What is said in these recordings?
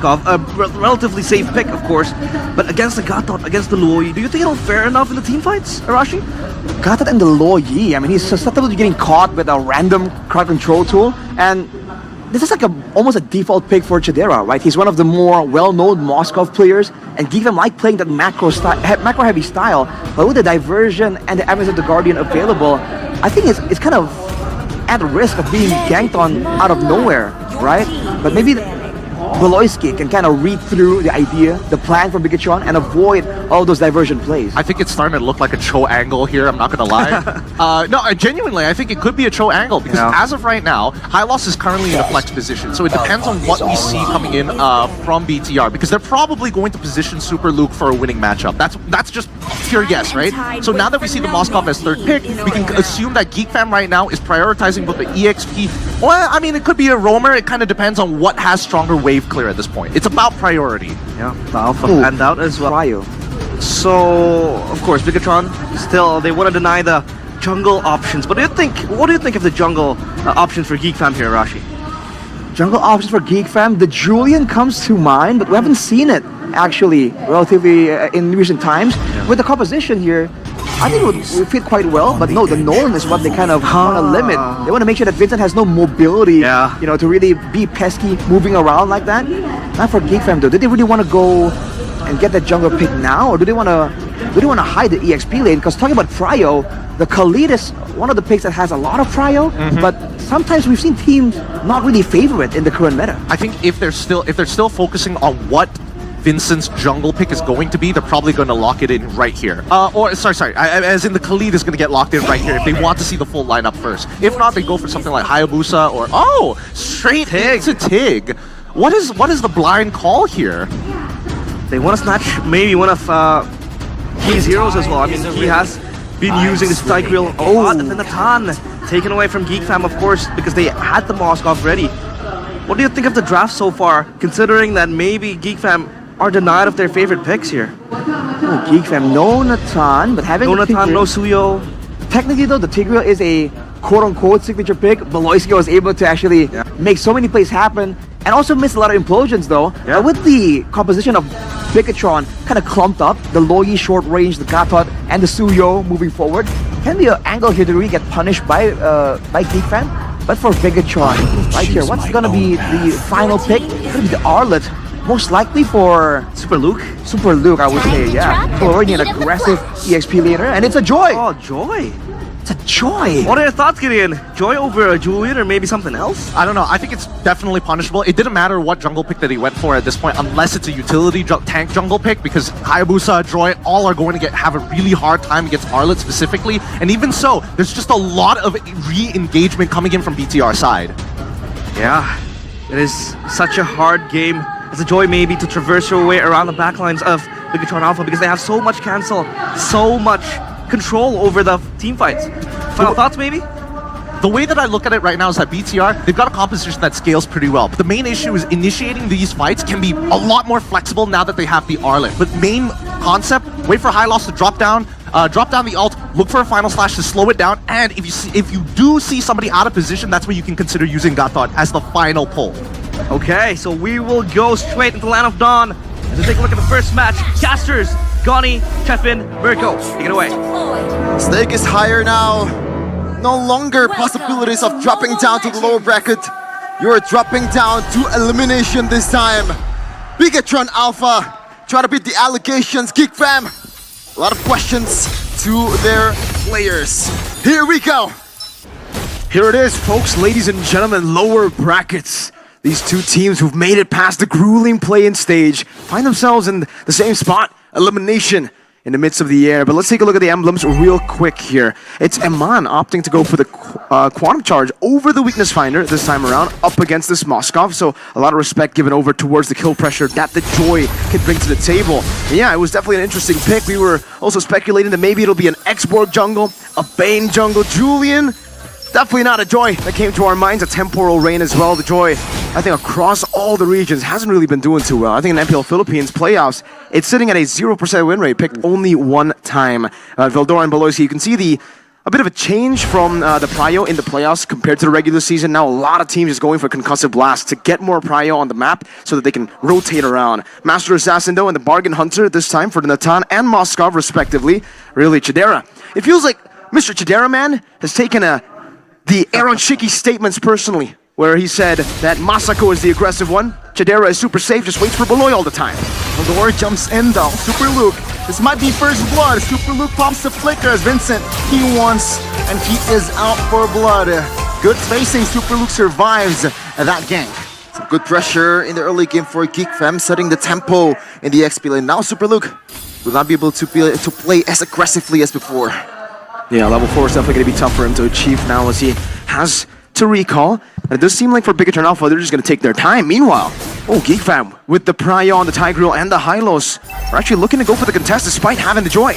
Moskov, a relatively safe pick, of course, but against the Gatot, against the Luoyi, do you think it'll fare enough in the team fights, Arashi? Gatot and the Luoyi, I mean, he's susceptible to getting caught with a random crowd control tool, and this is like almost a default pick for Chidera, right? He's one of the more well-known Moskov players, and Geekfam like playing that macro-heavy style, but with the diversion and the Emerald of the Guardian available, I think it's kind of at risk of being ganked on out of nowhere, right? But maybe Beloyski can kind of read through the idea, the plan from Bigatron, and avoid all those diversion plays. I think it's starting to look like a Cho angle here, I'm not gonna lie. No, genuinely, I think it could be a Cho angle, because as of right now, Hylos is currently in a flex position, so it depends on what we see coming in from BTR, because they're probably going to position Super Luke for a winning matchup. That's just pure guess, right? So now that we see the Moskov as third pick, we can assume that Geekfam right now is prioritizing both the EXP, well, I mean, it could be a roamer, it kind of depends on what has stronger wave clear at this point. It's about priority. Yeah, the Alpha and out as well. So, of course, Bigatron, still, they want to deny the jungle options. But what do you think of the jungle options for Geekfam here, Rashi? Jungle options for Geekfam, the Julian comes to mind, but we haven't seen it actually relatively in recent times. With the composition here, I think it would fit quite well, but no, the Nolan is what they kind of want to limit. They want to make sure that Vincent has no mobility, you know, to really be pesky, moving around like that. Not for Geekfam though. Do they really want to go and get that jungle pick now, or do they want to hide the EXP lane? Because talking about Prio, the Khalid is one of the picks that has a lot of Prio, but sometimes we've seen teams not really favor it in the current meta. I think if they're still focusing on what Vincent's jungle pick is going to be, they're probably going to lock it in right here. As in the Khalid is going to get locked in right here if they want to see the full lineup first. If not, they go for something like Hayabusa or straight into Tig. What is the blind call here? They want to snatch maybe one of Key's heroes as well. I mean, he has been using the strike reel a lot, and then the Tan taken away from Geekfam, of course, because they had the Moskov ready. What do you think of the draft so far, considering that maybe Geekfam are denied of their favorite picks here? Oh, Geekfam, no Natan, but having no Natan, no Suyo. Technically though, the Tigreal is a quote-unquote signature pick. Beloyski was able to actually make so many plays happen, and also missed a lot of implosions though. With the composition of Bigatron kind of clumped up, the Loyi short range, the Gatot, and the Suyo moving forward, can be an angle here to really get punished by Geekfam. But for Bigatron, right here, what's gonna be the final pick? It's gonna be the Arlet. Most likely for Super Luke. Super Luke, I would say, yeah. So already an aggressive EXP laner, and it's a Joy! Oh, Joy! It's a Joy! What are your thoughts, Gideon? Joy over a Julian or maybe something else? I don't know. I think it's definitely punishable. It didn't matter what jungle pick that he went for at this point, unless it's a utility tank jungle pick, because Hayabusa, Joy, all are going to have a really hard time against Arlet specifically. And even so, there's just a lot of re-engagement coming in from BTR side. Yeah, it is such a hard game as a Joy maybe to traverse your way around the backlines of Bigatron Alpha, because they have so much cancel, so much control over the team fights. Final thoughts maybe? The way that I look at it right now is that BTR, they've got a composition that scales pretty well. But the main issue is initiating these fights can be a lot more flexible now that they have the Arlet. But main concept, wait for Hylos to drop down the ult, look for a final slash to slow it down, and if you do see somebody out of position, that's where you can consider using Gatot as the final pull. Okay, so we will go straight into Land of Dawn as we take a look at the first match. Casters, Goni, Chefin, Mirko, take it away. Stake is higher now. No longer possibilities of dropping down to the lower bracket. You're dropping down to elimination this time. Bigatron Alpha trying to beat the allegations. Geekfam, a lot of questions to their players. Here we go. Here it is, folks, ladies and gentlemen, lower brackets. These two teams who've made it past the grueling play-in stage find themselves in the same spot, elimination in the midst of the air. But let's take a look at the emblems real quick here. It's Eman opting to go for the Quantum Charge over the Weakness Finder this time around, up against this Moskov. So a lot of respect given over towards the kill pressure that the Joy can bring to the table. And yeah, it was definitely an interesting pick. We were also speculating that maybe it'll be an X-Borg jungle, a Bane jungle. Julian, definitely not a Joy that came to our minds. A Temporal Rain as well. The Joy, I think across all the regions, hasn't really been doing too well. I think in MPL Philippines playoffs, it's sitting at a 0% win rate, picked only one time. Veldora and Beloyski, you can see the a bit of a change from the prio in the playoffs compared to the regular season. Now a lot of teams is going for concussive blast to get more prio on the map so that they can rotate around. Master Assassin though and the Bargain Hunter this time for the Natan and Moskov respectively. Really, Chidera. It feels like Mr. Chidera man has taken the Aaron Shiki statements personally, where he said that Masako is the aggressive one. Chidera is super safe, just waits for Beloy all the time. Eldora jumps in though. Super Luke. This might be first blood. Super Luke pops the flicker as Vincent, he wants, and he is out for blood. Good spacing. Super Luke survives that gank. Some good pressure in the early game for Geek Fam, setting the tempo in the XP lane. Now Super Luke will not be able to play as aggressively as before. Yeah, level 4 is definitely going to be tough for him to achieve now as he has to recall. And it does seem like for Bigatron Alpha, they're just going to take their time. Meanwhile, Geek Fam with the Prio on the Tigreal and the Hylos are actually looking to go for the contest despite having the Joy.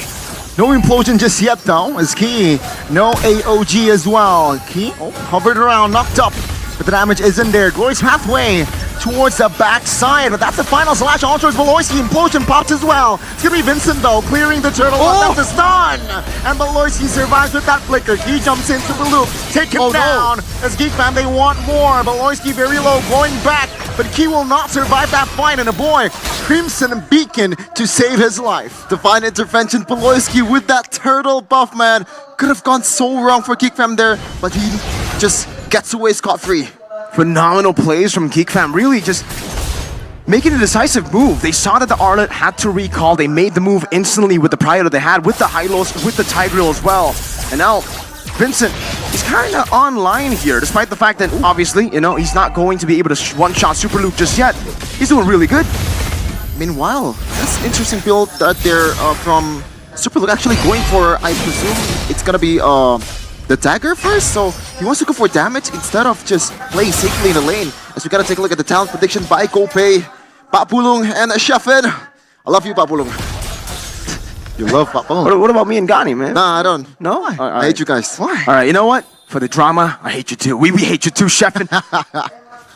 No implosion just yet though, as Key. No AOG as well. Key hovered around, knocked up, but the damage isn't there. Glorious pathway towards the backside, but that's the final slash. On towards Beloyski, implosion popped as well. It's gonna be Vincent though, clearing the turtle. That's the stun! And Beloyski survives with that flicker. Key jumps into the loop, take him down. As Geek Fam, they want more. Beloyski very low, going back, but Key will not survive that fight. And a boy, Crimson Beacon to save his life. Divine intervention, Beloyski with that turtle buff, man. Could have gone so wrong for Geek Fam there, but he just gets away scot-free. Phenomenal plays from Geek Fam, really just making a decisive move. They saw that the Arlet had to recall. They made the move instantly with the Prio that they had, with the Hylos, with the Tigreal as well. And now Vincent is kind of online here, despite the fact that obviously, you know, he's not going to be able to one-shot Super Luke just yet. He's doing really good. Meanwhile, that's an interesting build that they're from Super Luke actually going for. I presume it's gonna be the dagger first, so he wants to go for damage instead of just playing safely in the lane. As we gotta take a look at the talent prediction by Gopei, Papulung, and Shafin. I love you, Papulung. You love Papulung. What about me and Gani, man? Nah, I don't. No? I hate you guys. Why? All right, you know what? For the drama, I hate you too. We hate you too, Sheffin.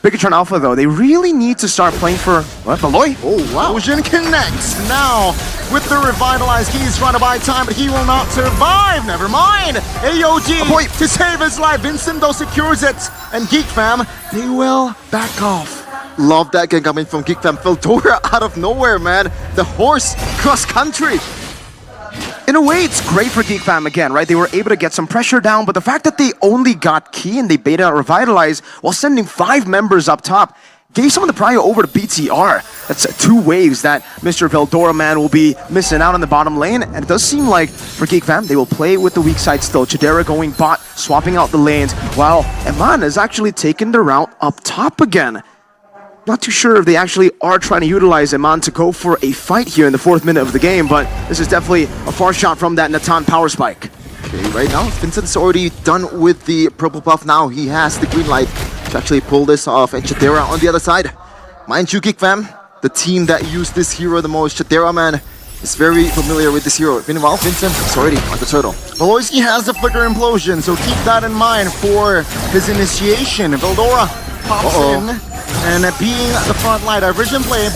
Bigatron Alpha, though, they really need to start playing for, what, Beloy? Oh, wow. Ocean connects. Now, with the revitalized, he's trying to buy time, but he will not survive. Never mind. AOG to save his life. Vincent, though, secures it. And Geek Fam, they will back off. Love that game coming from Geek Fam. Eldora out of nowhere, man. The horse cross country. In a way, it's great for Geek Fam again, right? They were able to get some pressure down, but the fact that they only got Key and they beta out Revitalize while sending 5 members up top gave some of the prio over to BTR. That's 2 waves that Mr. Veldora man will be missing out on the bottom lane, and it does seem like for Geek Fam, they will play with the weak side still. Chidera going bot, swapping out the lanes, while Eman is actually taking the route up top again. Not too sure if they actually are trying to utilize Eman to go for a fight here in the 4th minute of the game, but this is definitely a far shot from that Natan power spike. Okay, right now, Vincent's already done with the purple buff now. He has the green light to actually pull this off, and Chidera on the other side. Mind you, Geek Fam, the team that used this hero the most, Chidera man, is very familiar with this hero. Meanwhile, Vincent is already on the turtle. Beloyski has the flicker implosion, so keep that in mind for his initiation. Veldora pops in. And being the front line, diversion play,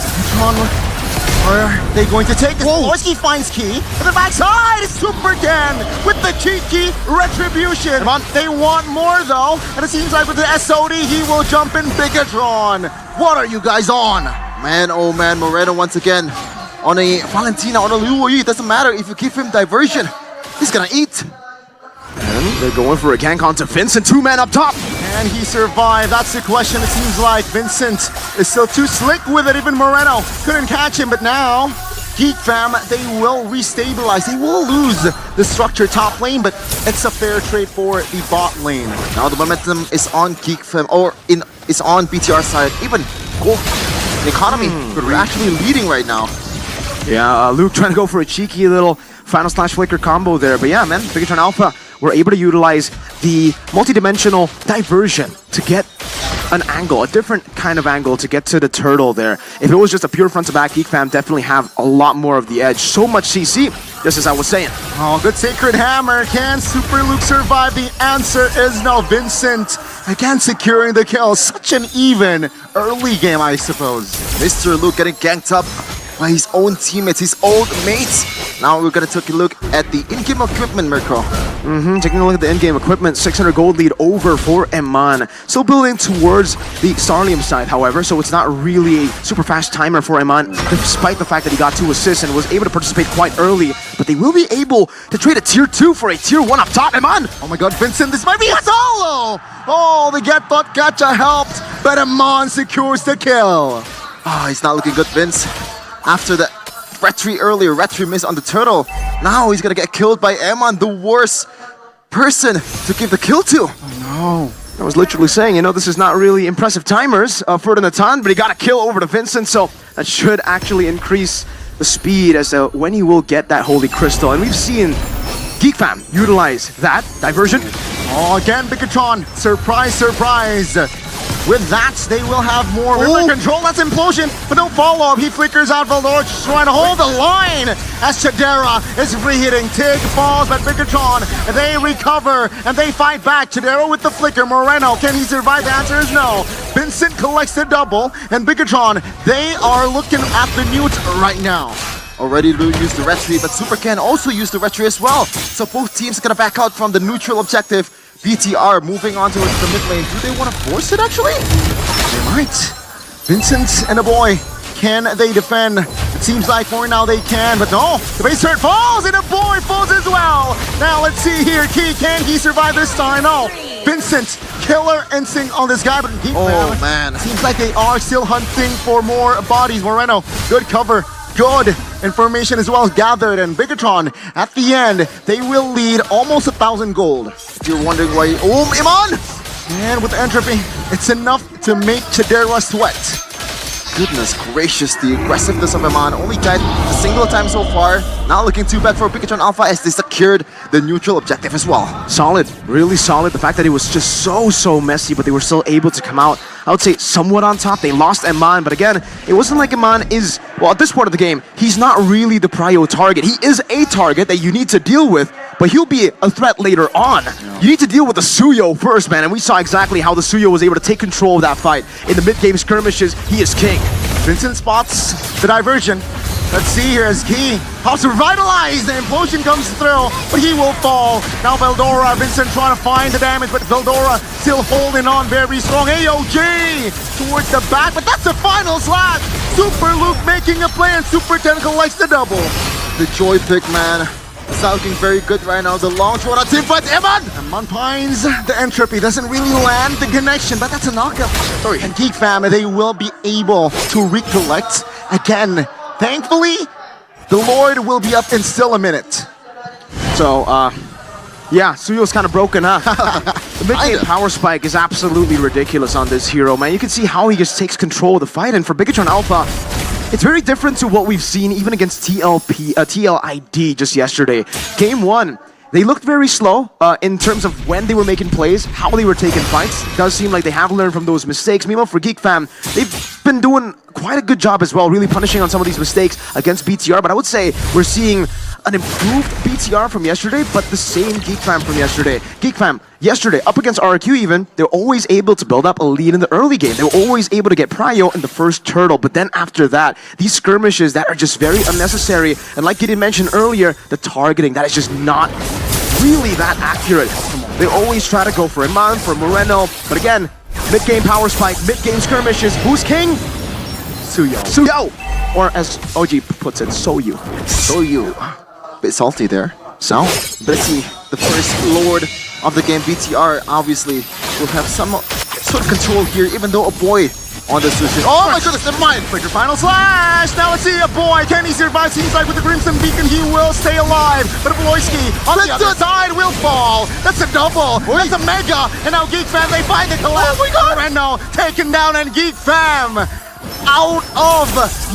are they going to take this? Beloyski finds Key, and the backside is Super Dan with the cheeky retribution. They want more though, and it seems like with the SOD, he will jump in Bigatron. What are you guys on? Man, oh man, Moreno once again on a Valentina, on a Luoyi. It doesn't matter if you give him diversion, he's gonna eat. And they're going for a gank onto Vincent, 2 men up top. And he survived. That's the question. It seems like Vincent is still too slick with it. Even Moreno couldn't catch him, but now Geek Fam, they will restabilize. They will lose the structure top lane, but it's a fair trade for the bot lane. Now the momentum is on Geek Fam, or is on BTR side. Even the economy, but we're actually leading right now. Yeah, Luke trying to go for a cheeky little final slash flicker combo there. But yeah, man, Bigatron Alpha were able to utilize the multi-dimensional diversion to get an angle, a different kind of angle to get to the turtle there. If it was just a pure front-to-back, Geek Fam definitely have a lot more of the edge. So much CC, just as I was saying. Oh, good Sacred Hammer. Can Super Luke survive? The answer is no. Vincent, again, securing the kill. Such an even early game, I suppose. Mr. Luke getting ganked up by his own teammates, his old mates. Now we're gonna take a look at the in-game equipment, Mirko. Taking a look at the in-game equipment, 600 gold lead over for Eman. Still building towards the Starlium side, however, so it's not really a super fast timer for Eman, despite the fact that he got 2 assists and was able to participate quite early. But they will be able to trade a tier 2 for a tier 1 up top, Eman! Oh my god, Vincent, this might be a solo! Oh, the get thought gotcha helped, but Eman secures the kill. Oh, he's not looking good, Vince. After that retry earlier, retry miss on the turtle. Now he's gonna get killed by Eman, the worst person to give the kill to. No. I was literally saying, you know, this is not really impressive timers for the Natan, but he got a kill over to Vincent, so that should actually increase the speed as to when he will get that Holy Crystal. And we've seen GeekFam utilize that diversion. Oh, again, Bigatron. Surprise, surprise. With that, they will have more river control. That's implosion, but no follow-up. He flickers out Valdor, just trying to hold the line as Chadera is free hitting. Tig falls, but Bigatron, they recover and they fight back. Chadera with the flicker. Moreno, can he survive? The answer is no. Vincent collects the double, and Bigatron, they are looking at the newt right now. Already use the retry, but Super can also use the retry as well. So both teams are gonna back out from the neutral objective. BTR moving on towards the mid lane. Do they want to force it actually? They might. Vincent and a boy. Can they defend? It seems like for now they can, but no. The base turret falls and a boy falls as well. Now let's see here. Key, can he survive this time? No. Vincent, killer instinct on this guy, but man. Seems like they are still hunting for more bodies. Moreno, good cover. Good information as well gathered, and Bigatron at the end they will lead almost 1,000 gold. If you're wondering why, Iman! And with the entropy, it's enough to make Chadera sweat. Goodness gracious, the aggressiveness of Iman only died a single time so far. Not looking too bad for Bigatron Alpha as they secured the neutral objective as well. Solid, really solid. The fact that it was just so messy, but they were still able to come out, I would say, somewhat on top. They lost Eman, but again, it wasn't like Eman is, well, at this part of the game, he's not really the prio target. He is a target that you need to deal with, but he'll be a threat later on. Yeah. You need to deal with the Suyo first, man, and we saw exactly how the Suyo was able to take control of that fight. In the mid-game skirmishes, he is king. Vincent spots the diversion. Let's see here as Key helps to revitalize. The implosion comes through, but he will fall. Now Veldora, Vincent trying to find the damage, but Veldora still holding on very strong. AOG towards the back, but that's the final slash. Super Luke making a play, and Super 10 collects the double. The joy pick, man. It's not looking very good right now. The long throw on team fight, Eman finds the entropy. Doesn't really land the connection, but that's a knockout. Sorry. And Geek Fam, they will be able to recollect again. Thankfully, the Lord will be up in still a minute. So, yeah, Suyo's kind of broken, huh? The mid-game power spike is absolutely ridiculous on this hero, man. You can see how he just takes control of the fight, and for Bigatron Alpha, it's very different to what we've seen even against TLID just yesterday. Game 1, they looked very slow in terms of when they were making plays, how they were taking fights. It does seem like they have learned from those mistakes. Meanwhile, for Geek Fam, they've been doing quite a good job as well, really punishing on some of these mistakes against BTR. But I would say we're seeing an improved BTR from yesterday, but the same Geek Fam from yesterday. Geek Fam, yesterday, up against RQ even, they're always able to build up a lead in the early game. They were always able to get prio in the first turtle, but then after that, these skirmishes that are just very unnecessary, and like Gideon mentioned earlier, the targeting, that is just not really that accurate. They always try to go for Iman, for Moreno, but again, mid-game power spike, mid-game skirmishes, who's king? Suyo. Suyo! Or as OG puts it, Soyu. Soyu. Bit salty there. So, let's see. The first lord of the game, BTR, obviously will have some sort of control here, even though a boy on the switch. Oh my goodness, never mind. Flicker final slash. Now let's see a boy. Can he survive? Seems like with the Crimson Beacon, he will stay alive. But Bloisky on the other side will fall. That's a double. That's a mega. And now Geek Fam, they find the collapse. Oh my god. Reno taken down, and Geek Fam, out of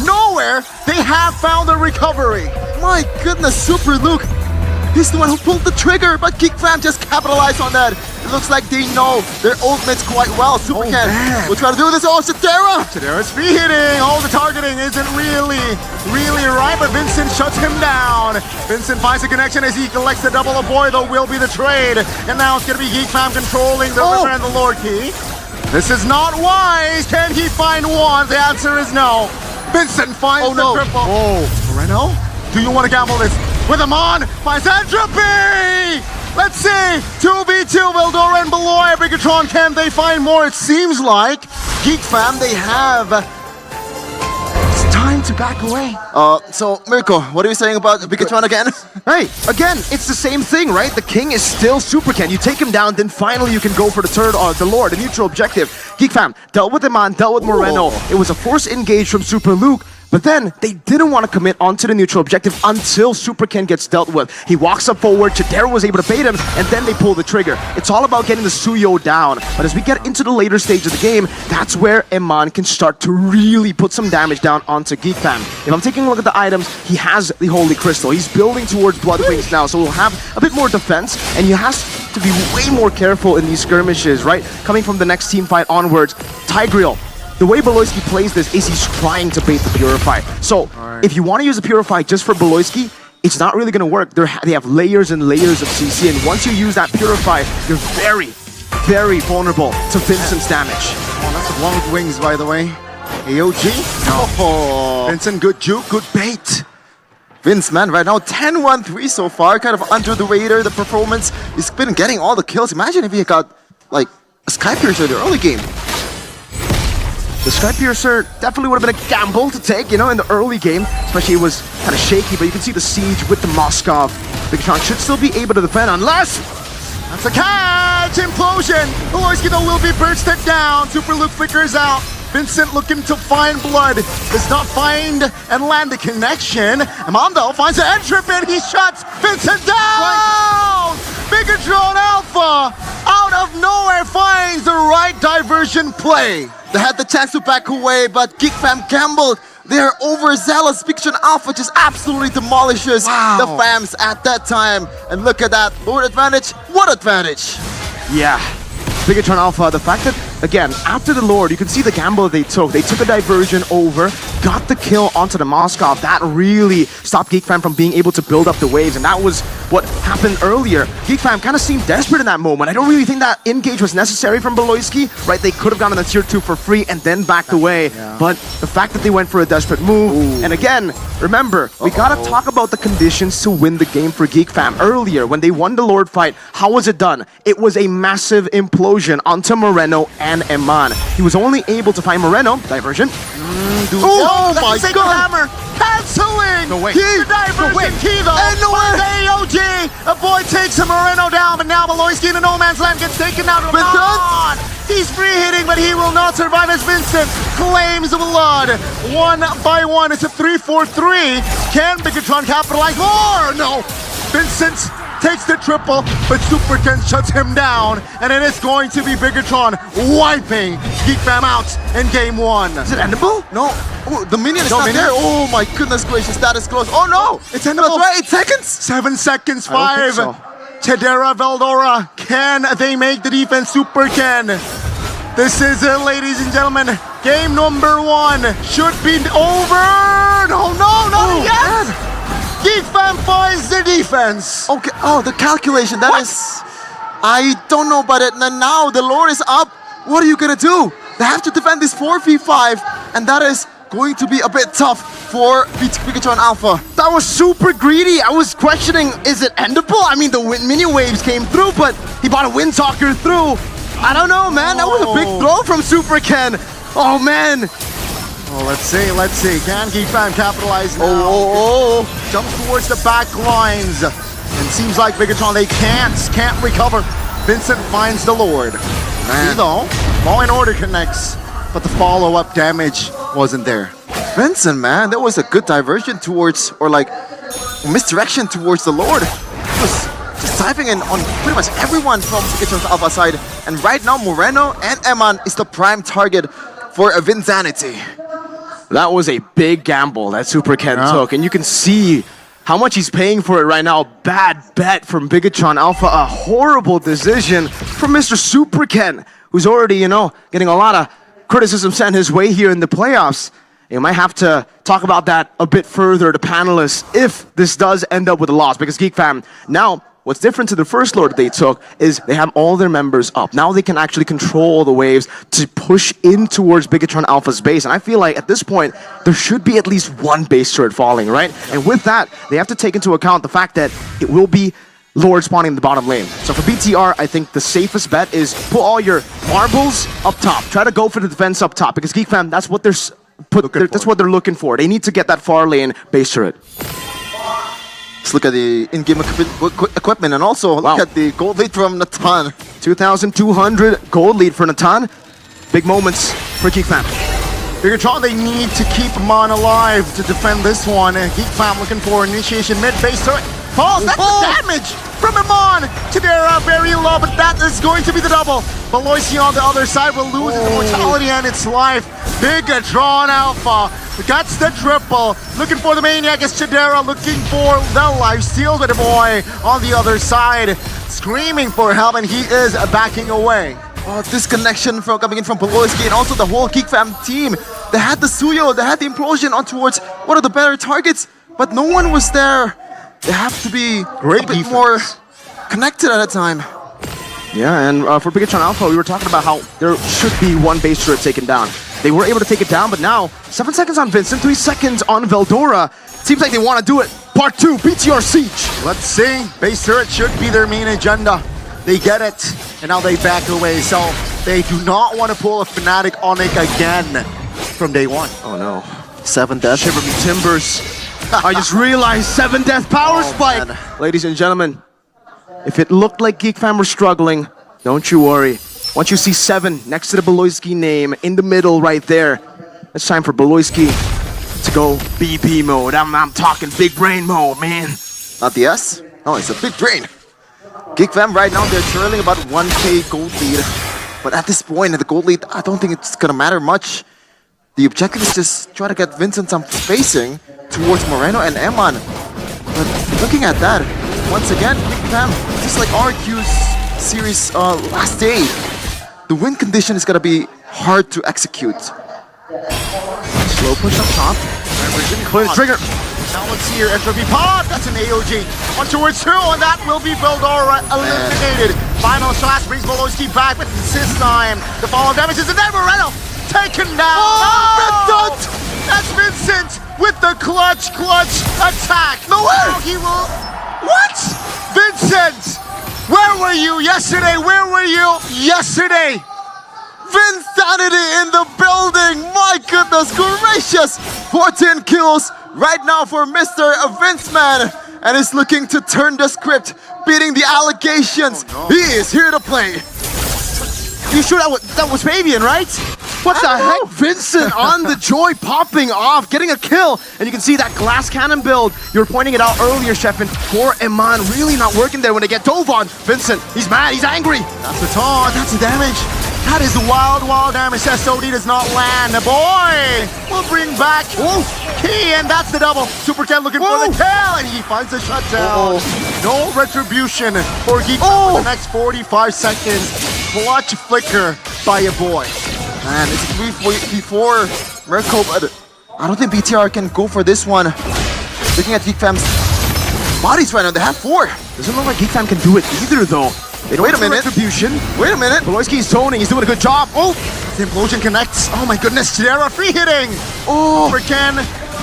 nowhere, they have found a recovery. My goodness, Super Luke. He's the one who pulled the trigger, but Geek Fam just capitalized on that. It looks like they know their ultimates quite well. Super Ken will try to do this. Oh, Chadera! Chadera's free hitting. All the targeting isn't really right, but Vincent shuts him down. Vincent finds a connection as he collects the double. A boy, though, will be the trade. And now it's going to be Geek Fam controlling the river and the Lord Key. This is not wise. Can he find one? The answer is no. Vincent finds the triple. Oh, Moreno? Do you want to gamble this? with him on, finds Entropy! Let's see, 2v2, Veldora and Beloy, Bigatron, can they find more? It seems like Geek Fam, they have... It's time to back away. So, Mirko, what are you saying about Bigatron again? Hey, again, it's the same thing, right? The king is still Super Ken. You take him down, then finally you can go for the third, the Lord, the neutral objective. Geek Fam dealt with Iman, dealt with Moreno. It was a force engage from Super Luke. But then, they didn't want to commit onto the neutral objective until Super Ken gets dealt with. He walks up forward, Chidera was able to bait him, and then they pull the trigger. It's all about getting the Suyo down. But as we get into the later stage of the game, that's where Iman can start to really put some damage down onto Geek Fam. If I'm taking a look at the items, he has the Holy Crystal. He's building towards Blood Wings now, so he'll have a bit more defense, and he has to be way more careful in these skirmishes, right? Coming from the next team fight onwards, Tigreal. The way Beloyski plays this is he's trying to bait the Purify. So, if you want to use the Purify just for Beloyski, it's not really going to work. They have layers and layers of CC, and once you use that Purify, you're very, very vulnerable to Vincent's damage. Oh, that's a long wings, by the way. AOG? Oh, Vincent, good juke, good bait. Vince, man, right now 10-1-3 so far, kind of under the radar. The performance, he's been getting all the kills. Imagine if he got, like, a Sky Piercer in the early game. The Sky Piercer definitely would have been a gamble to take, you know, in the early game. Especially it was kind of shaky, but you can see the siege with the Moskov. Bigatron should still be able to defend unless... That's a catch! Implosion! Beloyski, though, will be bursted down. Super Luke flickers out. Vincent looking to find blood. Does not find and land the connection. Amando finds an entry and he shuts Vincent down! Bigatron Alpha, out of nowhere, finds the right diversion play. They had the chance to back away, but Geek Fam gambled. They're overzealous. Bigatron Alpha just absolutely demolishes the fams at that time. And look at that, Lord advantage. What advantage? Yeah. Bigatron Alpha, the fact that, again, after the Lord, you can see the gamble they took. They took a diversion over, got the kill onto the Moskov. That really stopped Geek Fam from being able to build up the waves, and that was what happened earlier. Geek Fam kind of seemed desperate in that moment. I don't really think that engage was necessary from Beloyski, right? They could have gotten a tier 2 for free and then backed away, but the fact that they went for a desperate move, and again, remember, we gotta talk about the conditions to win the game for Geek Fam. Earlier, when they won the Lord fight, how was it done? It was a massive implosion onto Moreno and Eman. He was only able to find Moreno, diversion. Oh my god! Hammer canceling the diversion key though. And the AOG, a boy takes a Moreno down, but now Beloyski in the no man's land gets taken out. He's free hitting, but he will not survive as Vincent claims the blood. 1 by 1, it's a 3-4-3. Can Bigatron capitalize more? No. Vincent takes the triple, but Super Ken shuts him down, and it is going to be Bigatron wiping Geek Fam out in game 1. Is it endable? No. Oh, the minion is not there. Oh my goodness gracious, that is close. Oh no, it's endable. That's right, 8 seconds. 7 seconds, 5. Chidera, Veldora, can they make the defense? Super Ken. This is it, ladies and gentlemen. Game number 1 should be over. No, not yet. Geek Fam finds the defense. Okay, the calculation, that is... I don't know about it. And now the Lord is up. What are you gonna do? They have to defend this 4v5, and that is going to be a bit tough for Bigatron Alpha. That was super greedy. I was questioning, is it endable? I mean, the minion waves came through, but he bought a Wind Talker through. I don't know, man. That was a big throw from Super Ken. Oh, man. Oh, let's see. Can Geek Fam capitalize now? Jumps towards the back lines. And seems like Bigatron, they can't recover. Vincent finds the Lord. See though, Law and Order connects, but the follow-up damage wasn't there. Vincent, man, that was a good diversion towards, or like, misdirection towards the Lord. He was just diving in on pretty much everyone from Bigatron's Alpha side. And right now, Moreno and Eman is the prime target for a Vinsanity. That was a big gamble that Super Ken took, and you can see how much he's paying for it right now. Bad bet from Bigatron Alpha, a horrible decision from Mr. Super Ken, who's already, you know, getting a lot of criticism sent his way here in the playoffs. You might have to talk about that a bit further to panelists if this does end up with a loss, because Geek Fam now what's different to the first Lord they took is they have all their members up. Now they can actually control the waves to push in towards Bigatron Alpha's base. And I feel like at this point, there should be at least one base turret falling, right? And with that, they have to take into account the fact that it will be Lord spawning in the bottom lane. So for BTR, I think the safest bet is put all your marbles up top. Try to go for the defense up top because Geek Fam, that's what that's what they're looking for. They need to get that far lane base turret. Let's look at the in-game equipment and also look at the gold lead from Natan. 2,200 gold lead for Natan. Big moments for Geek Fam. Bigatron, they need to keep Mon alive to defend this one. Geek Fam looking for initiation mid-base turret. Falls, that's the damage from Iman. Chidera very low, but that is going to be the double. Beloisi on the other side will lose its mortality and its life. Bigatron Alpha gets the triple. Looking for the Maniac as Chidera looking for the life steal with the boy on the other side. Screaming for help and he is backing away. Disconnection from coming in from Beloisi and also the whole Geek Fam team. They had the Suyo, they had the implosion on towards one of the better targets, but no one was there. They have to be a bit more connected at a time. Yeah, and for Bigatron Alpha, we were talking about how there should be one base turret taken down. They were able to take it down, but now 7 seconds on Vincent, 3 seconds on Veldora. Seems like they want to do it. Part 2, BTR Siege. Let's see. Base turret should be their main agenda. They get it, and now they back away. So they do not want to pull a Fnatic Onyx again from day one. Oh no. 7 deaths. Shiver me timbers. I just realized 7 death power spike. Man. Ladies and gentlemen, if it looked like Geek Fam were struggling, don't you worry. Once you see 7 next to the Beloisi name in the middle right there, it's time for Beloisi to go BP mode. I'm talking big brain mode, man. Not the S? No, it's a big brain. Geek Fam right now, they're trailing about 1k gold lead. But at this point, the gold lead, I don't think it's gonna matter much. The objective is just try to get Vincent some spacing towards Moreno and Eman. But looking at that, once again, Geek Fam, just like RQ's series last day, the win condition is gonna be hard to execute. Slow push up top. Clear the trigger. Now let's see here, Entropy Pod, that's an AOG. 1 towards 2, and that will be Veldora eliminated. Final shot brings Beloisi back with assist time. The follow damages, and then Moreno taken down. Vincent! That's Vincent with the clutch attack. No way! Now he will... What? Vincent! Where were you yesterday? Where were you yesterday? Vinsanity in the building! My goodness gracious! 14 kills right now for Mr. Vinceman, and is looking to turn the script, beating the allegations. Oh, no. He is here to play. You sure that was Fabian, right? What the heck? Vincent on the Joy popping off, getting a kill. And you can see that glass cannon build. You were pointing it out earlier, Sheffin. Poor Iman really not working there when they get dove on. Vincent, he's mad, he's angry. That's the taunt, that's the damage. That is wild damage. SOD does not land. The boy will bring back Key, and that's the double. Super Ken looking for the kill, and he finds the shutdown. No retribution for Geek for the next 45 seconds. Clutch flicker by a boy. Man, it's 3-4 Mirko, but I don't think BTR can go for this one. Looking at Geek Fam's bodies right now, they have 4. Doesn't look like Geek Fam can do it either, though. Wait a minute. Retribution. Wait a minute. Beloisi's zoning. He's doing a good job. The implosion connects. Oh my goodness, Chidera free hitting. Super Ken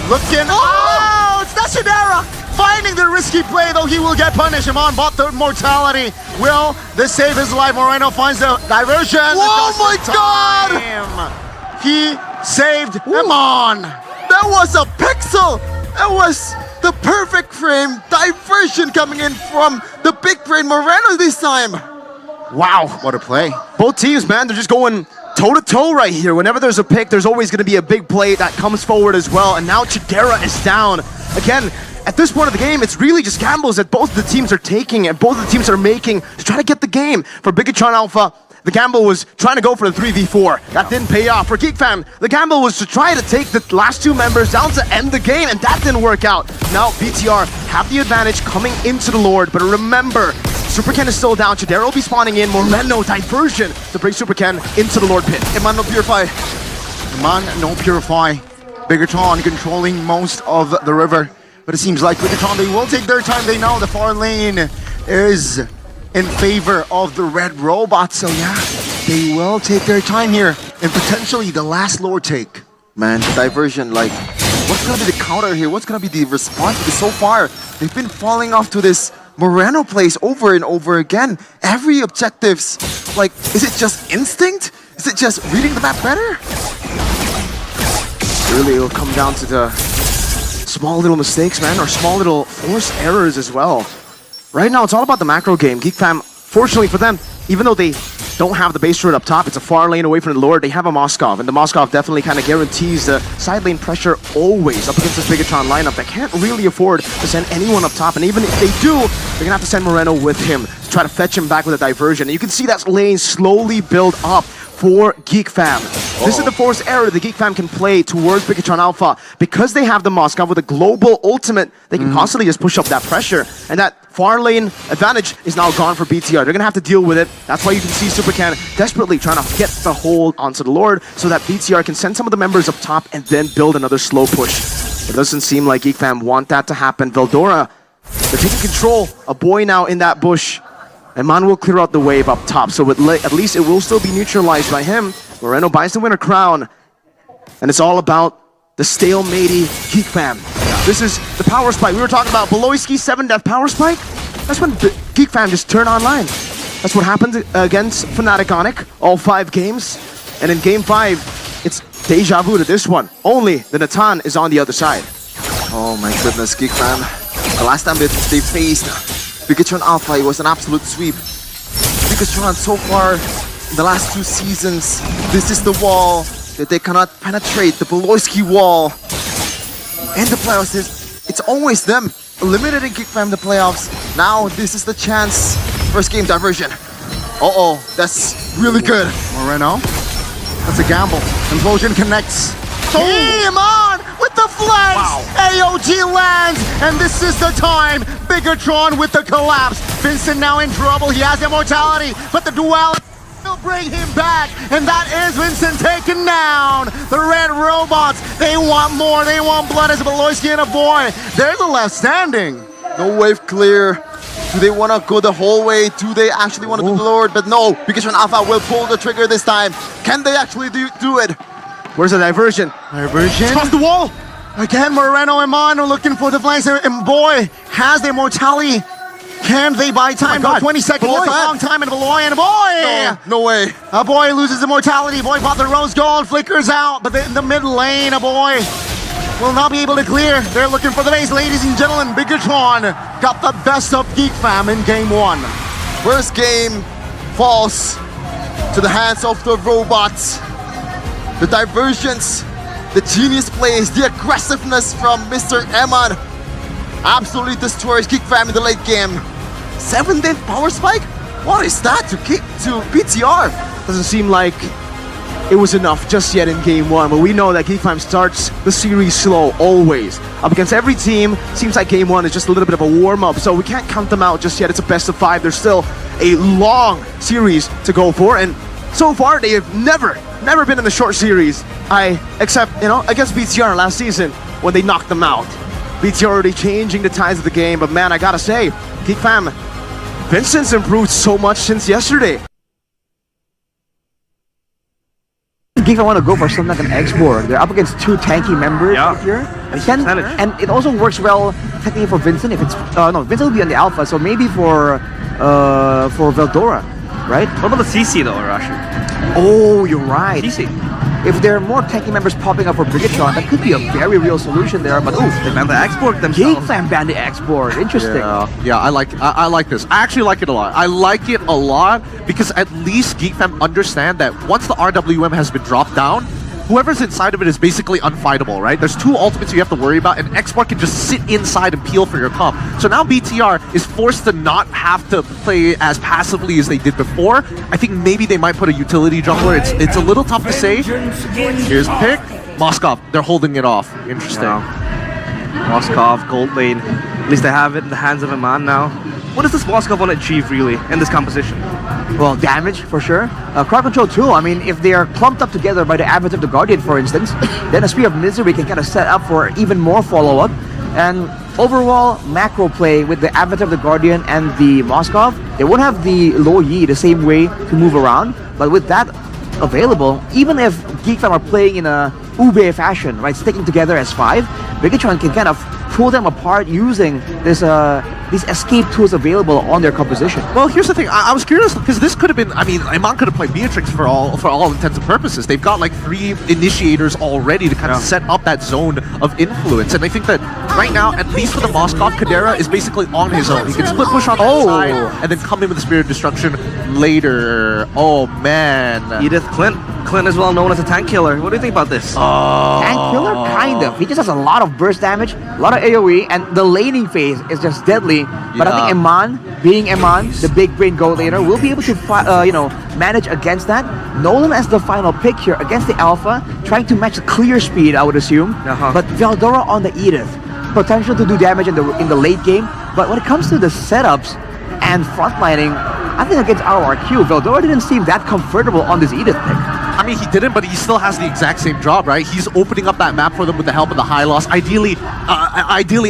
looking out. That's Chidera finding the risky play, though he will get punished. Iman bought the mortality. Will this save his life? Moreno finds the diversion. Oh my God! He saved Iman. That was a pixel. That was the perfect frame. Diversion coming in from the big brain Moreno this time. Wow. What a play. Both teams, man, they're just going toe-to-toe right here. Whenever there's a pick, there's always going to be a big play that comes forward as well. And now Chidera is down. Again, at this point of the game, it's really just gambles that both the teams are taking and both the teams are making to try to get the game. For Bigatron Alpha, the gamble was trying to go for the 3v4. That didn't pay off. For Geek Fam, the gamble was to try to take the last 2 members down to end the game, and that didn't work out. Now, BTR have the advantage coming into the Lord, but remember, Super Ken is still down. Chidera will be spawning in. Moreno diversion to bring Super Ken into the Lord pit. Iman no Purify. Iman no Purify. Bigatron controlling most of the river. But it seems like Bigatron, they will take their time. They know the far lane is in favor of the red robots. So yeah, they will take their time here and potentially the last lower take. Man, the diversion, like, what's gonna be the counter here? What's gonna be the response? Because so far, they've been falling off to this Moreno plays over and over again. Every objectives, like, is it just instinct? Is it just reading the map better? Really, it'll come down to the small little mistakes, man, or small little forced errors as well. Right now, it's all about the macro game. Geek Fam, fortunately for them, even though they don't have the base turret up top, it's a far lane away from the Lord, they have a Moskov, and the Moskov definitely kind of guarantees the side lane pressure always up against this Bigatron lineup that can't really afford to send anyone up top, and even if they do, they're gonna have to send Moreno with him to try to fetch him back with a diversion. And you can see that lane slowly build up for Geek Fam. This is the forced error the Geek Fam can play towards Bigatron Alpha. Because they have the Moskov with a global ultimate, they can constantly just push up that pressure. And that far lane advantage is now gone for BTR. They're gonna have to deal with it. That's why you can see Supercan desperately trying to get the hold onto the Lord so that BTR can send some of the members up top and then build another slow push. It doesn't seem like Geek Fam want that to happen. Veldora, they're taking control. A boy now in that bush. And Man will clear out the wave up top, so at least it will still be neutralized by him. Moreno buys the winner crown. And it's all about the stale-matey Geek Fam. This is the power spike. We were talking about Beloyski 7-death power spike. That's when Geek Fam just turned online. That's what happened against Fnatic Onic, all 5 games. And in game 5, it's deja vu to this one. Only the Natan is on the other side. Oh my goodness, Geek Fam. The last time they faced Bigatron Alpha, it was an absolute sweep. Bigatron, so far, in the last 2 seasons, this is the wall that they cannot penetrate, the Beloyski wall. In the playoffs, it's always them eliminating Geek Fam in the playoffs. Now, this is the chance. First game diversion. Uh-oh, that's really good. Moreno, that's a gamble. Implosion connects. Came on with the flags. Wow. AOG lands, and this is the time. Bigatron with the collapse. Vincent now in trouble. He has immortality, but the duality will bring him back, and that is Vincent taken down. The red robots, they want more. They want blood as a Beloyski and a boy. They're the left standing. No wave clear. Do they want to go the whole way? Do they actually want to do the Lord? But no, Bigatron Alpha will pull the trigger this time. Can they actually do it? Where's the diversion? Diversion. Across the wall! Again, Moreno and Mon are looking for the flanks, and boy has the immortality. Can they buy time? God. 20 seconds, Boy. that's a long time, and Beloy, and boy! No way. A boy loses immortality. Boy bought the rose gold, flickers out, but in the mid lane, a boy will not be able to clear. They're looking for the base, ladies and gentlemen. Bigatron got the best of Geek Fam in game 1. First game falls to the hands of the robots. The diversions, the genius plays, the aggressiveness from Mr. Eman absolutely destroys Geek Fam in the late game. 7-death power spike? What is that to BTR? Doesn't seem like it was enough just yet in game 1, but we know that Geek Fam starts the series slow, always. Up against every team, seems like game 1 is just a little bit of a warm-up, so we can't count them out just yet. It's a best of 5. There's still a long series to go for, and so far they have never been in the short series. Except, against BTR last season when they knocked them out. BTR already changing the tides of the game, but man, I gotta say, Geek Fam, Vincent's improved so much since yesterday. Geek Fam want to go for something like an export. They're up against 2 tanky members here. And it also works well technically for Vincent if it's no, Vincent will be on the alpha, so maybe for Veldora, right? What about the CC though, Rashi? Oh, you're right. CC. If there are more tanky members popping up for Bigatron, that could be a very real solution there. But oof, They banned the export Geek themselves. Fam banned the export. Interesting. Yeah, I like this. I actually like it a lot. I like it a lot because at least Geek Fam understand that once the RWM has been dropped down, whoever's inside of it is basically unfightable, right? There's 2 ultimates you have to worry about, and export can just sit inside and peel for your comp. So now BTR is forced to not have to play as passively as they did before. I think maybe they might put a utility jungler. It's a little tough to say. Here's pick. Moskov, they're holding it off. Interesting. Moskov, gold lane. At least they have it in the hands of a man now. What does this Moskov want to achieve really in this composition? Well, damage for sure. Crowd control too. I mean, if they are clumped up together by the advent of the Guardian, for instance, then a Spear of Misery can kind of set up for even more follow-up. And overall macro play with the Avatar of the Guardian and the Moskov, they won't have the low Yi the same way to move around, but with that available, even if GeekFam are playing in a Ube fashion, right, sticking together as 5, Bigatron can kind of pull them apart using this these escape tools available on their composition. Well, here's the thing. I was curious because this could have been. I mean, Iman could have played Beatrix for all intents and purposes. They've got like 3 initiators already to kind of set up that zone of influence, and I think that right now, at least for the Moskov, Kadera is basically on his own. He can split push on the side and then come in with the Spirit of Destruction later. Oh man, Edith Clint. Clint is well known as a tank killer. What do you think about this? Tank killer, kind of. He just has a lot of burst damage, a lot of AoE, and the laning phase is just deadly. But I think Iman, being Iman, the big brain gold laner, will be able to manage against that. Nolan as the final pick here against the Alpha, trying to match the clear speed, I would assume. But Veldora on the Edith, potential to do damage in the late game. But when it comes to the setups and frontlining, I think against RRQ, Veldora didn't seem that comfortable on this Edith pick. I mean, he didn't, but he still has the exact same job, right? He's opening up that map for them with the help of the high loss. Ideally,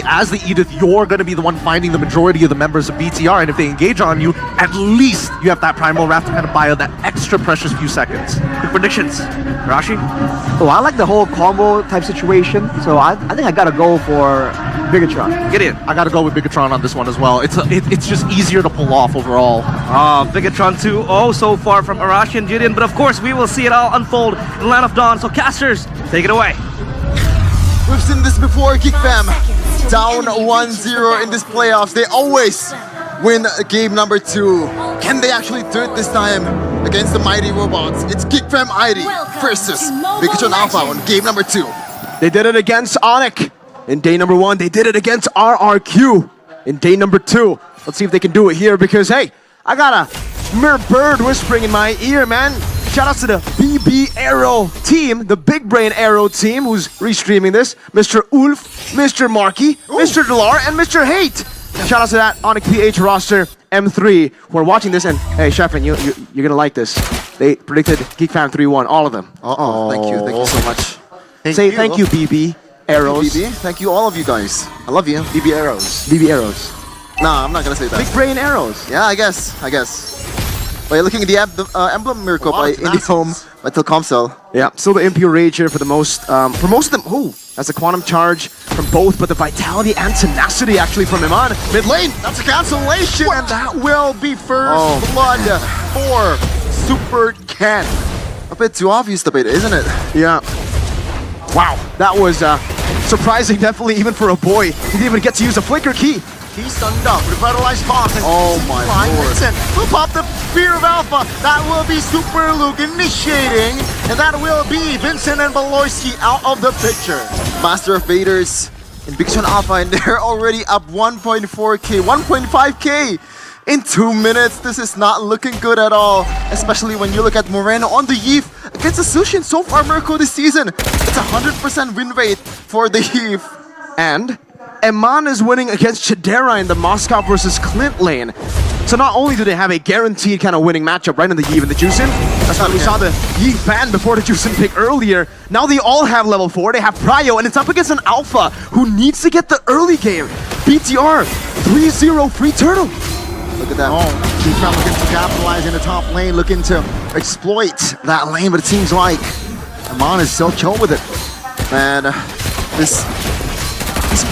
as the Edith, you're going to be the one finding the majority of the members of BTR, and if they engage on you, at least you have that Primal Wrath to kind of buy out that extra precious few seconds. Quick predictions. Rashi? Oh, I like the whole combo type situation, so I think I gotta go for Bigatron. Get in. I got to go with Bigatron on this one as well. It's just easier to pull off overall. Bigatron 2-0 so far from Arashi and Gideon, but of course we will see it all unfold in Land of Dawn. So casters, take it away. We've seen this before, GeekFam. Down 1-0 in these playoffs. They always win game number 2. Can they actually do it this time against the mighty robots? It's GeekFam ID versus Bigatron Alpha on game number 2. They did it against Onyx in day number 1. They did it against RRQ in day number 2. Let's see if they can do it here because, hey, I got a mere bird whispering in my ear, man. Shout out to the BB Arrow team, the Big Brain Arrow team who's restreaming this. Mr. Ulf, Mr. Marky, Mr. Delar, and Mr. Hate. Shout out to that Onyx PH roster M3 who are watching this. And hey, Shefflin, you're gonna like this. They predicted GeekFam 3-1, all of them. Thank you so much. Thank you, BB Arrows. BB, thank you all of you guys. I love you, BB Arrows. BB Arrows. Nah, I'm not gonna say that. Big Brain Arrows. Yeah, I guess. But you're looking at the emblem miracle by IndieHome by Telkomsel. Yeah, still the Impure Rage here for most of them. Oh, that's a Quantum Charge from both, but the Vitality and Tenacity actually from Iman. Mid lane, that's a cancellation, and that will be first blood for Super Ken. A bit too obvious the bait, isn't it? Yeah. Wow, that was surprising, definitely, even for a boy. He didn't even get to use a Flicker Key. He's stunned up, revitalized boss, and my lord. Vincent will pop the Fear of Alpha. That will be Super Luke initiating, and that will be Vincent and Beloyski out of the picture. Master of Vaders in Bigatron Alpha, and they're already up 1.4k, 1.5k in 2 minutes. This is not looking good at all, especially when you look at Moreno on the Yves against the Sushin. So far, Mirko this season, it's 100% win rate for the Yves. And Iman is winning against Chidera in the Moscow versus Clint lane. So not only do they have a guaranteed kind of winning matchup right in the Yves and the Juicin, that's why we saw the Yves ban before the Juicin pick earlier. Now they all have level 4, they have Prio, and it's up against an Alpha who needs to get the early game. BTR, 3-0 free turtle. Look at that. GeekFam looking to capitalize in the top lane, looking to exploit that lane, but it seems like Iman is still chill with it. Man, this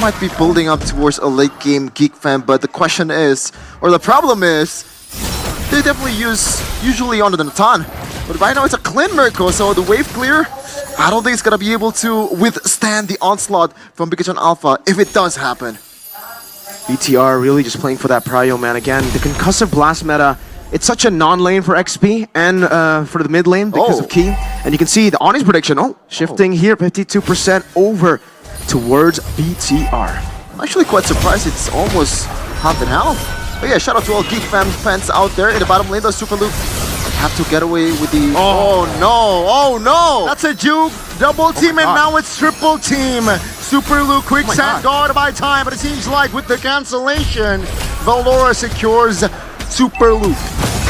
might be building up towards a late game GeekFam, but the question is, or the problem is, they definitely usually on the Natan. But right now it's a clean Mirko, so the wave clear, I don't think it's gonna be able to withstand the onslaught from Bigatron Alpha if it does happen. BTR really just playing for that Prio, man. Again, the concussive blast meta, it's such a non-lane for XP and for the mid lane because of Key. And you can see the Onyx prediction, shifting here, 52% over towards BTR. I'm actually quite surprised it's almost half and half. But yeah, shout out to all GeekFam fans out there in the bottom lane. The Super Luke have to get away with the... Oh no! That's a juke, double team, and now it's triple team. Super Luke, quicksand guard by time, but it seems like with the cancellation, Veldora secures Super Luke.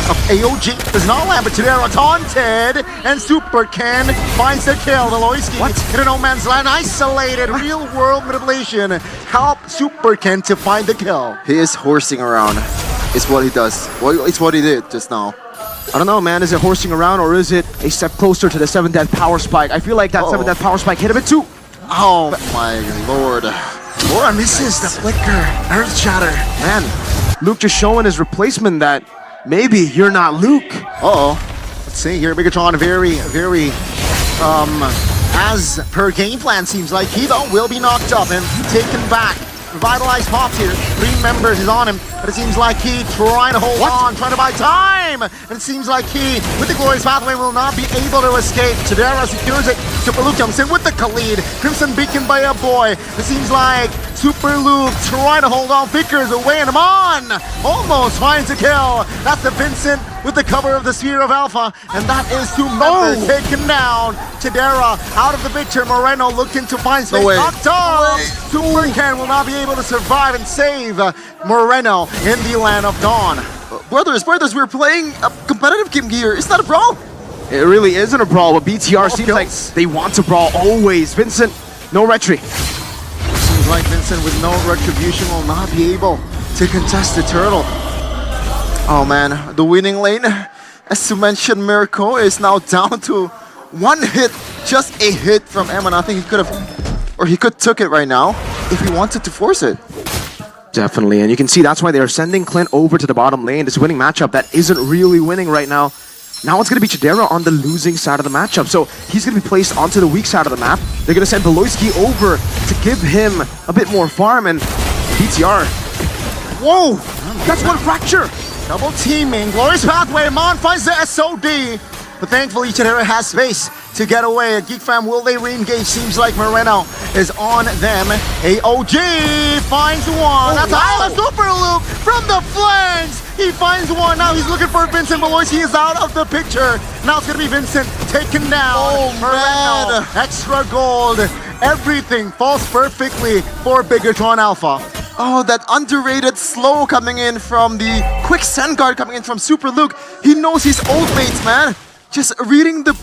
of AOG does not land, but Chidera taunted, and Super Ken finds the kill. The Loiski in a no man's land, isolated, real world manipulation. Help Super Ken to find the kill. He is horsing around. It's what he does. It's what he did just now. I don't know, man. Is it horsing around or is it a step closer to the 7 death power spike? I feel like that 7 death power spike hit a bit too. Oh my lord. Laura misses the flicker. Earth Shatter. Man, Luke just showing his replacement that maybe you're not Luke. Uh-oh. Let's see here. Bigatron very, as per game plan, seems like he though will be knocked up and taken back. Revitalized Pops here. 3 members is on him, but it seems like he trying to hold on, trying to buy time. And it seems like he, with the Glorious Pathway, will not be able to escape. Chidera secures it. Super Luke jumps in with the Khalid. Crimson Beacon by a boy. It seems like Super Luke trying to hold on. Vickers away and on. Almost finds a kill. That's the Vincent with the cover of the Sphere of Alpha. And that is 2 members taken down. Chidera out of the picture. Moreno looking to find space. Knocked off. Super Ken will not be able to survive and save Moreno in the land of Dawn. Brothers, we're playing a competitive game here. It's not a brawl. It really isn't a brawl, but BTR seems like they want to brawl always. Vincent, no retry. Seems like Vincent with no retribution will not be able to contest the turtle. Oh man, the winning lane, as you mentioned, Mirko is now down to 1 hit, just a hit from Eman. I think he could have, or he could took it right now if he wanted to force it. Definitely, and you can see that's why they're sending Clint over to the bottom lane. This winning matchup that isn't really winning right now. Now it's going to be Chidera on the losing side of the matchup. So he's going to be placed onto the weak side of the map. They're going to send Beloyski over to give him a bit more farm, and BTR. Whoa! That's 1 fracture! Double teaming. Glorious Pathway. Mon finds the SOD. But thankfully, Chidera has space to get away. Geek Fam, will they re-engage? Seems like Moreno is on them. AOG finds one. That's a Super Luke from the flanks. He finds one. Now he's looking for Vincent Belois. He is out of the picture. Now it's going to be Vincent taken down. Moreno, extra gold. Everything falls perfectly for Bigatron Alpha. Oh, that underrated slow coming in from the quick send guard coming in from Super Luke. He knows his old mates, man. Just reading the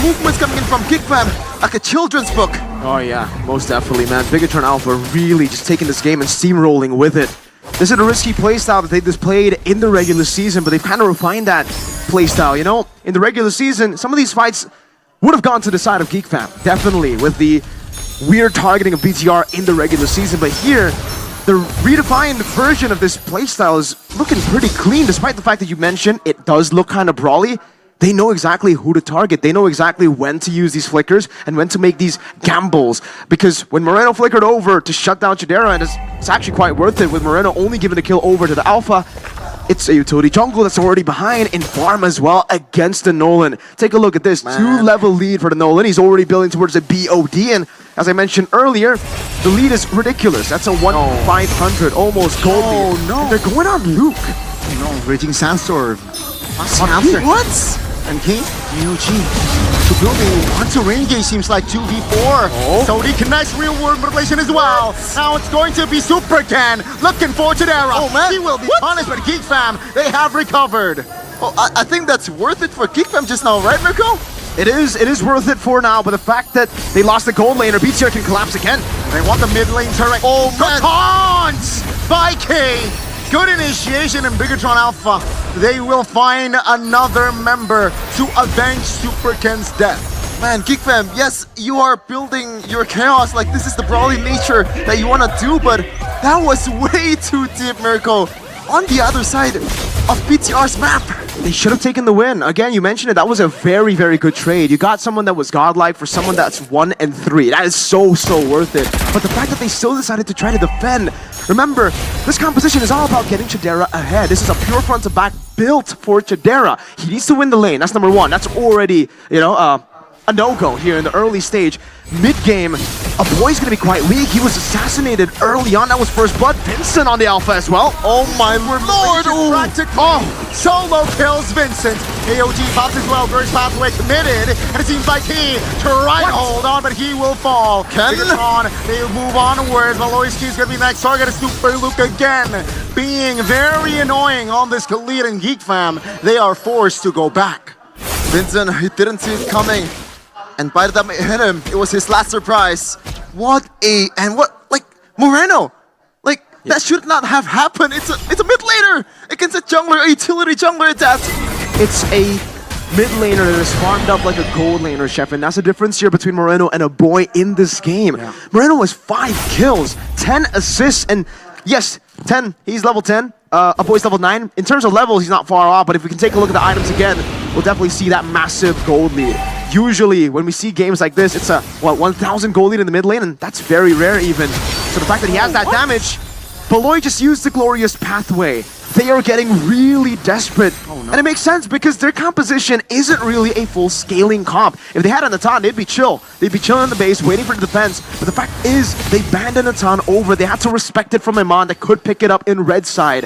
movements coming in from Geek Fam like a children's book. Oh yeah, most definitely, man. Bigatron Alpha really just taking this game and steamrolling with it. This is a risky playstyle that they displayed in the regular season, but they've kind of refined that playstyle, you know? In the regular season, some of these fights would have gone to the side of Geek Fam, definitely, with the weird targeting of BTR in the regular season, but here, the redefined version of this playstyle is looking pretty clean, despite the fact that you mentioned it does look kind of brawly. They know exactly who to target. They know exactly when to use these flickers and when to make these gambles. Because when Moreno flickered over to shut down Chidera, and it's actually quite worth it with Moreno only giving the kill over to the Alpha, it's a utility jungle that's already behind in farm as well against the Nolan. Take a look at this, 2-level lead for the Nolan. He's already building towards a BOD, and as I mentioned earlier, the lead is ridiculous. That's a 1-500, almost gold lead. Oh no! And they're going on Luke. No, Raging Sandstorm. What? And King, UG. To building onto re-engage seems like 2v4. So he connects real world manipulation as well. Now it's going to be Super Ken looking for Chidera. Oh man, he will be punished, but Geek Fam, they have recovered. Oh, I think that's worth it for Geek Fam just now, right, Mirko? It is worth it for now, but the fact that they lost the gold lane, or BTR can collapse again. They want the mid lane turret. Oh man! Taunts by K. Good initiation in Bigatron Alpha. They will find another member to avenge Super Ken's death. Man, Geek Fam, yes, you are building your chaos like this is the brawly nature that you want to do, but that was way too deep, Mirko. On the other side of BTR's map. They should have taken the win. Again, you mentioned it. That was a very, very good trade. You got someone that was godlike for someone that's 1 and 3. That is so worth it. But the fact that they still decided to try to defend. Remember, this composition is all about getting Chidera ahead. This is a pure front to back built for Chidera. He needs to win the lane. That's number 1. That's already, you know, a no-go here in the early stage. Mid-game, a boy's gonna be quite weak. He was assassinated early on. That was first blood. Vincent on the alpha as well. Oh my lord! Solo kills Vincent. AOG pops as well. Burst pathway committed, and it seems like he tried to hold on, but he will fall. Bigatron, they move onwards. Maloyski is gonna be next target. It's Super Luke again, being very annoying on this Khalid and Geek Fam. They are forced to go back. Vincent, he didn't see it coming. And by the time it hit him, it was his last surprise. Like, Moreno! Like, that should not have happened. It's a mid laner against a jungler, a utility jungler attack. It's a mid laner that is farmed up like a gold laner, Chef, and that's the difference here between Moreno and a boy in this game. Yeah. Moreno has 5 kills, 10 assists, and yes, 10, he's level 10. A boy's level 9. In terms of levels, he's not far off, but if we can take a look at the items again, we'll definitely see that massive gold lead. Usually, when we see games like this, it's a, 1,000 gold lead in the mid lane, and that's very rare even. So the fact that he has that damage, Beloy just used the glorious pathway. They are getting really desperate. Oh, no. And it makes sense because their composition isn't really a full scaling comp. If they had a Natan, they'd be chill. They'd be chilling in the base, waiting for the defense. But the fact is, they banned a Natan over. They had to respect it from Iman that could pick it up in red side.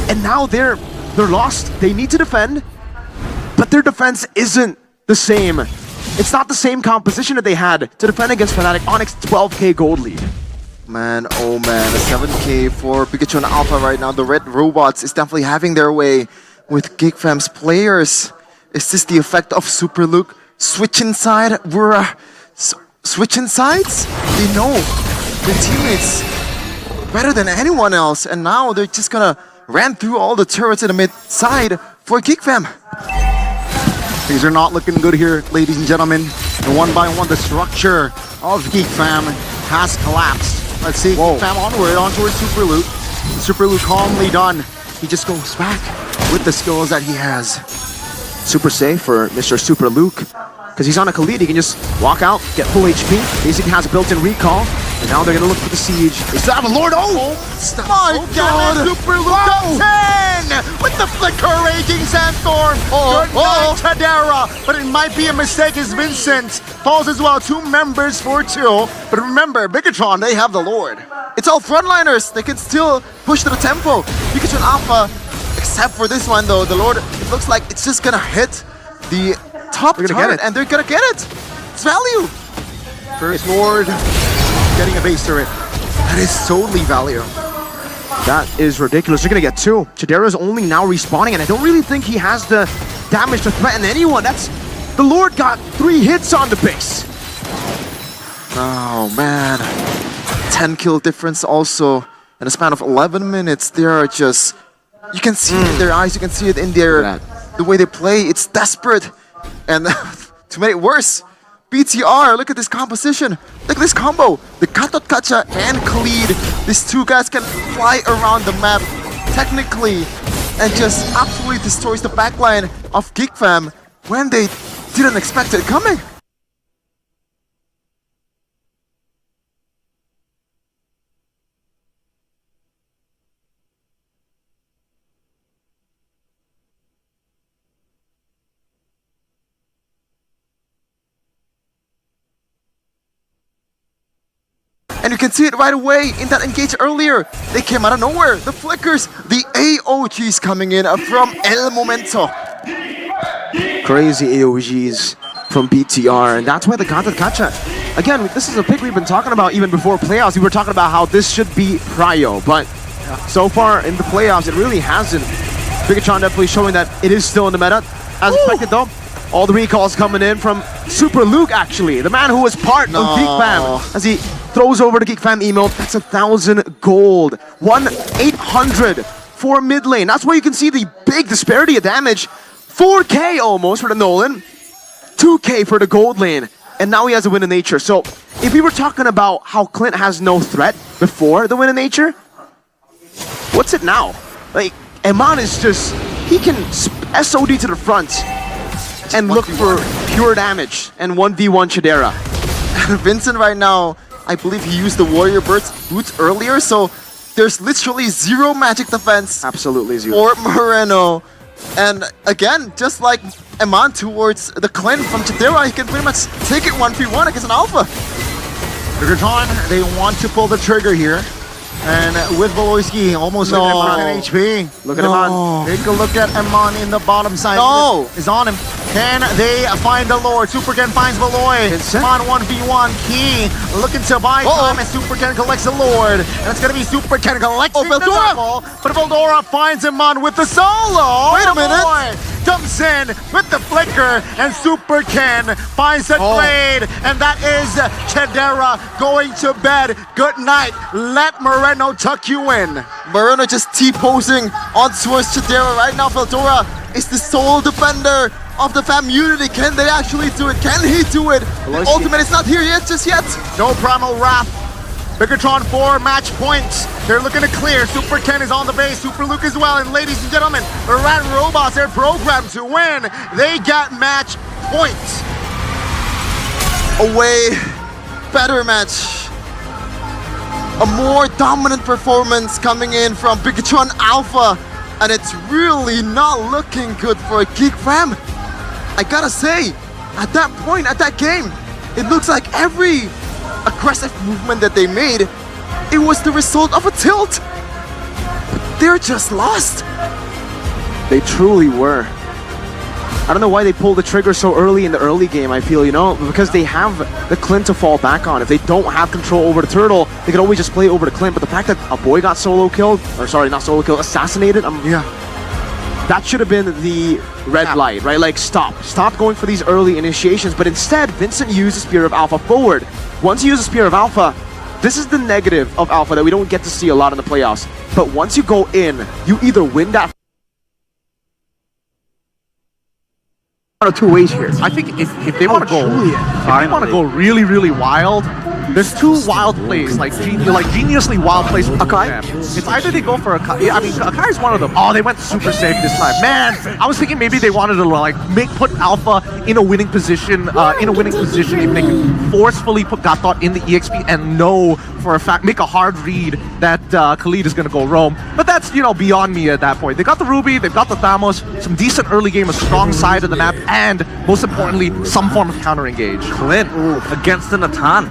And now they're lost. They need to defend, but their defense isn't the same. It's not the same composition that they had to defend against Fnatic. Onyx 12k gold lead. Man, oh man, a 7k for Pikachu and Alpha right now. The red robots is definitely having their way with GigFam's players. Is this the effect of Super Luke? Switching side? Switching sides? They know their teammates better than anyone else, and now they're just gonna ran through all the turrets in the mid side for GigFam. Things are not looking good here, ladies and gentlemen. And one by one, the structure of GigFam has collapsed. Let's see, GigFam onward, on towards Super Luke. Super Luke calmly done. He just goes back with the skills that he has. Super safe for Mr. Super Luke, because he's on a Khalid. He can just walk out, get full HP. Basically has a built-in recall. And now they're gonna look for the siege. They still have a Lord. My God! Super Luke got 10 with the flicker raging Sandstorm. Good night, Tadera. But it might be a mistake as Vincent falls as well. 2 members for 2. But remember, Bigatron, they have the Lord. It's all frontliners. They can still push to the tempo. Pikachu and Alpha, except for this one though, the Lord, it looks like it's just gonna hit the top turret, and they're gonna get it. It's value. First Lord getting a base turret. That is totally value. That is ridiculous. They're gonna get 2. Chidera's only now respawning, and I don't really think he has the damage to threaten anyone. The Lord got 3 hits on the base. Oh man. 10 kill difference also in a span of 11 minutes. They are just, you can see it in their eyes, you can see it in their, the way they play. It's desperate. And to make it worse, BTR, look at this composition. Look at this combo. The Katot Kacha and Khalid. These 2 guys can fly around the map technically and just absolutely destroys the backline of GigFam when they didn't expect it coming. And you can see it right away in that engage earlier. They came out of nowhere. The flickers, the AOGs coming in from El Momento. Crazy AOGs from BTR, and that's why the Katot Kacha. Again, this is a pick we've been talking about even before playoffs. We were talking about how this should be prio, but so far in the playoffs, it really hasn't. Bigatron definitely showing that it is still in the meta. As expected though, all the recalls coming in from Super Luke actually, the man who was part of GigFam, as he throws over the GigFam emote. That's 1,000 gold. 1,800 for mid lane. That's where you can see the big disparity of damage. 4k almost for the Nolan. 2k for the gold lane. And now he has a win in nature. So if we were talking about how Clint has no threat before the win in nature, what's it now? Like, Eman is just, he can SOD to the front and look for pure damage and 1v1 Chidera. Vincent right now, I believe he used the Warrior Boots earlier, so there's literally 0 magic defense. Absolutely 0. For Moreno. And again, just like Eman towards the Clint from Chidera, he can pretty much take it 1v1 against an Alpha. Bigatron, they want to pull the trigger here. And with Voloisky almost with Eman in HP. Look at Eman. Take a look at Eman in the bottom side. No. Is on him. Can they find the Lord? Super Ken finds Valoy. On 1v1. Key looking to buy time as Super Ken collects the Lord. And it's going to be Super Ken collecting the double. But Veldora finds Eman with the solo. Wait a minute. Jumps in with the flicker, and Super Ken finds the trade, and that is Chidera going to bed. Good night. Let Moreno tuck you in. Moreno just T-posing on towards Chidera right now. Veldora is the sole defender of the fam unity. Can they actually do it? Can he do it? The ultimate is not here yet, just yet. No Primal Wrath. Bigatron 4 match points. They're looking to clear. Super Ken is on the base. Super Luke as well. And ladies and gentlemen, the Rat Robots are programmed to win. They get match points. A way better match. A more dominant performance coming in from Bigatron Alpha. And it's really not looking good for Geek Fam. I gotta say, at that point, at that game, it looks like every aggressive movement that they made, it was the result of a tilt. They're just lost. They truly were. I don't know why they pulled the trigger so early in the early game, I feel, you know, because they have the Clint to fall back on. If they don't have control over the turtle, they could always just play over the Clint. But the fact that a boy got solo killed, or sorry, not solo killed, assassinated, that should have been the red light, right? Like, stop going for these early initiations. But instead, Vincent used the Spear of Alpha forward. Once you use the Spear of Alpha, this is the negative of Alpha that we don't get to see a lot in the playoffs. But once you go in, you either win that. One of two ways here. I think if they want to go, really, really wild, there's two wild plays, like geniusly wild plays for Akai? them. It's either they go for Akai. I mean, Akai is one of them. Oh, they went super safe this time. Man, I was thinking maybe they wanted to like put Alpha in a winning position. If they can forcefully put that thought in the EXP and know for a fact, make a hard read that Khalid is going to go roam. But that's, you know, beyond me at that point. They got the Ruby, they've got the Thamos, some decent early game, a strong side of the map, and most importantly, some form of counter engage. Clint against the Natan.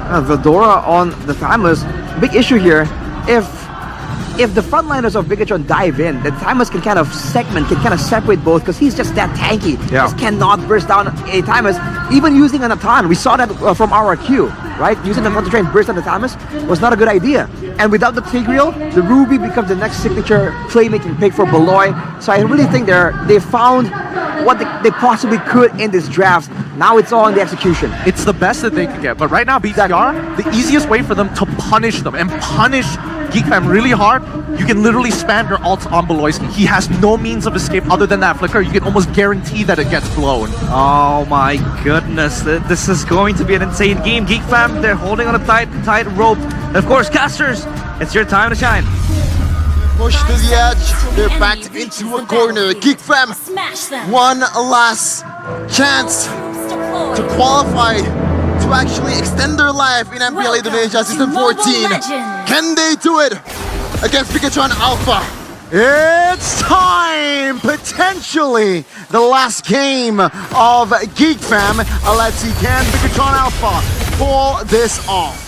Veldora on the Thamus. Big issue here. If the frontliners of Bigatron dive in, then Thamus can kind of segment, can kind of separate both because he's just that tanky. Yeah. Just cannot burst down a Thamus. Even using an Natan, we saw that from RRQ, right? Using the Natan to try and burst down the Thamus was not a good idea. And without the Tigreal, the Ruby becomes the next signature playmaking pick for Beloy. So I really think they found what they possibly could in this draft. Now it's all in the execution. It's the best that they could get. But right now, BTR, the easiest way for them to punish them and punish GeekFam really hard, you can literally spam your ult on Beloyski. He has no means of escape other than that flicker. You can almost guarantee that it gets blown. Oh my goodness, this is going to be an insane game. Geek Fam, they're holding on a tight rope. And of course, casters, it's your time to shine. Push to the edge, they're backed into a corner. Geek Fam, one last chance to qualify, to actually extend their life in MPL Indonesia Season 14. Can they do it against Bigatron Alpha? It's time! Potentially the last game of Geek Fam. Let's see, can Bigatron Alpha pull this off?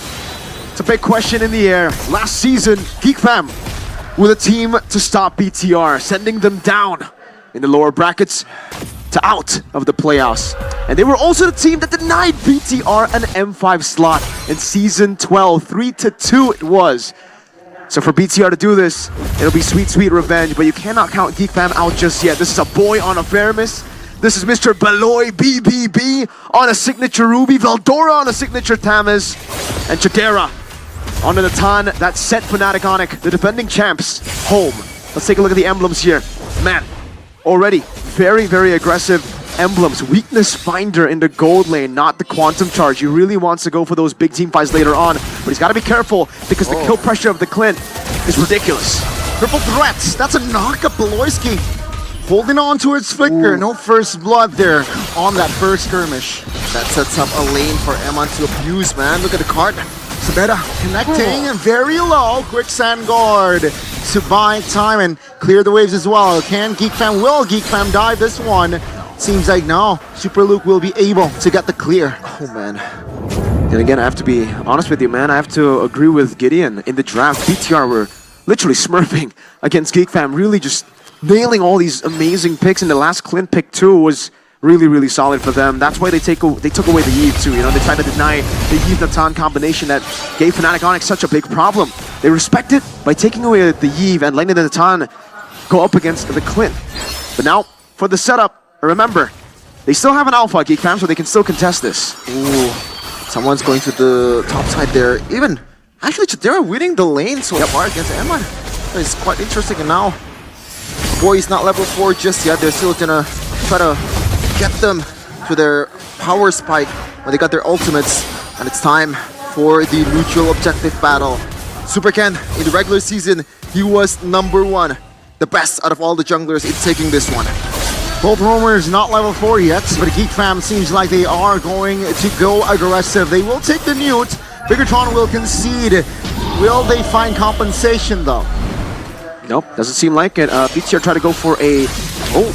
It's a big question in the air. Last season, Geek Fam with a team to stop BTR, sending them down in the lower brackets to out of the playoffs. And they were also the team that denied BTR an M5 slot in Season 12. 3-2 it was. So for BTR to do this, it'll be sweet, sweet revenge, but you cannot count Geek Fam out just yet. This is a boy on a Feramis. This is Mr. Beloy BBB on a signature Ruby, Veldora on a signature Thamus, and Chidera on the Natan, that set Fnatic Onic, the defending champs, home. Let's take a look at the emblems here. Man, already very, very aggressive emblems. Weakness Finder in the gold lane, not the Quantum Charge. He really wants to go for those big team fights later on, but he's got to be careful because the kill pressure of the Clint is ridiculous. Triple threats, that's a knock-up. Beloyski holding on to its flicker. No first blood there on that first skirmish. That sets up a lane for Eman to abuse, man. Look at the card. Sabetta connecting very low. Quicksand guard to buy time and clear the waves as well. Can GeekFam, will GeekFam dive this one? Seems like no. Super Luke will be able to get the clear. Oh man. Then again, I have to be honest with you, man. I have to agree with Gideon. In the draft, BTR were literally smurfing against GeekFam, really just nailing all these amazing picks. And the last Clint pick too was really solid for them. That's why they took away the Eve too. You know, they tried to deny the Eve Natan combination that gave Fnatic Onyx such a big problem. They respect it by taking away the Eve and letting the Natan go up against the Clint. But now for the setup. Remember, they still have an Alpha, GeekFam, so they can still contest this. Ooh, someone's going to the top side there. Even, actually, Chidera winning the lane so far against Emma. It's quite interesting. And now, Boy is not level 4 just yet. They're still gonna try to get them to their power spike when they got their ultimates. And it's time for the mutual objective battle. Super Ken, in the regular season, he was #1. The best out of all the junglers in taking this one. Both Roamers not level 4 yet, but GeekFam seems like they are going to go aggressive. They will take the Newt. Biggotron will concede. Will they find compensation though? Nope, doesn't seem like it. BTR try to go for a... Oh,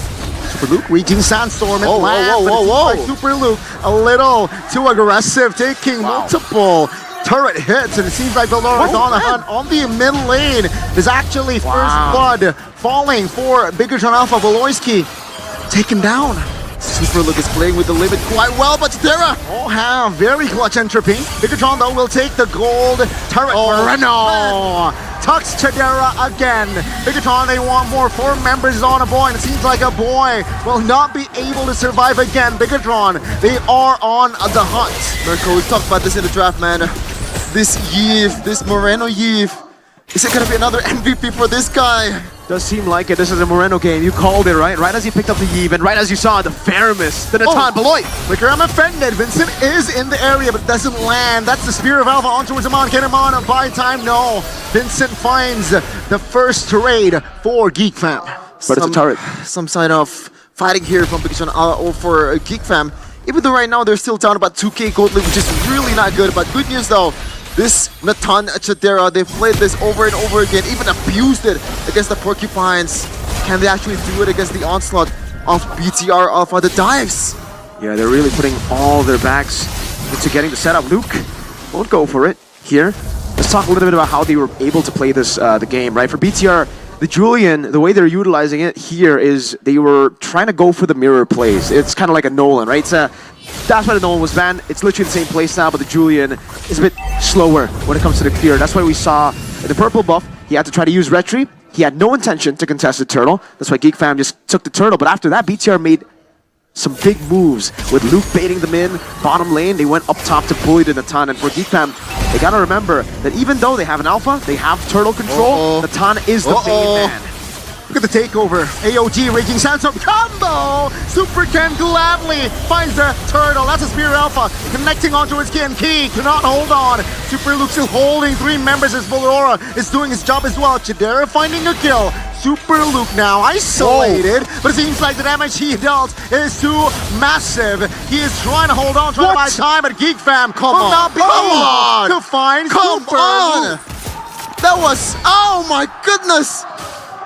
Super Luke reaching Sandstorm and Whoa, land, whoa, but it whoa, seems like Super Luke a little too aggressive, taking multiple turret hits, and it seems like Valora is on a hunt on the mid lane. There's actually first blood falling for Biggotron Alpha. Voloisky taken down. Super Luke is playing with the limit quite well, but Chidera! Oh, have very clutch entropy. Biggotron though will take the gold turret. Moreno tucks Chidera again. Biggotron, they want more. 4 members on a boy, and it seems like a boy will not be able to survive again. Biggotron, they are on the hunt. Mirko, we talked about this in the draft, man. This Yves, this Moreno Yves, is it gonna be another MVP for this guy? does seem like it. This is a Moreno game. You called it, right? Right as he picked up the Eve, and right as you saw the Faramis, the Natan Beloy. Licker, I'm offended. Vincent is in the area, but doesn't land. That's the Spear of Alpha on towards Amon. Can Amon buy time? No. Vincent finds the first trade for GeekFam. But it's a turret. Some sign of fighting here from Biggotron or for GeekFam. Even though right now they're still down about 2k gold lead, which is really not good. But good news though, this Natan Chidera, they've played this over and over again, even abused it against the Porcupines. Can they actually do it against the onslaught of BTR Alpha, the dives? Yeah, they're really putting all their backs into getting the setup. Luke won't go for it here. Let's talk a little bit about how they were able to play this the game, right? For BTR, the Julian, the way they're utilizing it here is they were trying to go for the mirror plays. It's kind of like a Nolan, right? That's why the Nolan was banned. It's literally the same play style, but the Julian is a bit slower when it comes to the clear. That's why we saw the purple buff, he had to try to use Retry. He had no intention to contest the turtle. That's why GeekFam just took the turtle. But after that, BTR made some big moves with Luke baiting them in, bottom lane. They went up top to bully the Natan. And for GeekFam, they gotta remember that even though they have an alpha, they have turtle control. Natan is the main man. Look at the takeover. AOG Raging Sandstorm combo! Super Ken gladly finds the turtle. That's a Spear Alpha connecting onto his Ken. Key cannot hold on. Super Luke still holding 3 members as Valora is doing his job as well. Chidera finding a kill. Super Luke now isolated, but it seems like the damage he dealt is too massive. He is trying to hold on, trying to buy time, but GeekFam will not be able to find Super Luke. That was, oh my goodness!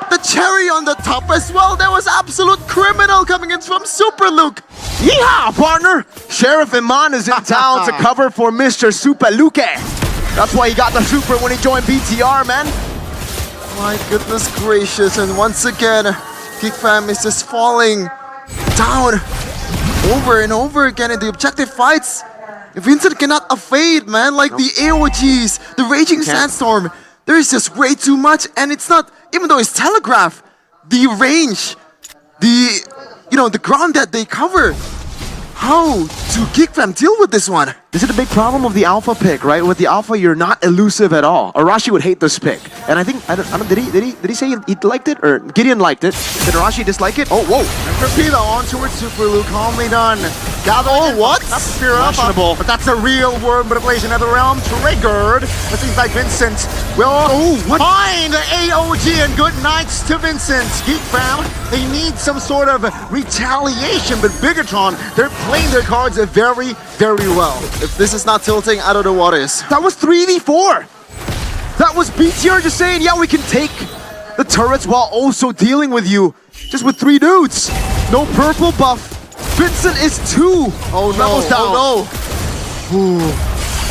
The cherry on the top as well. That was absolute criminal coming in from Super Luke. Yeehaw, partner! Sheriff Iman is in town to cover for Mr. Super Luke. That's why he got the super when he joined BTR, man. My goodness gracious, and once again, GeekFam is just falling down over and over again in the objective fights. Vincent cannot evade, man, like the AOGs, the Raging Sandstorm. There is just way too much, and it's not, even though it's telegraph, the range, the ground that they cover. How do GeekFam deal with this one? This is the big problem of the alpha pick, right? With the alpha, you're not elusive at all. Arashi would hate this pick, and I think did he say he liked it, or Gideon liked it? Did Arashi dislike it? Oh, whoa! Torpedo on towards Super Luke, calmly done. What? That's Spear Alpha, but that's a real word manipulation of the realm triggered. It seems like Vincent will find the AOG, and good nights to Vincent. GeekFam, they need some sort of retaliation, but Biggotron, they're playing their cards very, very well. If this is not tilting, I don't know what is. That was 3v4. That was BTR just saying, yeah, we can take the turrets while also dealing with you. Just with 3 dudes. No purple buff. Vincent is 2. Oh no, Rebels down. oh no. Ooh.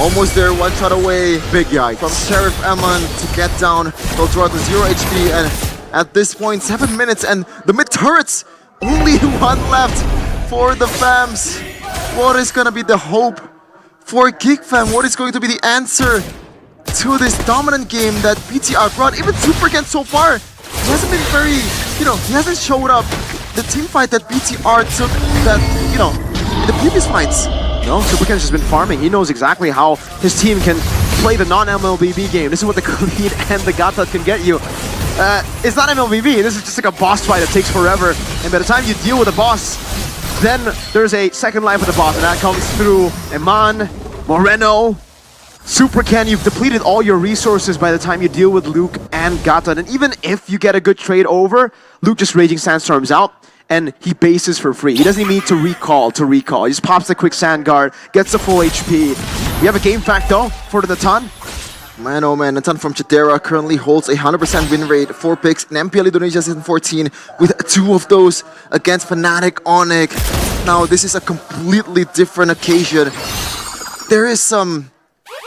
Almost there, one shot away. Big yikes. From Sheriff Emmon to get down. They'll draw to 0 HP, and at this point, 7 minutes, and the mid turrets, only 1 left for the Fams. What is gonna be the hope for Geek Fam? What is going to be the answer to this dominant game that BTR brought? Even Supercan so far, he hasn't been very, he hasn't showed up. The team fight that BTR took that, in the previous fights. No, Supercan's just been farming. He knows exactly how his team can play the non-MLBB game. This is what the Khalid and the Gata can get you. It's not MLBB. This is just like a boss fight that takes forever. And by the time you deal with a boss, then there's a second life of the boss, and that comes through Eman, Moreno, Supercan. You've depleted all your resources by the time you deal with Luke and Gata. And even if you get a good trade over, Luke just Raging Sandstorms out, and he bases for free. He doesn't even need to recall. He just pops the quick sand guard, gets the full HP. We have a game fact though for the Natan. Man, oh man, Natan from Chidera currently holds a 100% win rate, 4 picks in MPL Indonesia Season 14, with 2 of those against Fnatic Onyx. Now, this is a completely different occasion. There is some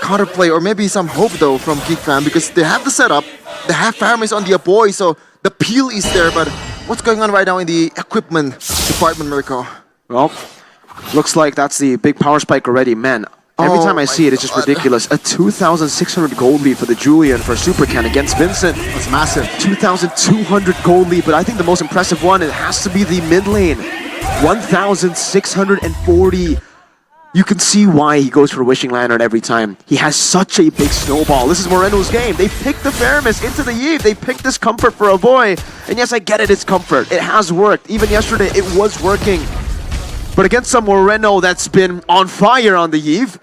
counterplay, or maybe some hope though from Geek Fam, because they have the setup, they have Faramis on the Aboy, so the peel is there, but what's going on right now in the equipment department, Mirko? Well, looks like that's the big power spike already, man. Every time I see it, it's just ridiculous. A 2,600 gold lead for the Julian for Supercan against Vincent. That's massive. 2,200 gold lead, but I think the most impressive one, it has to be the mid lane. 1,640. You can see why he goes for Wishing Lantern every time. He has such a big snowball. This is Moreno's game. They picked the Faramis into the Eve. They picked this comfort for a boy. And yes, I get it, it's comfort. It has worked. Even yesterday, it was working. But against some Moreno that's been on fire on the Eve,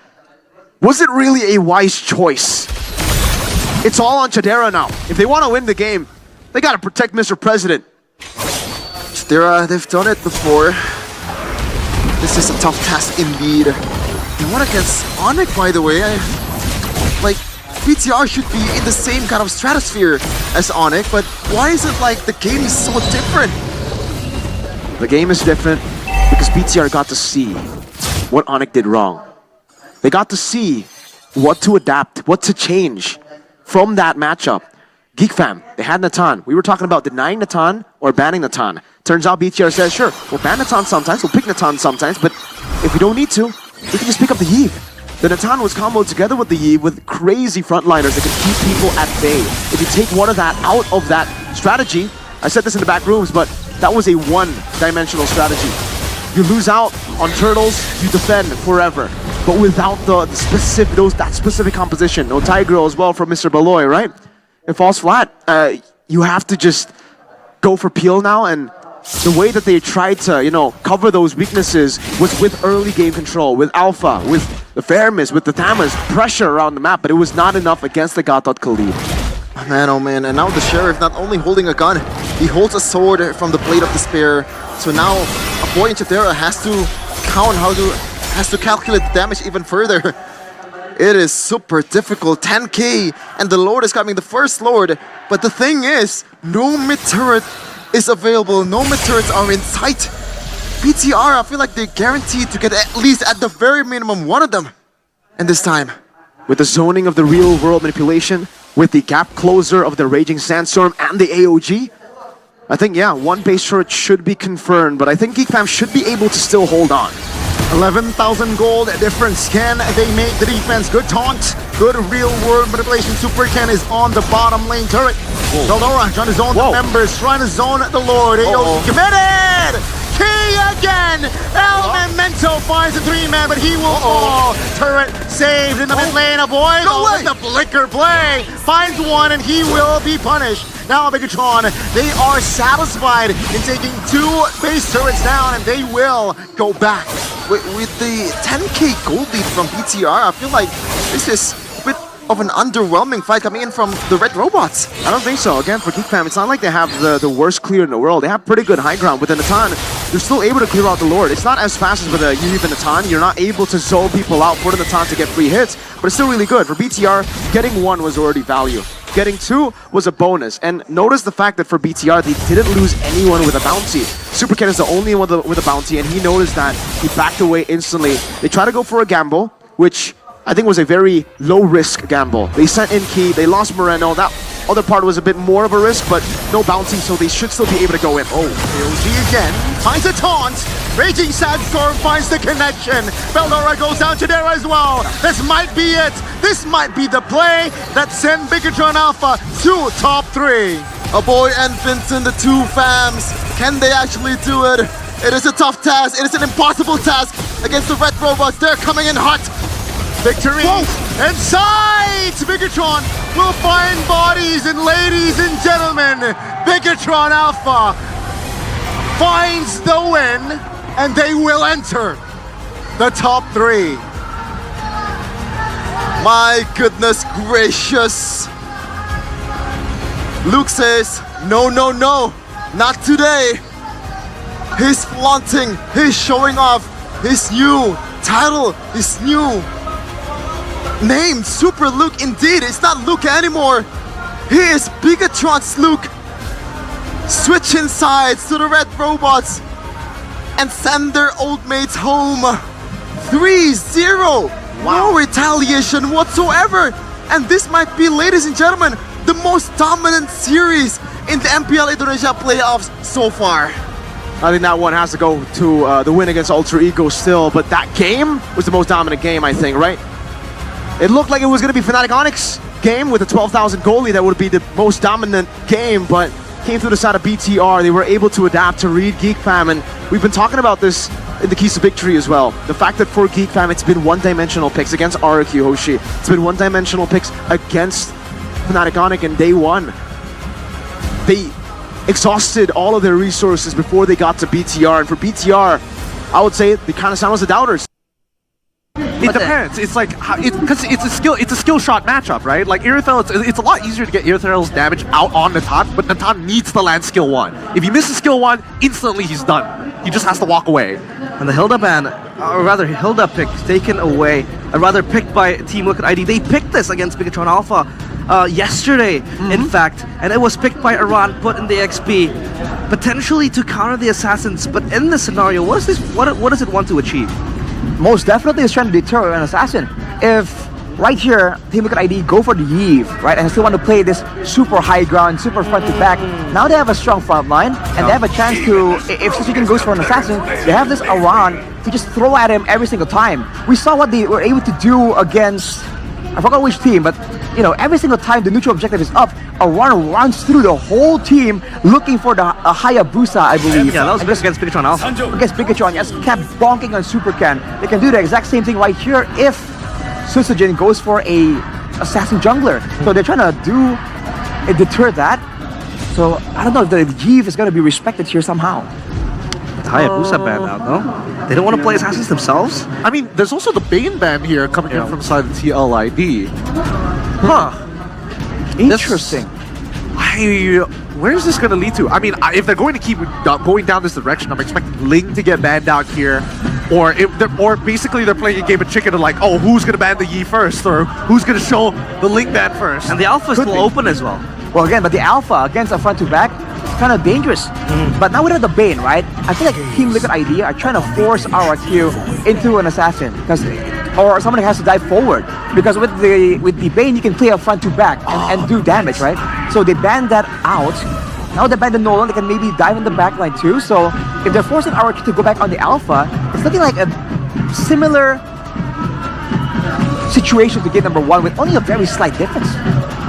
was it really a wise choice? It's all on Chidera now. If they want to win the game, they got to protect Mr. President. Chidera, they've done it before. This is a tough task indeed. And what against Onyx, by the way? BTR should be in the same kind of stratosphere as Onyx, but why is it like the game is so different? The game is different because BTR got to see what Onyx did wrong. They got to see what to adapt, what to change from that matchup. Geek Fam, they had Natan. We were talking about denying Natan or banning Natan. Turns out BTR says, sure, we'll ban Natan sometimes, we'll pick Natan sometimes, but if we don't need to, we can just pick up the Eve. The Natan was comboed together with the Eve with crazy frontliners that can keep people at bay. If you take one of that out of that strategy, I said this in the back rooms, but that was a one-dimensional strategy. You lose out on turtles, you defend forever. But without that specific composition, no Tiger as well from Mr. Baloy, right? It falls flat. You have to just go for peel now, and the way that they tried to, cover those weaknesses was with early game control, with Alpha, with the Faramis, with the Thamas, pressure around the map, but it was not enough against the Gatot Khalid. Man, oh man, and now the Sheriff not only holding a gun, he holds a sword from the Blade of Despair. So now a boy in Chidera has to has to calculate the damage even further. It is super difficult. 10k, and the Lord is coming, the first Lord. But the thing is, no mid turret is available. No mid turrets are in sight. BTR, I feel like they're guaranteed to get at least, at the very minimum, one of them. And this time, with the zoning of the real world manipulation, with the gap closer of the Raging Sandstorm and the AOG, I think, yeah, one base turret should be confirmed, but I think Geek Fam should be able to still hold on. 11,000 gold difference. Can they make the defense? Good taunt, good real world manipulation. Supercan is on the bottom lane turret. Veldora trying to zone the members, trying to zone the Lord. AOG committed! Key again! Elemento finds the 3-man, but he will fall. Turret saved in the mid lane. A boy with the flicker play finds one, and he will be punished. Now Bigatron, they are satisfied in taking 2 base turrets down, and they will go back. With the 10k gold lead from BTR, I feel like this is a bit of an underwhelming fight coming in from the Red Robots. I don't think so. Again, for Geek Fam, it's not like they have the worst clear in the world. They have pretty good high ground with the Natan. they're still able to clear out the Lord. It's not as fast as with a Yuri and Natan. You're not able to zone people out for the Natan to get free hits, but it's still really good. For BTR, getting 1 was already value. Getting 2 was a bonus. And notice the fact that for BTR, they didn't lose anyone with a bounty. Super Ken is the only one with a bounty, and he noticed that. He backed away instantly. They tried to go for a gamble, which I think was a very low-risk gamble. They sent in Key, they lost Moreno. That other part was a bit more of a risk, but no bounty, so they should still be able to go in. Oh, KOG again finds a taunt. Raging Sandstorm finds the connection. Beldora goes down to there as well. This might be it. This might be the play that sent Bigatron Alpha to top 3. A boy and Vincent, the 2 fams. Can they actually do it? It is a tough task. It is an impossible task against the Red Robots. They're coming in hot. Victory inside! Bigatron will find bodies, and ladies and gentlemen, Bigatron Alpha finds the win, and they will enter the top 3. My goodness gracious. Luke says, no, no, no, not today. He's flaunting, he's showing off his new title, his new name, Super Luke indeed. It's not Luke anymore. He is Bigatron's Luke. Switching sides to the Red Robots and send their old mates home. 3-0. No retaliation whatsoever. And this might be, ladies and gentlemen, the most dominant series in the MPL Indonesia playoffs so far. I think that one has to go to the win against Ultra Ego still, but that game was the most dominant game, I think, right? It looked like it was going to be Fnatic Onyx game with a 12,000 goalie that would be the most dominant game, but came through the side of BTR. They were able to adapt to read Geek Fam, and we've been talking about this in the keys to victory as well. The fact that for Geek Fam, it's been one-dimensional picks against RQ Hoshi. It's been one-dimensional picks against Fnatic Onyx in day 1. They exhausted all of their resources before they got to BTR, and for BTR, I would say they kind of sound as the doubters. It depends. It's like because it's a skill shot matchup, right? Like Irithyll, it's a lot easier to get Irithyll's damage out on Natan, but Natan needs to land skill 1. If he misses skill 1, instantly he's done. He just has to walk away. And the Hilda ban, or rather Hilda pick taken away, or rather picked by Team Liquid ID. They picked this against Bigatron Alpha yesterday, in fact, and it was picked by Iran, put in the XP, potentially to counter the assassins. But in this scenario, what is this? What does it want to achieve? Most definitely is trying to deter an assassin. If right here, Team Liquid ID go for the Yves, right, and still want to play this super high ground, super front to back, now they have a strong front line, and they have a chance to, if Suzuki goes for an assassin, they have this Aran to just throw at him every single time. We saw what they were able to do against, I forgot which team, but you know, every single time the neutral objective is up, Aran runs through the whole team looking for the Hayabusa, I believe. Yeah, that was just against Bigatron Alpha. Against Bigatron, just kept bonking on Super Ken. They can do the exact same thing right here if Susujin goes for a assassin jungler. So they're trying to deter that. So I don't know if the Yves is going to be respected here somehow. Hayabusa ban out, no? They don't want to play assassins themselves? I mean, there's also the Bane ban here coming in from side of TLID. Huh. Interesting. Where is this going to lead to? I mean, if they're going to keep going down this direction, I'm expecting Ling to get banned out here. Or basically they're playing a game of chicken and like, oh, who's going to ban the Yi first? Or who's going to show the Ling ban first? And the Alpha is still open as well. Well, again, but the Alpha against a front to back, it's kind of dangerous. But now without the Bane, right? I feel like Team Liquid ID are trying to force RQ into an assassin, or somebody has to dive forward. Because with the Bane, you can play a front to back and do damage, right? So they banned that out. Now they banned the Nolan, they can maybe dive in the backline too. So if they're forcing RQ to go back on the Alpha, it's looking like a similar situation to game number 1 with only a very slight difference.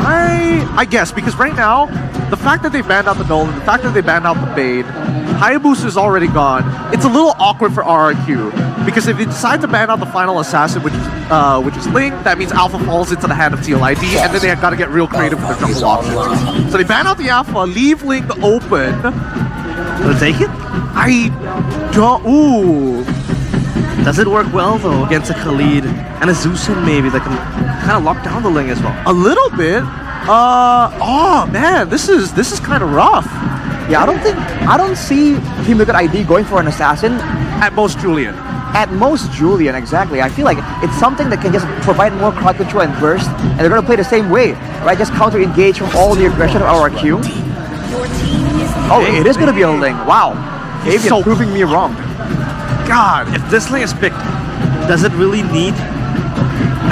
I guess, because right now, the fact that they banned out the Nolan, the fact that they banned out the Bane, Hayabusa is already gone. It's a little awkward for RRQ, because if they decide to ban out the final assassin, which is Ling, that means Alpha falls into the hand of TLID, and then they've got to get real creative with their jungle options. So they ban out the Alpha, leave Ling open. Will take it? I don't... Ooh. Does it work well though against a Khalid and a Zeusin maybe that can kind of lock down the Ling as well? A little bit. Oh man, this is kind of rough. Yeah, I don't see Team Liquid ID going for an assassin. At most, Julian. At most, Julian, exactly. I feel like it's something that can just provide more crowd control and burst, and they're gonna play the same way, right? Just counter engage from all the aggression of RRQ. Oh, it is gonna be a Ling. Wow. Fabian so proving me wrong. God, If this lane is picked, does it really need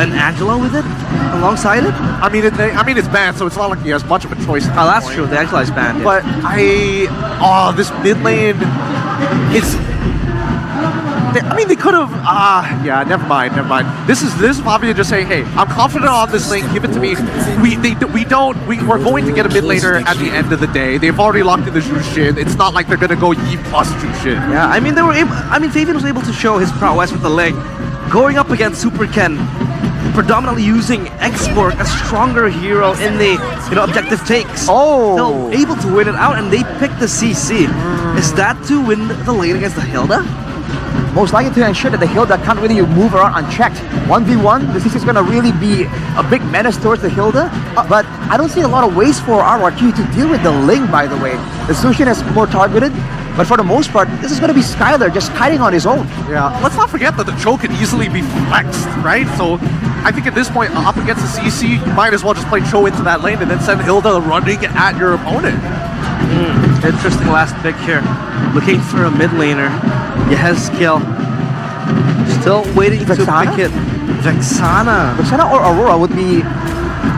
an Angela with it alongside it? I mean, it's banned, so it's not like he has much of a choice. Oh, that's true. The Angela is banned. Yeah. But this mid lane, they could have. Yeah, never mind. This is Fabian just saying, hey, I'm confident on this lane. Give it to me. We're going to get a mid laner at the end of the day. They've already locked in the Jushin. It's not like they're gonna go Yi plus Jushin. Yeah, I mean, Fabian was able to show his prowess with the leg, going up against Super Ken, predominantly using X-Borg, a stronger hero in the objective takes. Oh. Still able to win it out, and they picked the CC. Is that to win the lane against the Hilda? Most likely to ensure that the Hilda can't really move around unchecked. 1v1, the CC is gonna really be a big menace towards the Hilda, but I don't see a lot of ways for RRQ to deal with the Ling, by the way. The Sushin is more targeted, but for the most part, this is gonna be Skyler just kiting on his own. Yeah, let's not forget that the choke can easily be flexed, right? So I think at this point, up against the CC, you might as well just play Cho into that lane and then send Hilda running at your opponent. Interesting last pick here. Looking for a mid laner. Yehezkiel. Still waiting to pick it. Vexana. Vexana or Aurora would be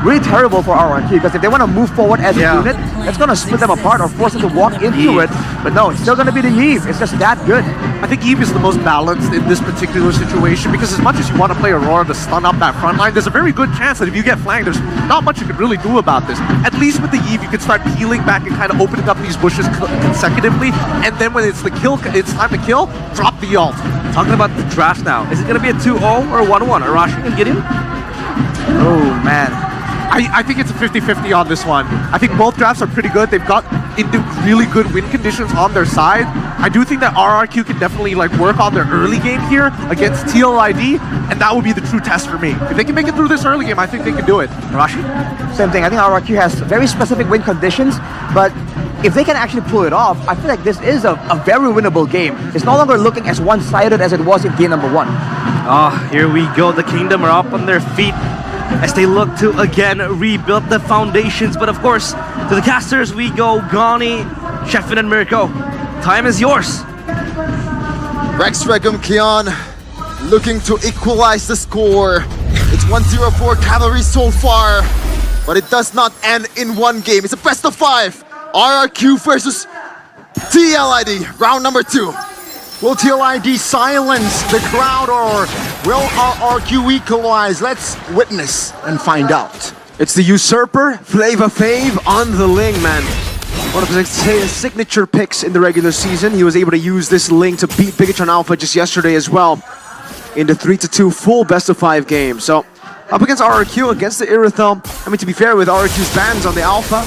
really terrible for RRQ, because if they want to move forward as a unit, it's going to split them apart or force them to walk into it. But no, it's still going to be the Eve. It's just that good. I think Eve is the most balanced in this particular situation, because as much as you want to play Aurora to stun up that front line, there's a very good chance that if you get flanked, there's not much you can really do about this. At least with the Eve, you can start peeling back and kind of opening up these bushes consecutively, and then when it's time to kill, drop the ult. Talking about the draft now, is it going to be a 2-0 or a 1-1? Arashi and Gideon? Oh, man. I think it's a 50-50 on this one. I think both drafts are pretty good. They've got into really good win conditions on their side. I do think that RRQ can definitely work on their early game here against TLID, and that would be the true test for me. If they can make it through this early game, I think they can do it. Rashi? Same thing. I think RRQ has very specific win conditions, but if they can actually pull it off, I feel like this is a very winnable game. It's no longer looking as one-sided as it was in game number 1. Here we go. The Kingdom are up on their feet as they look to again rebuild the foundations. But of course, to the casters we go. Gani, Sheffin, and Mirko. Time is yours. Rex Regum Kion looking to equalize the score. It's 1-0 Cavalry so far, but it does not end in one game. It's a best of 5. RRQ versus TLID, round number 2. Will TLID silence the crowd, or will RRQ equalize? Let's witness and find out. It's the Usurper, Flava Fave on the Ling, man. One of his signature picks in the regular season. He was able to use this Ling to beat Bigatron Alpha just yesterday as well in the 3-2 full best of 5 game. So up against RRQ, against the Irithel. I mean, to be fair, with RRQ's bans on the Alpha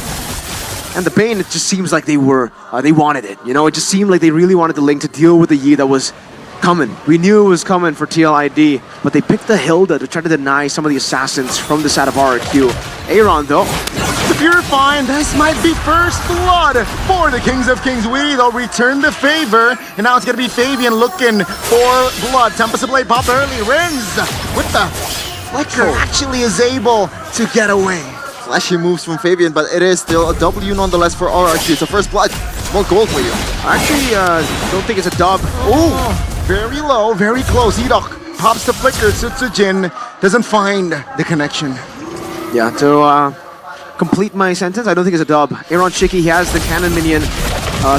and the Bane, it just seems like they wanted it. You know, it just seemed like they really wanted the Ling to deal with the Yi that was coming. We knew it was coming for TLID, but they picked the Hilda to try to deny some of the assassins from the side of RRQ. Aaron, though, To Purify, and this might be first blood for the Kings of Kings. They'll return the favor, and now it's gonna be Fabian looking for blood. Tempest Blade popped early. Rins with the flicker actually is able to get away. Flashy moves from Fabian, but it is still a W nonetheless for RRQ. So first blood, more gold for you. I actually don't think it's a dub. Ooh, very low, very close. Edok pops the flicker. Sutsujin doesn't find the connection. Yeah, to complete my sentence, I don't think it's a dub. Aaron Shiki, he has the cannon minion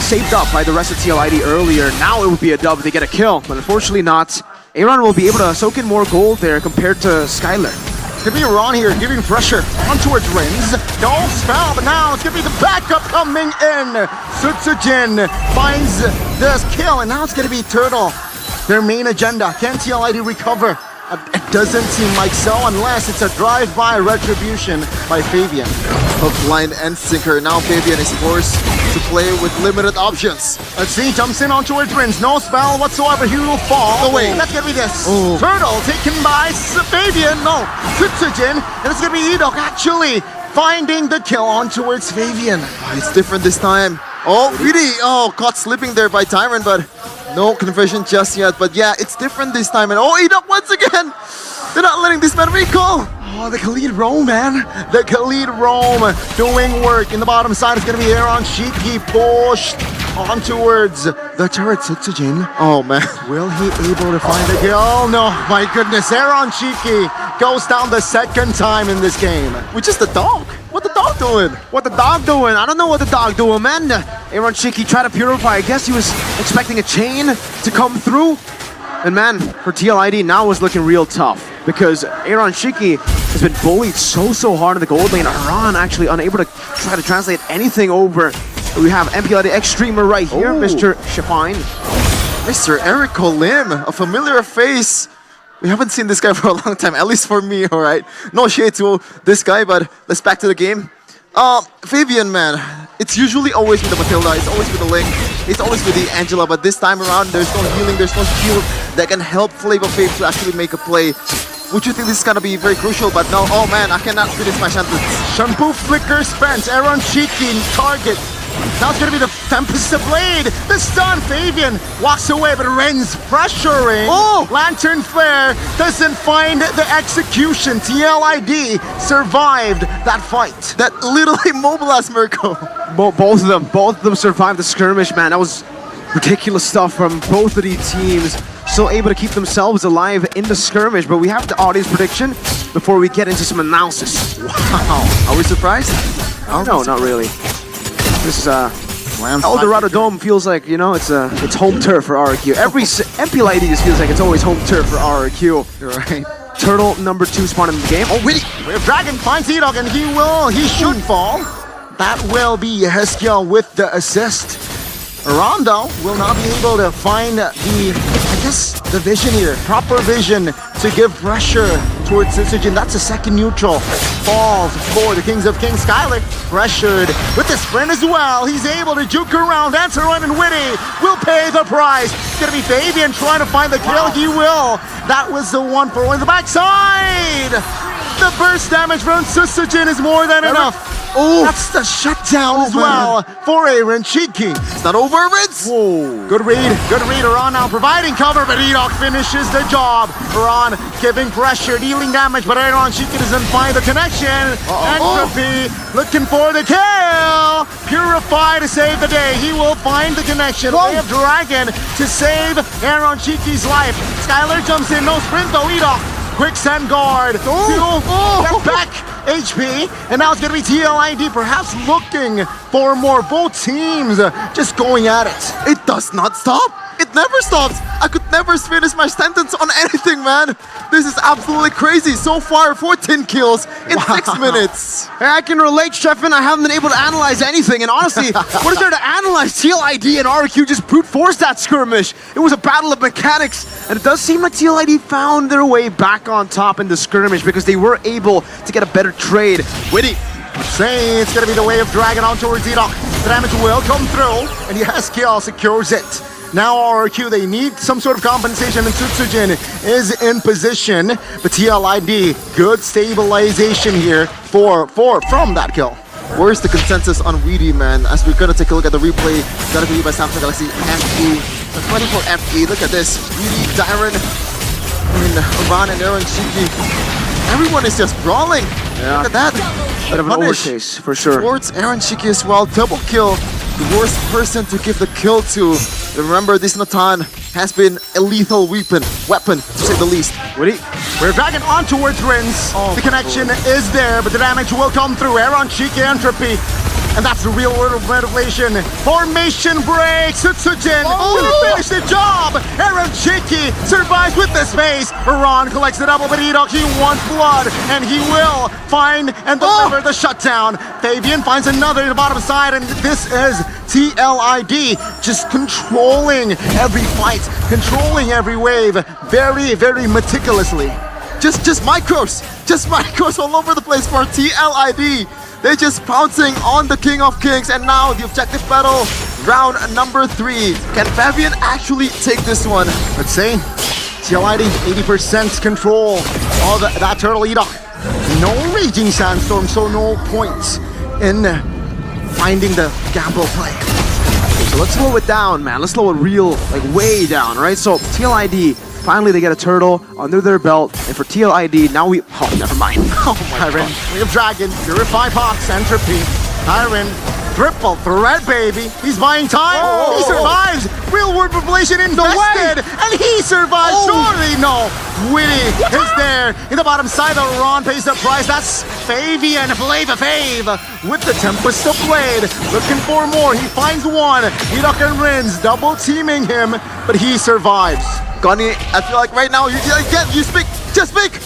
saved up by the rest of TLID earlier. Now it would be a dub if they get a kill, but unfortunately not. Aaron will be able to soak in more gold there compared to Skyler. It's gonna be Ron here giving pressure on towards Rins. No spell, but now it's gonna be the backup coming in. Sutsujin finds the kill, and now it's gonna be Turtle. Their main agenda. Can TLID recover? It doesn't seem like so, unless it's a drive-by retribution by Fabian. Hook, line, and sinker. Now Fabian is forced to play with limited options. Let's see, jumps in on towards Rins. No spell whatsoever. He will fall. Away. That's gonna be this. Turtle taken by Fabian. No, Sutsujin. And it's gonna be Edok actually finding the kill on towards Fabian. It's different this time. Oh, really? Oh, caught slipping there by Tyron, but no conversion just yet. But yeah, it's different this time. And oh, Enoch once again. They're not letting this man recall. Oh, the Khalid roam, man. The Khalid roam doing work. In the bottom side, it's going to be Aaron Shiki pushed on towards the turret. Sutsujin. Oh, man. Will he able to find the kill? No, my goodness. Aaron Shiki goes down the second time in this game. Which is the dog. What the dog doing? What the dog doing? I don't know what the dog doing, man. Aaron Shiki tried to purify. I guess he was expecting a chain to come through. And man, for TLID now is looking real tough because Aaron Shiki has been bullied so hard in the gold lane. Aran actually unable to try to translate anything over. We have MPLD X-Streamer right here, Mr. Shafine. Mr. Eric Colim, a familiar face. We haven't seen this guy for a long time, at least for me, alright? No shade to this guy, but let's back to the game. Fabian, man, it's usually always with the Matilda, it's always with the Link, it's always with the Angela, but this time around, there's no healing, there's no shield that can help Flavor Fave to actually make a play. Would you think this is gonna be very crucial? But no, oh man, I cannot finish my sentence. Shampoo Flicker Spence, Aaron Shiki target. Now it's gonna be the Tempest of Blade. The stun, Fabian walks away, but Ren's pressuring. Oh! Lantern Flare doesn't find the execution. TLID survived that fight. That literally mobilized Mirko. Both of them survived the skirmish, man. That was ridiculous stuff from both of these teams. Still able to keep themselves alive in the skirmish, but we have the audience prediction before we get into some analysis. Wow. Are we surprised? No, not really. This is El Dorado Dome feels like, you know, it's home turf for RRQ. Every MPLID just feels like it's always home turf for RRQ. Right. Turtle number 2 spawn in the game. Oh, really? If Dragon finds Edog and he should fall. That will be Heskia with the assist. Rondo will not be able to find the vision here. Proper vision to give pressure towards Sitsujin. That's a second neutral. Falls for the Kings of Kings. Skyhook pressured with the sprint as well. He's able to juke around. Dance around, and Witty will pay the price. It's gonna be Fabian trying to find the kill. He will. That was the 1-for-1 the backside. The burst damage from Sitsujin is more than enough. Oh, that's the shutdown as well for Aaron Shiki. It's not over, Ritz. Good read. Aran now providing cover, but Edok finishes the job. Aran giving pressure, dealing damage, but Aaron Shiki doesn't find the connection. Entropy looking for the kill. Purify to save the day. He will find the connection. Way of Dragon to save Aaron Shiki's life. Skylar jumps in, no sprint though. Edok. Quicksand guard. Get back HP. And now it's going to be TLID perhaps looking for more. Both teams just going at it. It does not stop. It never stops. I could never finish my sentence on anything, man. This is absolutely crazy. So far, 14 kills in 6 minutes. Hey, I can relate, Sheffin. I haven't been able to analyze anything. And honestly, what is there to analyze? TLID and RQ just brute forced that skirmish. It was a battle of mechanics. And it does seem like TLID found their way back on top in the skirmish because they were able to get a better trade. Witty. Saying it's going to be the way of Dragon on towards Edok. The damage will come through. And Yaskiel secures it. Now RRQ, they need some sort of compensation, and Sutsujin is in position. But TLID, good stabilization here from that kill. Where's the consensus on Weedy, man? As we're gonna take a look at the replay, gotta be by Samsung Galaxy FE. The 24 FE, look at this. Weedy, Dyron, and Aran and Aaron Shiki. Everyone is just brawling. Yeah. Look at that. Bit of an overchase, for sure. Towards Aaron Shiki as well, double kill. The worst person to give the kill to. Remember, this Natan has been a lethal weapon, to say the least. We're Dragon on towards Rins. The connection is there, but the damage will come through. Aaron Shiki entropy. And that's the real world of motivation. Formation break. Sutsujin will finish the job. Aaron Shiki survives with the space. Aran collects the double, but Edok, he wants blood. And he will find and deliver the shutdown. Fabian finds another in the bottom side. And this is TLID just controlling every fight, controlling every wave very, very meticulously. Just micros all over the place for TLID. They're just pouncing on the King of Kings, and now the objective battle, round number 3. Can Fabian actually take this one? Let's see. TLID, 80% control of that Turtle Edok. no raging sandstorm, so no points in finding the gamble play. So let's slow it down, man. Let's slow it way down, right? So TLID, finally they get a turtle under their belt, and for TLID, now oh, never mind. Oh my Tyron, God. we have Dragon, Purify Box, Entropy. Tyron, triple threat, baby. He's buying time. Oh, He survives. Real world population invested, and he survives. Surely no. Witty is there in the bottom side. The Ron pays the price. That's Fabian, Flavor Fave with the Tempest of Blade. Looking for more. He finds one. Hidok and Rins double teaming him, but he survives. Gunny, I feel like right now you speak. Just speak.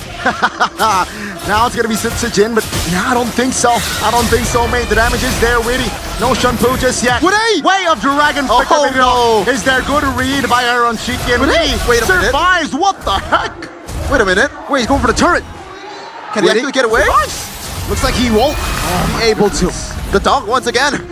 Now it's gonna be Sitsujin, but yeah, I don't think so. I don't think so, mate. The damage is there, Witty. No Shunpu just yet. Witty! Way of Dragon Oh, Flicker. no. Is there good read by Aaron Chicken? Witty Wait a minute. survives. What the heck? Wait a minute. Wait, he's going for the turret. Can he actually get away? Looks like he won't be able to. The dog once again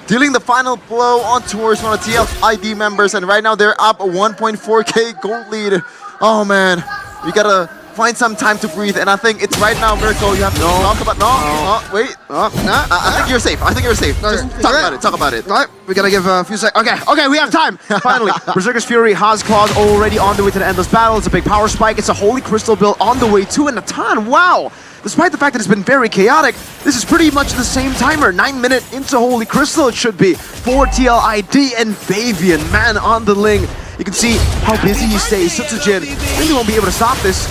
dealing the final blow on towards one of TLID members, and right now they're up a 1.4k gold lead. Oh man, we gotta find some time to breathe, and I think it's right now, Mirko. You have to talk about wait. I think you're safe. I think you're safe. Just talk about it. Talk about it. All right, we gotta give a few seconds. Okay, we have time. Finally, Berserker's Fury, Haas Claws already on the way to the Endless Battle. It's a big power spike. It's a Holy Crystal build on the way to an Natan. Wow. Despite the fact that it's been very chaotic, this is pretty much the same timer. 9 minutes into Holy Crystal, it should be. For TLID and Fabian, man on the Ling. You can see how busy he stays. Sitsujin really won't be able to stop this.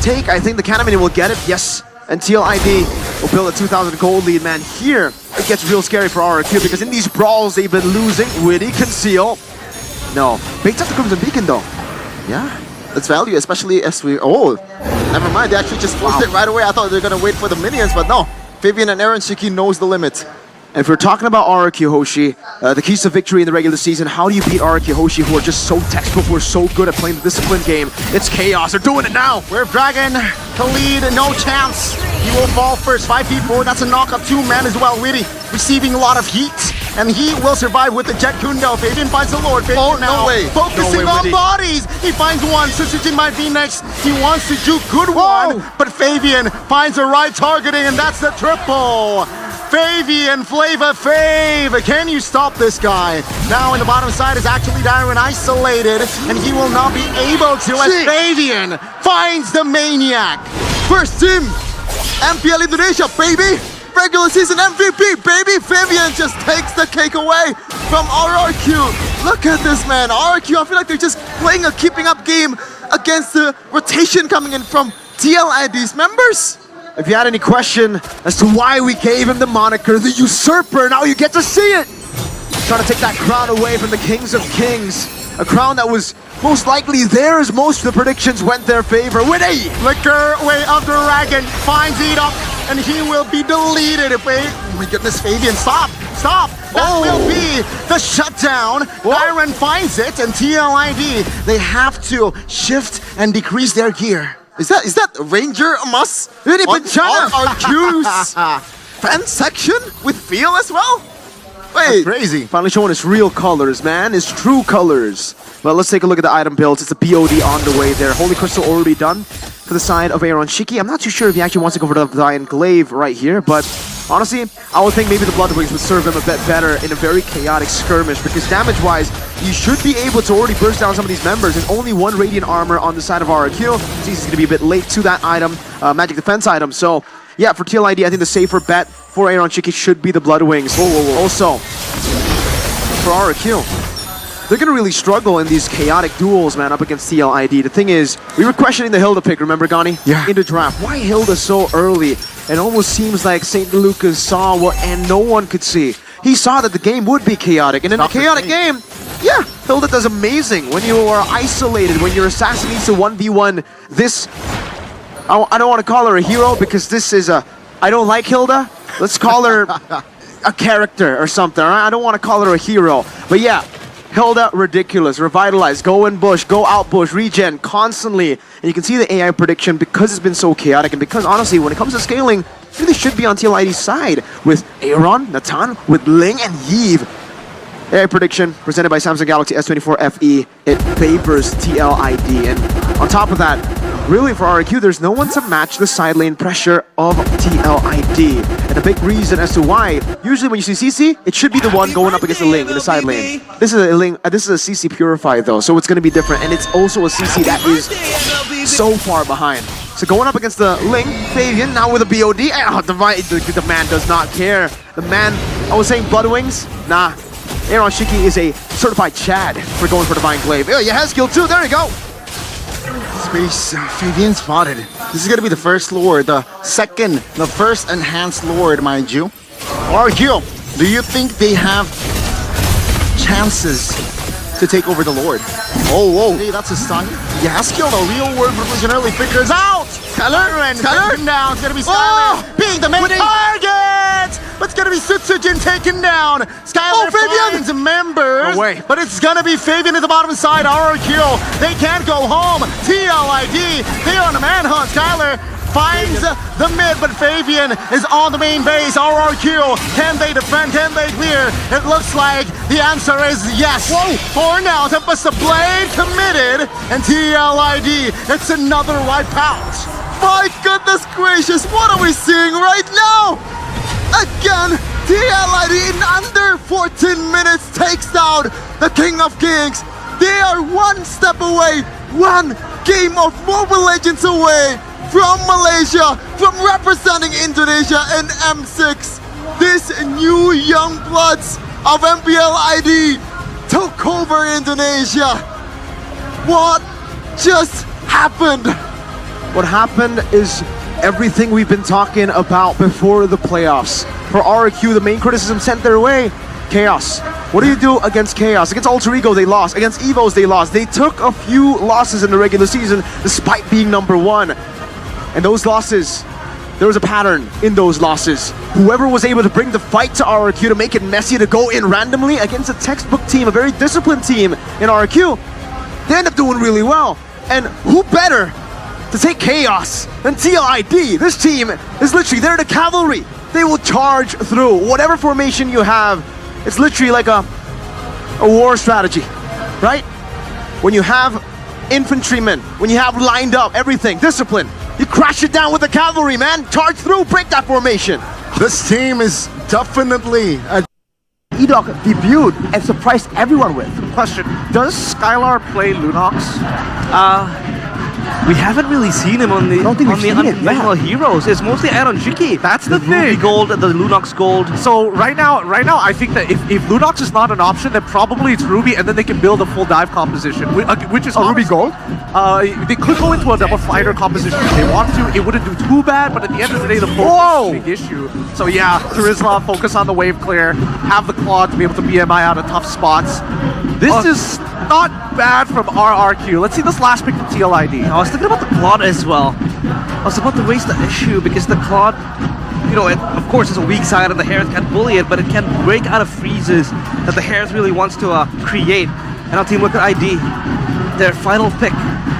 Take, I think the Cannon will get it, yes. And TLID will build a 2,000 gold lead, man. Here, it gets real scary for RRQ because in these brawls, they've been losing. Witty, Conceal. No. Baits up the Crimson Beacon, though. Yeah. That's value, especially as we... Oh, never mind. They actually just forced it right away. I thought they were going to wait for the minions, but no. Fabian and Aaron Shiki knows the limit. And if we're talking about RRQ Hoshi, the keys to victory in the regular season, how do you beat RRQ Hoshi, who are just so textbook, who are so good at playing the disciplined game? It's chaos. They're doing it now. We're Dragon to lead, no chance. He will fall first. 5v4, that's a knockup. 2 man as well. Witty receiving a lot of heat, and he will survive with the Jet Kundo. Fabian finds the Lord. Fabian now no way. focusing on bodies. He finds one. Sitsujin might be next. He wants to do good one, but Fabian finds the right targeting, and that's the triple. Fabian, Flavor Fave, can you stop this guy? Now in the bottom side is actually Darren isolated, and he will not be able to as Fabian finds the Maniac. First team, MPL Indonesia, baby! Regular season MVP, baby! Fabian just takes the cake away from RRQ. Look at this, man. RRQ, I feel like they're just playing a keeping up game against the rotation coming in from TLID's members. If you had any question as to why we gave him the moniker, the Usurper, now you get to see it! Trying to take that crown away from the Kings of Kings. A crown that was most likely theirs. Most of the predictions went their favor. Witty! Flicker way of Dragon finds it up, and he will be deleted. Oh my goodness, Fabian, stop! That will be the shutdown. Byron finds it, and TLID, they have to shift and decrease their gear. Is that Ranger Mas Really, on Banchana. RQ's fan section with feel as well? Wait, Crazy. Finally showing its real colors, man. Its true colors. Well, let's take a look at the item builds. It's a BOD on the way there. Holy Crystal already done for the side of Aaron Shiki. I'm not too sure if he actually wants to go for the Giant Glaive right here, but honestly, I would think maybe the Blood Wings would serve him a bit better in a very chaotic skirmish, because damage-wise, you should be able to already burst down some of these members. There's only 1 Radiant Armor on the side of RRQ. So he's going to be a bit late to that item, Magic Defense item. So, yeah, for TLID, I think the safer bet for Aaron Shiki should be the Blood Wings. Also, for RRQ, they're going to really struggle in these chaotic duels, man, up against TLID. The thing is, we were questioning the Hilda pick, remember, Gani? Yeah. In the draft. Why Hilda so early? It almost seems like St. Lucas saw what and no one could see. He saw that the game would be chaotic, and in a chaotic game, yeah, Hilda does amazing. When you are isolated, when your assassin needs to 1v1 this... I don't want to call her a hero, because this is a... I don't like Hilda. Let's call her a character or something, all right? I don't want to call her a hero. But yeah, Hilda, ridiculous. Revitalize, go in bush, go out bush, regen constantly. And you can see the AI prediction because it's been so chaotic, and because honestly, when it comes to scaling, it really should be on TLID's side with Aaron, Natan, with Ling, and Yves. AI prediction presented by Samsung Galaxy S24 FE. It favors TLID. And on top of that, really for REQ, there's no one to match the side lane pressure of TLID. And a big reason as to why, usually when you see CC, it should be the one going up against the Ling in the side lane. This is a Ling, this is a CC Purified though, so it's going to be different. And it's also a CC that is so far behind. So going up against the Ling, Fabian now with a BOD. The man does not care. The man, I was saying Blood Wings, nah. Aaron Shiki is a certified Chad for going for Divine Glaive. Oh, yeah, has skill too, there you go. Space, Fabian spotted. This is gonna be the first Lord, the first enhanced Lord, mind you. RQ, do you think they have chances to take over the Lord? Oh, whoa. Hey, that's a stun. Yaskill, the real world version early figures out! Taken down. It's gonna be Skylar being the main target! But it's gonna be Sutsujin taken down. Skylar finds a member. No way. But it's gonna be Fabian at the bottom side. RQ, they can't go home. TLID, they are on a manhunt. Skylar finds the mid, but Fabian is on the main base. RRQ, can they defend? Can they clear? It looks like the answer is yes. Whoa! For now, Tempest the Blade committed, and TLID, it's another wipeout. My goodness gracious, what are we seeing right now? Again, TLID in under 14 minutes takes down the King of Kings. They are one step away, one game of Mobile Legends away from Malaysia, from representing Indonesia in M6. This new young bloods of MPL ID took over Indonesia. What just happened? What happened is everything we've been talking about before the playoffs. For REQ, the main criticism sent their way, Chaos. What do you do against Chaos? Against Alter Ego, they lost. Against Evos, they lost. They took a few losses in the regular season despite being #1. And those losses, there was a pattern in those losses. Whoever was able to bring the fight to REQ to make it messy, to go in randomly against a textbook team, a very disciplined team in REQ, they end up doing really well. And who better to take Chaos than TLID? This team is literally, they're the cavalry. They will charge through whatever formation you have. It's literally like a war strategy, right? When you have infantrymen, when you have lined up everything, discipline, you crash it down with the cavalry, man. Charge through, break that formation. This team is definitely a Edok debuted and surprised everyone with. Question, does Skylar play Lunox? We haven't really seen him on the unconventional heroes. It's mostly Aaron Shiki. That's the Ruby thing. Gold, the Lunox Gold. So right now, I think that if Lunox is not an option, then probably it's Ruby, and then they can build a full dive composition, which is Ruby Gold? They could go into a double fighter composition if they want to. It wouldn't do too bad, but at the end of the day, the focus is a big issue. So yeah, Charisma, focus on the wave clear, have the Claw to be able to BMI out of tough spots. This is not bad from RRQ. Let's see this last pick from TLID. I was thinking about the Claude as well. I was about to raise the issue because the Claude, you know, it of course is a weak side and the Herald can't bully it, but it can break out of freezes that the Herald really wants to create. And our Team Liquid ID, their final pick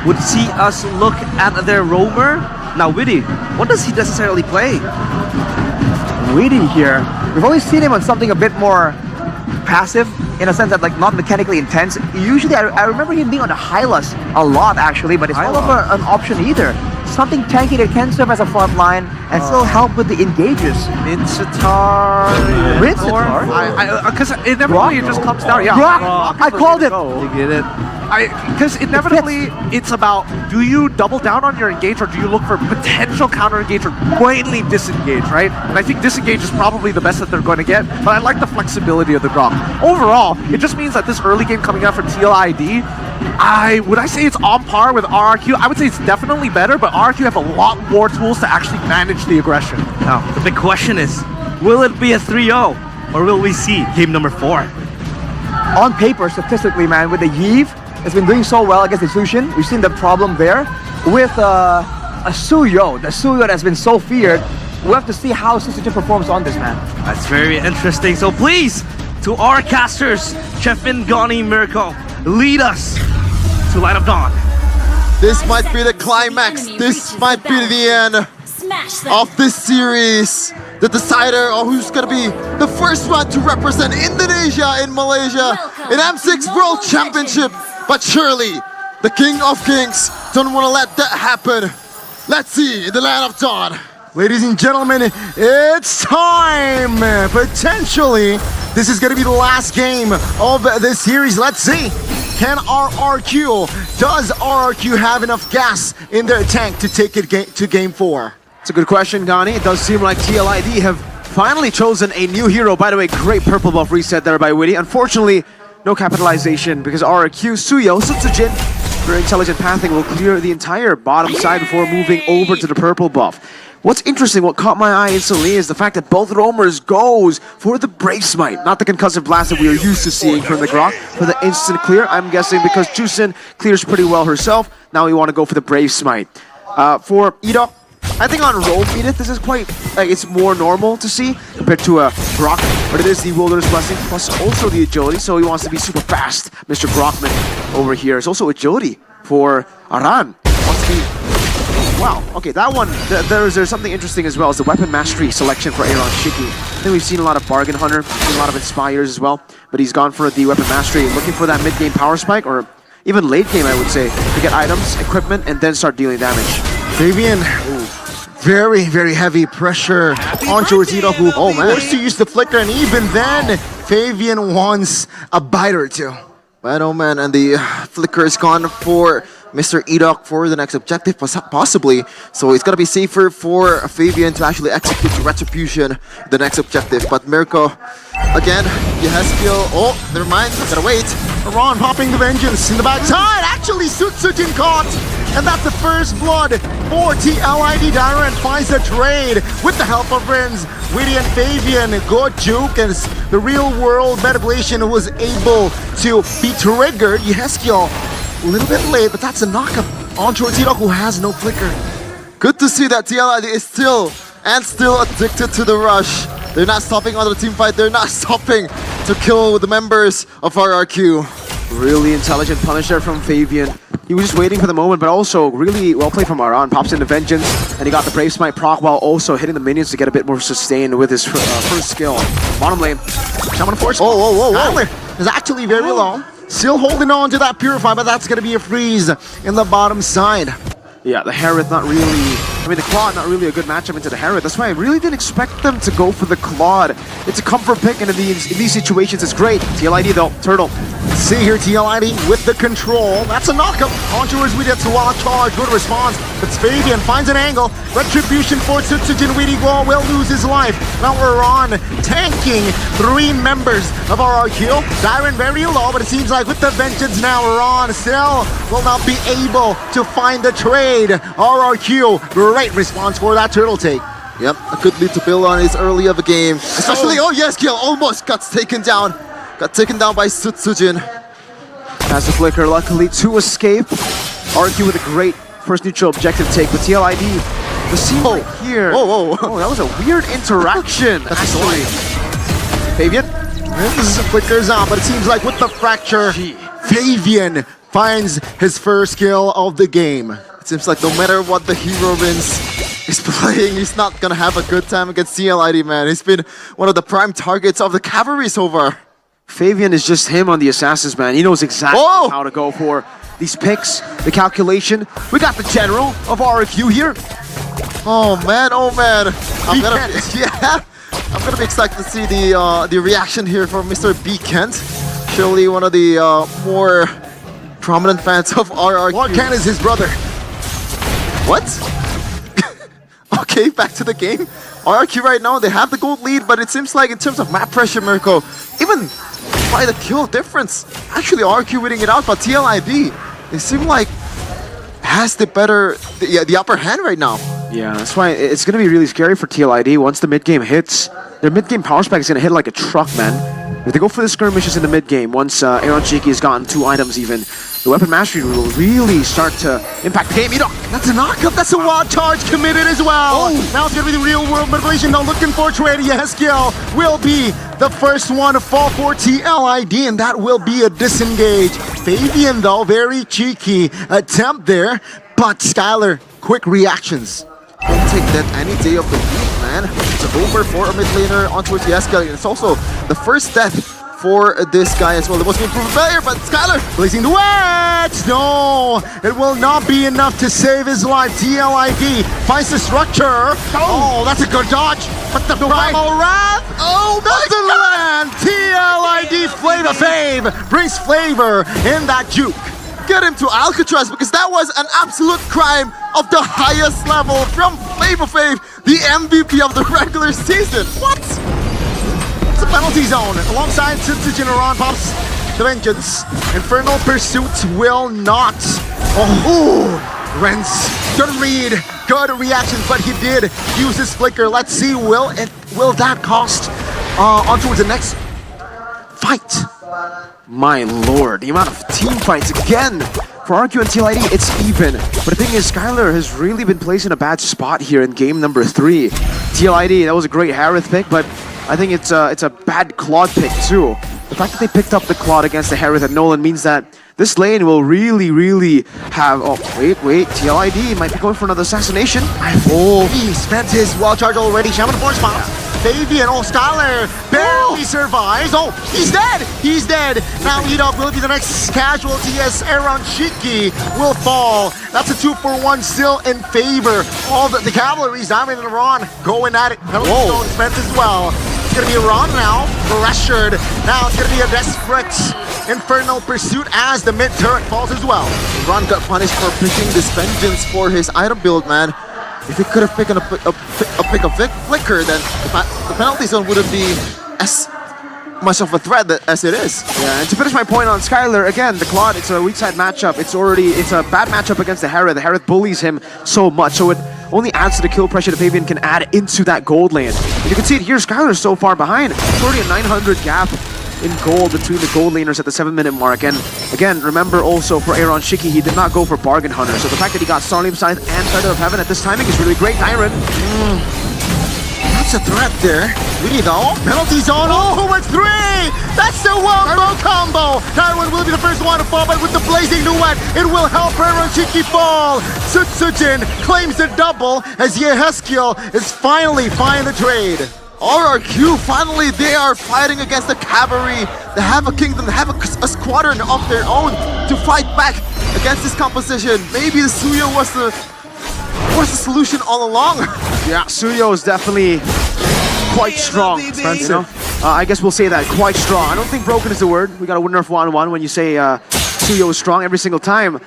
would see us look at their roamer. Now Witty, what does he necessarily play? Witty here. We've always seen him on something a bit more passive, in a sense that like not mechanically intense. Usually I remember him being on the Hylas a lot actually, but it's not an option either. Something tanky that can serve as a front line and still help with the engages. Mincetar. Because inevitably it just comes down. Yeah, Rock. I called it. You get it? Because inevitably it's about, do you double down on your engage or do you look for potential counter engage or blatantly disengage, right? And I think disengage is probably the best that they're going to get, but I like the flexibility of the drop. Overall, it just means that this early game coming out for TLID, would I say it's on par with RRQ? I would say it's definitely better, but RRQ have a lot more tools to actually manage the aggression. Now, the big question is, will it be a 3-0 or will we see game number 4? On paper, statistically, man, with the Yves, it's been doing so well against the Sushin. We've seen the problem there with a Suyo. The Suyo that's been so feared. We'll have to see how Sushin performs on this, man. That's very interesting. So please, to our casters, Chefin, Goni, Mirko, lead us to Light of Dawn. This might be the climax. This might be the end of this series. The decider of who's gonna be the first one to represent Indonesia in Malaysia in M6 World Championship. But surely, The King of Kings don't want to let that happen. Let's see in the land of Dawn. Ladies and gentlemen, it's time! Potentially, this is going to be the last game of this series. Let's see. Can does RRQ have enough gas in their tank to take it to game 4? It's a good question, Gani. It does seem like TLID have finally chosen a new hero. By the way, great purple buff reset there by Witty. Unfortunately, no capitalization because RRQ, Suyo, Sutsujin, very intelligent pathing will clear the entire bottom side before moving over to the purple buff. What's interesting, what caught my eye instantly is the fact that both roamers goes for the Brave Smite, not the concussive blast that we are used to seeing from the Grok, for the instant clear. I'm guessing because Jusin clears pretty well herself, now we want to go for the Brave Smite. For Edok, I think on roam Edith, this is quite, like, it's more normal to see compared to a Grok, but it is the Wilderness Blessing plus also the agility, so he wants to be super fast. Mr. Grokman over here is also agility for Aran. Wants to be... Wow, okay, that one, there's something interesting as well, is the weapon mastery selection for Aaron Shiki. I think we've seen a lot of Bargain Hunter, seen a lot of Inspires as well, but he's gone for the weapon mastery, looking for that mid-game power spike, or even late game, I would say, to get items, equipment, and then start dealing damage. Fabian, very, very heavy pressure onto Rosito, who forced to use the flicker, and even then, Fabian wants a bite or two. Man, oh man, and the flicker is gone for Mr. Edok for the next objective, possibly. So it's gonna be safer for Fabian to actually execute Retribution, the next objective. But Mirko, again, he has skill. Oh, never mind, gotta wait. Ron popping the vengeance in the backside. Actually, Sutsujin caught. And that's the first blood for TLID. Dyran finds the trade with the help of friends. Witty and Fabian, good juke, and the real world Metablation was able to be triggered. Yeskiel, a little bit late, but that's a knockup on Chortito, who has no flicker. Good to see that TLID is still addicted to the rush. They're not stopping on the team fight. They're not stopping to kill the members of RRQ. Really intelligent punish there from Fabian. He was just waiting for the moment, but also really well played from Aran. Pops into Vengeance, and he got the Brave Smite proc while also hitting the minions to get a bit more sustained with his first skill. Bottom lane, someone force. Skyler is actually very low. Still holding on to that Purify, but that's going to be a freeze in the bottom side. Yeah, the Harith not really... I mean, the Claude not really a good matchup into the Harith. That's why I really didn't expect them to go for the Claude. It's a comfort pick, and in these situations, it's great. TLID though, Turtle. See here, TLID with the control. That's a knockup. Onto his Weedy, that's a wild charge. Good response. But Fabian finds an angle. Retribution for Sutsujin. Weedy will lose his life. Now we're on tanking 3 members of RRQ. Dyran very low, but it seems like with the Vengeance now, we're on. Still will not be able to find the trade. RRQ, great response for that turtle take. Yep, a good lead to build on is early of the game. Especially, Yeskiel almost got taken down. Got taken down by Sutsujin. Has the flicker, luckily, to escape. RQ with a great first neutral objective take with TLID. The scene right here. Whoa. Oh, that was a weird interaction. Actually. Fabian? This flickers on, but it seems like with the fracture, Fabian finds his first kill of the game. It seems like no matter what the hero wins is playing, he's not gonna have a good time against TLID, man. He's been one of the prime targets of the cavalry so far. Fabian is just him on the Assassins, man. He knows exactly how to go for these picks, the calculation. We got the general of RRQ here. Oh man. I'm gonna be excited to see the reaction here from Mr. B. Kent. Surely one of the more prominent fans of RRQ. Lord Kent is his brother. What? Okay, back to the game. RRQ right now, they have the gold lead, but it seems like in terms of map pressure, Mirko, even by the kill difference, actually RRQ winning it out, but TLID, they seem like has the upper hand right now. Yeah, that's why it's going to be really scary for TLID once the mid-game hits. Their mid-game power spike is going to hit like a truck, man. If they go for the skirmishes in the mid-game, once Aaron Cheeky has gotten 2 items even, the weapon mastery will really start to impact the game. That's a knockup. That's a wild charge committed as well. Now it's going to be the real world motivation. Now looking for trade. Yeskiel will be the first one to fall for TLID, and that will be a disengage. Fabian, though, very cheeky attempt there, but Skyler, quick reactions. Don't take that any day of the week, man. It's over for a mid laner onto Yeskiel. It's also the first death for this guy as well. There was room for failure, but Skylar Placing the wedge! No! It will not be enough to save his life. TLID finds the structure. Oh, that's a good dodge. But the primal wrath doesn't land. TLID Flavor Fave brings flavor in that juke. get him to Alcatraz, because that was an absolute crime of the highest level from Flavor Fave, the MVP of the regular season. What? It's a penalty zone. Alongside Subsidiary pops the Vengeance. Infernal Pursuit will not. Oh, Renz, good read, good reaction, but he did use his flicker. Let's see, will that cost on towards the next fight? My lord, the amount of team fights again! For RQ and TLID, it's even. But the thing is, Skylar has really been placed in a bad spot here in game number 3. TLID, that was a great Harith pick, but I think it's a bad Claude pick too. The fact that they picked up the Claude against the Harith and Nolan means that this lane will really have... Oh, wait, TLID might be going for another assassination. Oh, he spent his wild charge already. Shaman Force Bomb. Fabian, Skylar barely survives. Oh, he's dead. Now Edop will be the next casualty as Aaron Shiki will fall. That's a 2-for-1 still in favor of the cavalry. Diamond and Ron going at it. Whoa, spent as well. It's gonna be Ron now, pressured. Now it's gonna be a desperate Infernal Pursuit as the mid turret falls as well. Ron got punished for picking this Vengeance for his item build, man. If he could have picked a flicker, then the penalty zone wouldn't be as much of a threat as it is. Yeah, and to finish my point on Skylar, again, the Claude, it's a weak side matchup. It's a bad matchup against the Harith. The Harith bullies him so much, so it only adds to the kill pressure that Fabian can add into that gold lane. And you can see it here, Skylar is so far behind. It's already a 900 gap in gold between the gold laners at the 7-minute mark. And again, remember also for Aaron Shiki, he did not go for Bargain Hunter. So the fact that he got Starlium Scythe and Feather of Heaven at this timing is really great. Tyron. That's a threat there. Really though. Penalty zone. Oh, it's 3! That's the wombo combo. Tyron will be the first one to fall, but with the blazing duet, it will help Aaron Shiki fall. Sutsujin claims the double as Yehezkiel is finally finding the trade. RRQ, finally they are fighting against the cavalry. They have a kingdom, they have a squadron of their own to fight back against this composition. Maybe the Suyo was the solution all along. Yeah, Suyo is definitely quite strong, Spencer. You know? I guess we'll say that, quite strong. I don't think broken is the word. We got a winner of 1-1 when you say Suyo is strong every single time.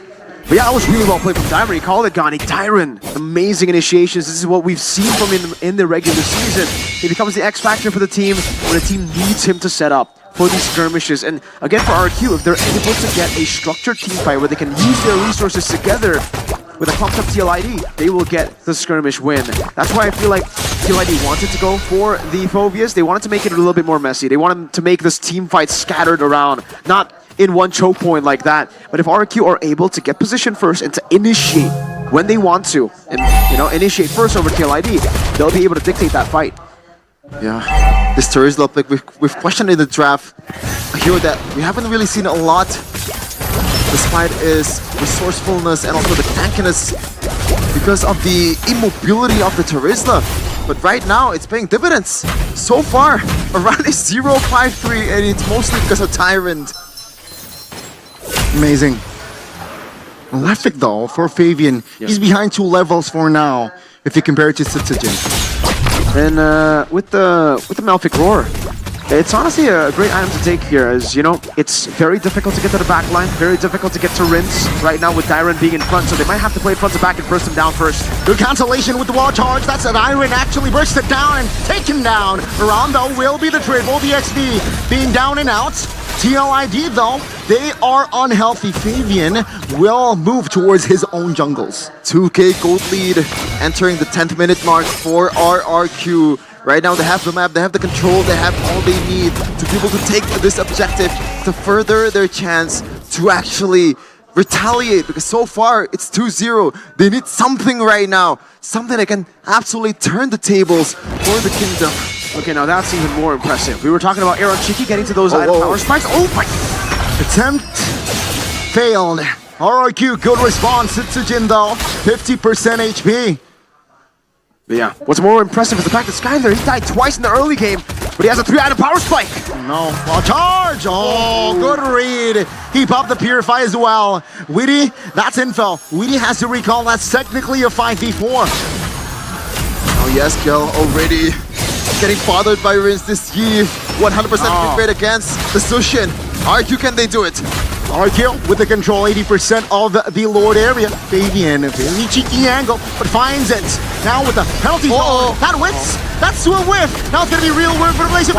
But yeah, that was really well played from Tyron. He called it, Gani. Tyron, amazing initiations. This is what we've seen from him in the regular season. He becomes the X factor for the team when the team needs him to set up for these skirmishes. And again, for RQ, if they're able to get a structured team fight where they can use their resources together with a pumped up TLID, they will get the skirmish win. That's why I feel like TLID wanted to go for the Phobias. They wanted to make it a little bit more messy. They wanted to make this team fight scattered around, not in one choke point like that. But if RQ are able to get position first and to initiate when they want to, and initiate first over TLID, they'll be able to dictate that fight. Yeah, this Terizla pick, we've questioned in the draft a hero that we haven't really seen a lot, despite his resourcefulness and also the tankiness because of the immobility of the Terizla. But right now, it's paying dividends. So far, around is 0-5-3, and it's mostly because of Tyrant. Amazing. Left pick though for Fabian. Yeah. He's behind 2 levels for now, if you compare it to Sutsujin. And with the Malfic Roar, it's honestly a great item to take here, as you know, it's very difficult to get to the back line, very difficult to get to rinse right now with Tyron being in front, so they might have to play front to back and burst him down first. Good cancellation with the wall charge. That's an Iron actually burst it down and taken down. Rondo will be the trade. Will the XP being down and out. TLID though, they are unhealthy. Fabian will move towards his own jungles. 2k gold lead entering the 10th minute mark for RRQ. Right now they have the map, they have the control, they have all they need to be able to take this objective to further their chance to actually retaliate, because so far it's 2-0. They need something right now, something that can absolutely turn the tables for the kingdom. Okay, now that's even more impressive. We were talking about Aaron Shiki getting to those item power spikes. Oh my! Attempt failed. RRQ, good response. Sutsujin though, 50% HP. But yeah, what's more impressive is the fact that Skylar, he died twice in the early game. But he has a 3-item power spike. No, well, charge! Oh, good read. He popped the Purify as well. Witty, that's info. Witty has to recall. That's technically a 5v4. Oh yes, Kel already getting bothered by Rinse this year. 100% win rate against the Sushin. RQ, can they do it? RQ with the control 80% of the Lord area. Fabian, very cheeky angle, but finds it. Now with the penalty zone, that whiffs. That's a whiff. Now it's going to be real work for the Blazing.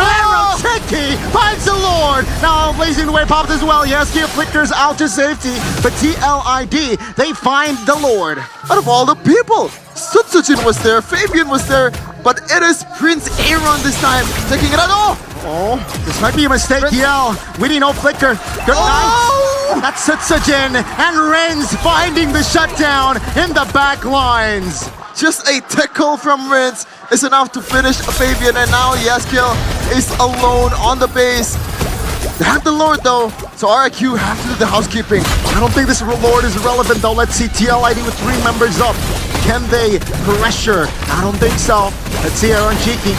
Tricky finds the Lord. Now Blazing the way popped as well. Yes, Kia flickers out to safety. But TLID, they find the Lord. Out of all the people, Sutsujin was there, Fabian was there, but it is Prince Aaron this time taking it out. Oh, this might be a mistake, TL. Witty, no flicker. Good night. That's Sutsujin and Renz finding the shutdown in the back lines. Just a tickle from Rinse is enough to finish Fabian, and now Yaskiel is alone on the base. They have the Lord though, so RQ have to do the housekeeping. I don't think this Lord is relevant though. Let's see TLID with 3 members up. Can they pressure? I don't think so. Let's see Aaron Cheeky.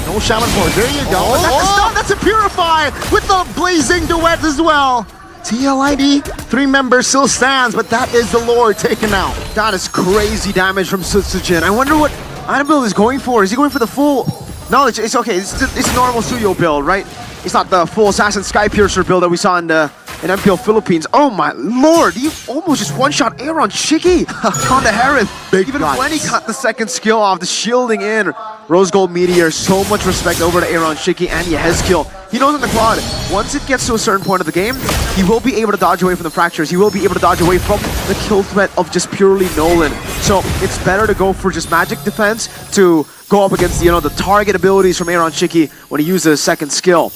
No Shaman Force. There you go. That's a stun. That's a Purify with the Blazing Duet as well. TLID, 3 members still stands, but that is the Lord taken out. That is crazy damage from Sutsujin. I wonder what item build is going for. Is he going for the full knowledge? It's okay. It's normal Suyo build, right? It's not the full Assassin Sky Piercer build that we saw in MPL Philippines. Oh my lord, he almost just one-shot Aaron Shiki on the Heron. Even when he cut the second skill off, the shielding in. Rose Gold Meteor, so much respect over to Aaron Shiki and Yehezkiel. He knows on the quad, once it gets to a certain point of the game, he will be able to dodge away from the fractures. He will be able to dodge away from the kill threat of just purely Nolan. So it's better to go for just magic defense to go up against, you know, the target abilities from Aaron Shiki when he uses a second skill.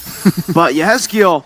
But Yehezkiel,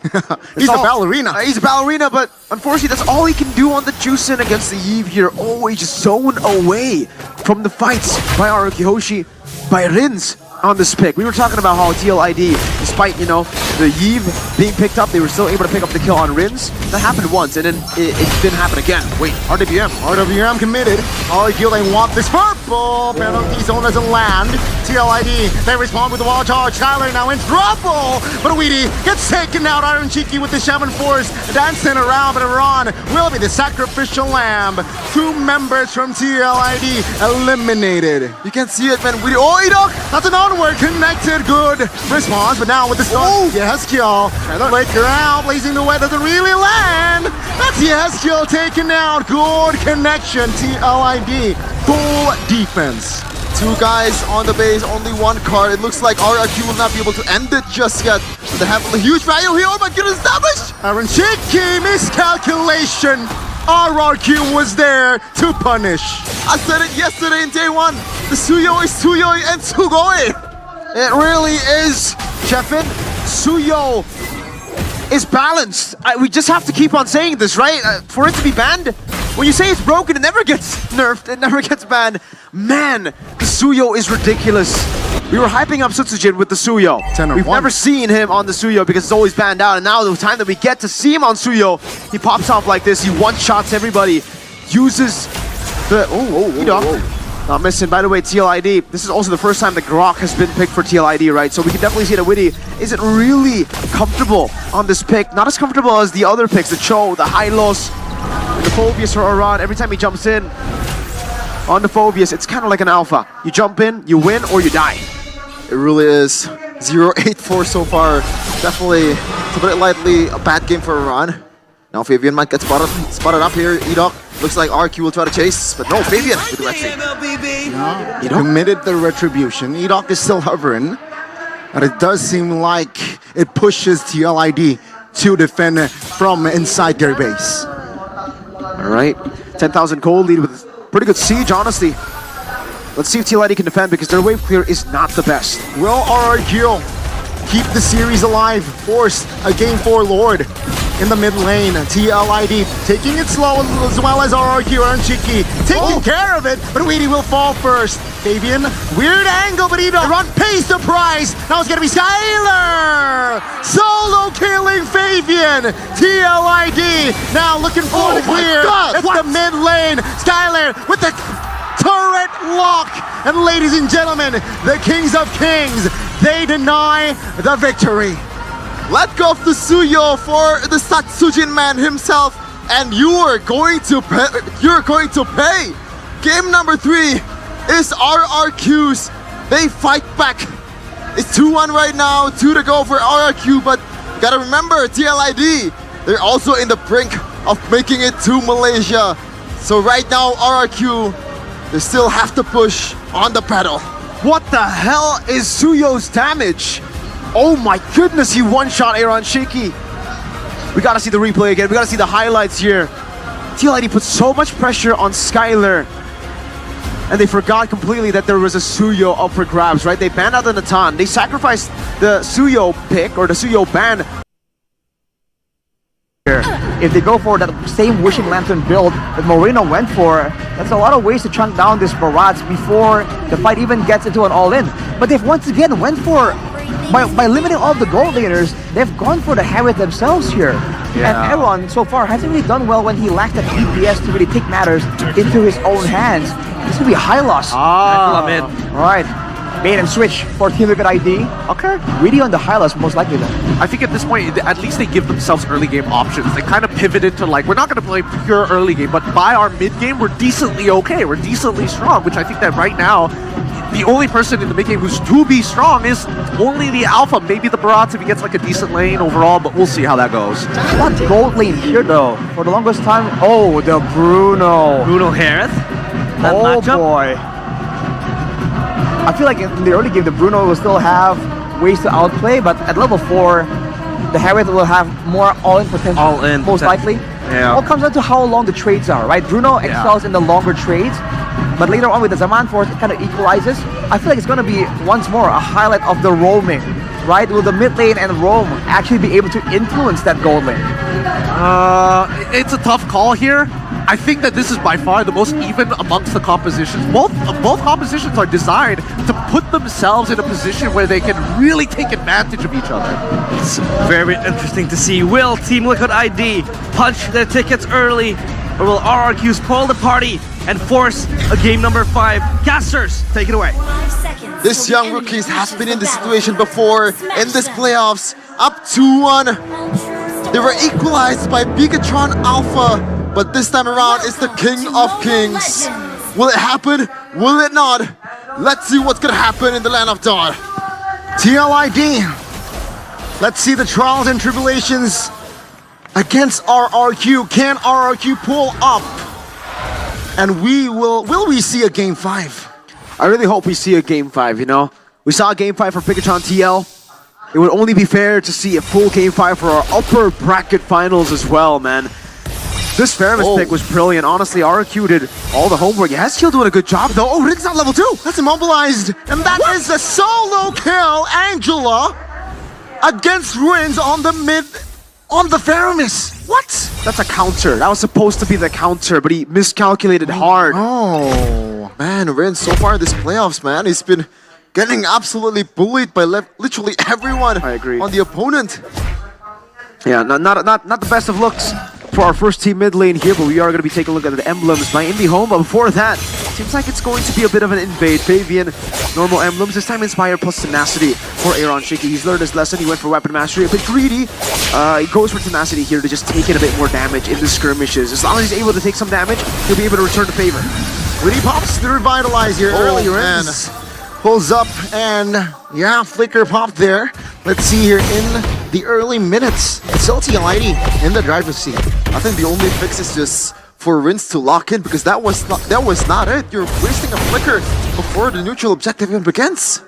he's a ballerina. He's a ballerina, but unfortunately that's all he can do on the Juicin against the Eve here. Always just zone away from the fights by Arukihoshi, by Rins on this pick. We were talking about how TLID, despite, you know, the Eve being picked up, they were still able to pick up the kill on Rins. That happened once, and then it didn't happen again. Wait, RWM committed. RQ, they want this purple. Penalty zone doesn't land. TLID, they respond with the wall charge. Skyler now in trouble. But Weedy gets taken out. Iron Cheeky with the Shaman Force dancing around, but Iran will be the sacrificial lamb. 2 members from TLID eliminated. You can see it, man. Oh, Idok! That's an onward connected. Good response, but now with the stun. Yehezkiel. Flicker out. Blazing the way doesn't really land. That's Yehezkiel taken out. Good connection. TLID. Full defense. 2 guys on the base, only 1 card. It looks like RRQ will not be able to end it just yet. But they have a huge value here. Oh my goodness, damage! Aaron Shiki, miscalculation. RRQ was there to punish. I said it yesterday in day 1. The Suyo is Suyo and Sugoi. It really is, Chefin. Suyo is balanced. We just have to keep on saying this, right? For it to be banned, when you say it's broken, it never gets nerfed, it never gets banned. Man, the Suyo is ridiculous. We were hyping up Sutsujin with the Suyo. We've never seen him on the Suyo because it's always banned out, and now the time that we get to see him on Suyo, he pops off like this, he one-shots everybody, uses the... Not missing. By the way, TLID, this is also the first time that Grok has been picked for TLID, right? So we can definitely see that Witty isn't really comfortable on this pick. Not as comfortable as the other picks, the Cho, the Hylos, the Phobius for Aran. Every time he jumps in on the Phobius, it's kind of like an alpha. You jump in, you win, or you die. It really is. 0-8-4 so far. Definitely, to put it lightly, a bad game for Aran. Now Fabian might get spotted up here. Edok. Looks like RQ will try to chase, but no, Fabian with the retry. He committed the retribution. Edok is still hovering, but it does seem like it pushes TLID to defend from inside their base. All right, 10,000 gold lead with pretty good siege, honestly. Let's see if TLID can defend because their wave clear is not the best. Will RRQ keep the series alive? Force a game 4 Lord in the mid lane. TLID taking it slow as well as RRQ and Chiki taking care of it, but Weedy will fall first. Fabian, weird angle, but Run pays the price. Now it's gonna be Skyler! Solo killing Fabian! TLID now looking for the clear. It's the mid lane. Skyler with the turret lock. And ladies and gentlemen, the Kings of Kings, they deny the victory. Let go of the Suyo for the Satsujin man himself, and you're going to pay. Game number 3 is RRQ's. They fight back. It's 2-1 right now, 2 to go for RRQ, but gotta remember, TLID, they're also in the brink of making it to Malaysia. So right now, RRQ, they still have to push on the pedal. What the hell is Suyo's damage? Oh my goodness, he one-shot Aaron Shaky. We gotta see the replay again. We gotta see the highlights here. TLID put so much pressure on Skyler, and they forgot completely that there was a Suyo up for grabs, right? They banned out the Natan. They sacrificed the Suyo pick, or the Suyo ban. If they go for that same Wishing Lantern build that Moreno went for, that's a lot of ways to chunk down this Barats before the fight even gets into an all-in. But they've once again went for, by limiting all the gold laners, they've gone for the Harriet themselves here. Yeah. And Aaron so far hasn't really done well when he lacks that DPS to really take matters into his own hands. This will be a high loss. Right. Bait and switch for Team Liquid ID. Okay. Really on the high loss, most likely though. I think at this point, at least they give themselves early game options. They kind of pivoted to like, we're not going to play pure early game, but by our mid game, we're decently okay. We're decently strong, which I think that right now, the only person in the mid game who's to be strong is only the Alpha. Maybe the Barats if he gets like a decent lane overall, but we'll see how that goes. What gold lane here though? For the longest time, oh, the Bruno. Bruno Harith. That Oh matchup. boy. I feel like in the early game, the Bruno will still have ways to outplay, but at level 4, the Harriet will have more all-in potential. All-in most likely. Yeah. All comes down to how long the trades are, right? Bruno excels in the longer trades, but later on with the Zaman Force, it kind of equalizes. I feel like it's going to be, once more, a highlight of the roaming, right? Will the mid lane and roam actually be able to influence that gold lane? It's a tough call here. I think that this is by far the most even amongst the compositions. Both compositions are designed to put themselves in a position where they can really take advantage of each other. It's very interesting to see. Will Team Liquid ID punch their tickets early, or will RRQ spoil the party and force a game number 5? Casters, take it away. This young rookies has been in this situation before in this playoffs. Up 2-1. They were equalized by Bigatron Alpha, but this time around it's the King of Kings. Will it happen? Will it not? Let's see what's gonna happen in the Land of Dawn. TLID. Let's see the trials and tribulations against RRQ. Can RRQ pull up? And will we see a game 5? I really hope we see a game 5, you know? We saw a game 5 for Pikachu TL. It would only be fair to see a full game 5 for our upper bracket finals as well, man. This Faramis pick was brilliant. Honestly, RRQ did all the homework. Hezkiel doing a good job, though. Oh, Rin's not level 2. That's immobilized. And that is the solo kill, Angela, against Rins on the Faramis. What? That's a counter. That was supposed to be the counter, but he miscalculated hard. Oh, man, Rin so far in this playoffs, man, he's been getting absolutely bullied by literally everyone I agree. on the opponent. Yeah, not the best of looks for our first team mid lane here, but we are going to be taking a look at the emblems by Indie Home. But before that, seems like it's going to be a bit of an invade. Fabian, normal emblems, this time Inspire plus Tenacity for Aaron Shaky. He's learned his lesson. He went for Weapon Mastery, a bit greedy. He goes for Tenacity here to just take in a bit more damage in the skirmishes. As long as he's able to take some damage, he'll be able to return the favor. When he pops the Revitalize here early, man. Rins pulls up and yeah, Flicker popped there. Let's see here in the early minutes. It's still TLID in the driver's seat. I think the only fix is just for Rins to lock in, because that was not it. You're wasting a flicker before the neutral objective even begins.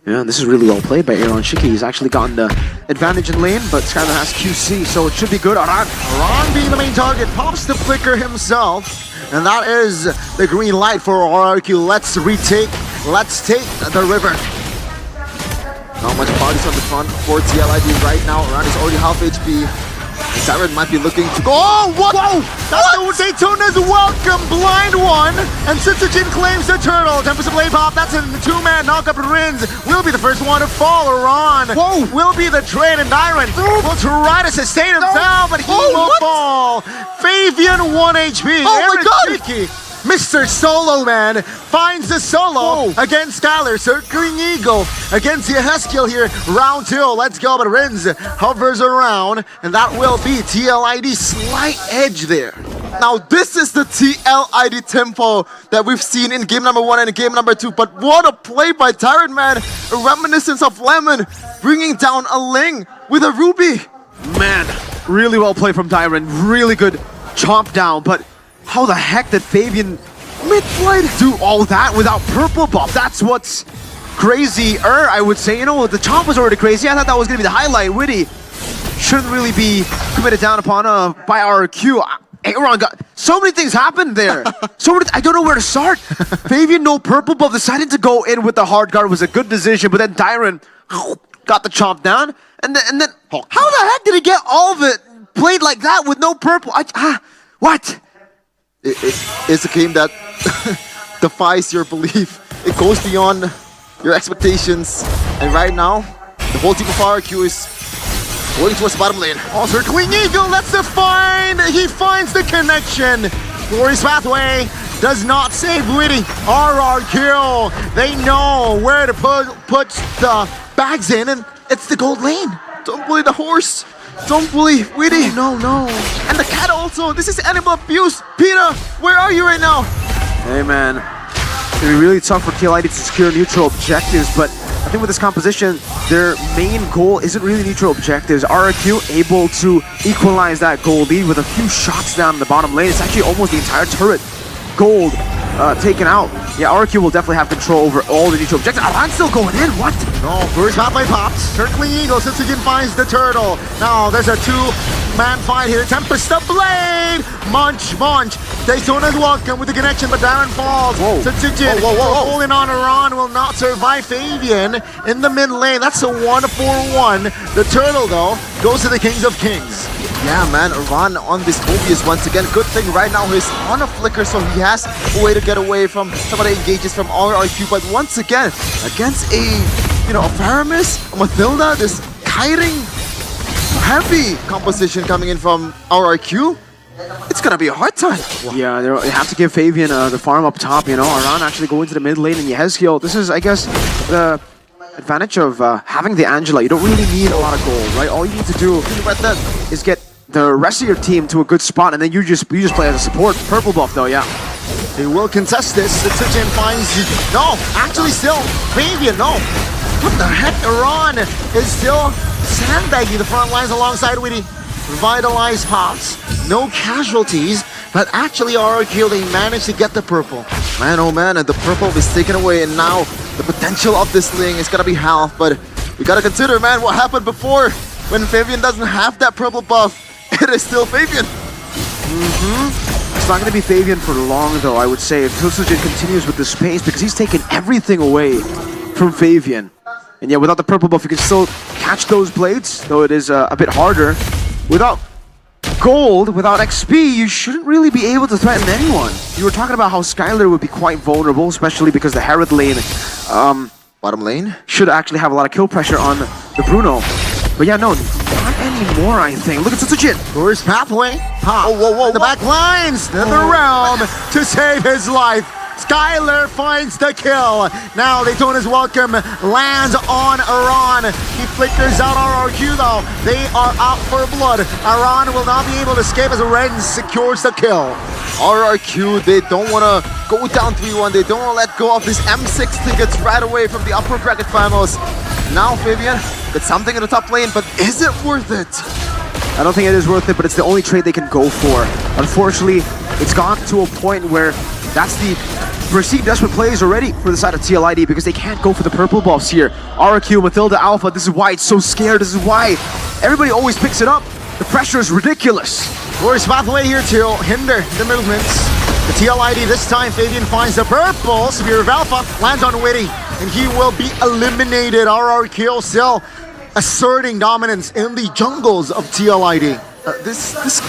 Yeah, and this is really well played by Aaron Shiki. He's actually gotten the advantage in lane, but Skyler has QC, so it should be good. Aran being the main target, pops the Flicker himself. And that is the green light for RRQ. Let's take the river. Not much bodies on the front for TLID right now. Aran is already half HP. Siren might be looking to go. Oh, what? Whoa! That's the Daytona's welcome blind one. And Sitsujin claims the turtle. Tempest of Blade Pop. That's a 2-man knockup. Rins will be the first one to fall. Aran will be the trade, and Dyron will try to sustain himself, but he will fall. Fabian 1 HP. Oh my God! Tricky Mr. Solo Man finds the solo against Skyler. Circling Eagle against Yeheskiel here. Round 2. Let's go. But Rins hovers around. And that will be TLID's slight edge there. Now this is the TLID tempo that we've seen in game number 1 and in game number 2. But what a play by Tyrant, man. A reminiscence of Lemon bringing down a Ling with a Ruby. Man, really well played from Tyrant. Really good chomp down, but how the heck did Fabian mid-flight do all that without purple buff? That's what's crazy. I would say, you know, the chomp was already crazy. I thought that was going to be the highlight. Witty shouldn't really be committed down upon by RQ. Aaron got so many things happened there. I don't know where to start. Fabian, no purple buff, decided to go in with the hard guard. Was a good decision, but then Tyrant got the chomp down, and then how the heck did he get all of it played like that with no purple? What? It's a game that defies your belief. It goes beyond your expectations. And right now, the whole team of RQ is going towards the bottom lane. Oh, circling Eagle, that's the find! He finds the connection. Glorious Pathway does not save Witty. RRQ, they know where to put the bags in, and it's the gold lane. Don't bully the horse. Don't bully Witty. No. And the cat also. This is animal abuse. Peter, where are you right now? Hey man, it's gonna be really tough for TLID to secure neutral objectives, but I think with this composition, their main goal isn't really neutral objectives. RRQ able to equalize that gold lead with a few shots down in the bottom lane. It's actually almost the entire turret gold taken out. Yeah, RQ will definitely have control over all the neutral objectives. Aran's still going in, what? No, first Pathway pops. Circling Eagle, Sitsukin finds the turtle. Now there's a two-man fight here. Tempest the Blade! Munch. Daytona's welcome with the connection, but Darren falls. Sitsukin holding on. Aran will not survive Fabian in the mid lane. That's a 1-4-1. The turtle, though, goes to the Kings of Kings. Yeah, man, Aran on this Mobius once again. Good thing right now he's on a flicker, so he has a way to get away from some of the engages from RRQ. But once again, against a Faramis, a Mathilda, this kiting heavy composition coming in from RRQ, it's gonna be a hard time. Yeah, they have to give Fabian the farm up top, you know. Aran actually going to the mid lane, and Yeheskiel. This is, I guess, the advantage of having the Angela. You don't really need a lot of gold, right? All you need to do is get the rest of your team to a good spot, and then you just play as a support. Purple buff though, yeah. They will contest this. Sitsukin finds... No, actually still, Fabian, no. What the heck? Aran is still sandbagging the front lines alongside Witty. Revitalized Pops. No casualties, but actually RRQ, they managed to get the purple. Man, oh man, and the purple is taken away, and now the potential of this thing is gonna be half, but we gotta consider, man, what happened before. When Fabian doesn't have that purple buff, it is still Fabian. It's not going to be Fabian for long, though, I would say, if Sitsukin continues with this pace, because he's taken everything away from Fabian. And yeah, without the purple buff, you can still catch those blades, though it is a bit harder. Without gold, without XP, you shouldn't really be able to threaten anyone. You were talking about how Skyler would be quite vulnerable, especially because the Herod lane, Bottom lane? should actually have a lot of kill pressure on the Bruno. But yeah, no, not anymore, I think. Look at Sitsukin. First Pathway. Whoa. The back lines in the realm to save his life. Skyler finds the kill. Now Daytona's welcome lands on Aran. He flickers out RRQ though. They are out for blood. Aran will not be able to escape as Renz secures the kill. RRQ, they don't want to go down 3-1. They don't want to let go of this M6 tickets right away from the upper bracket finals. Now Fabian gets something in the top lane, but is it worth it? I don't think it is worth it, but it's the only trade they can go for. Unfortunately, it's gone to a point where that's the perceived desperate plays already for the side of TLID, because they can't go for the purple buffs here. RRQ, Mathilda, Alpha, this is why it's so scared. This is why everybody always picks it up. The pressure is ridiculous. Glorious Pathway here to hinder the movements. The TLID this time, Fabian finds the purple. Spear of Alpha lands on Witty, and he will be eliminated. RRQ still asserting dominance in the jungles of TLID. This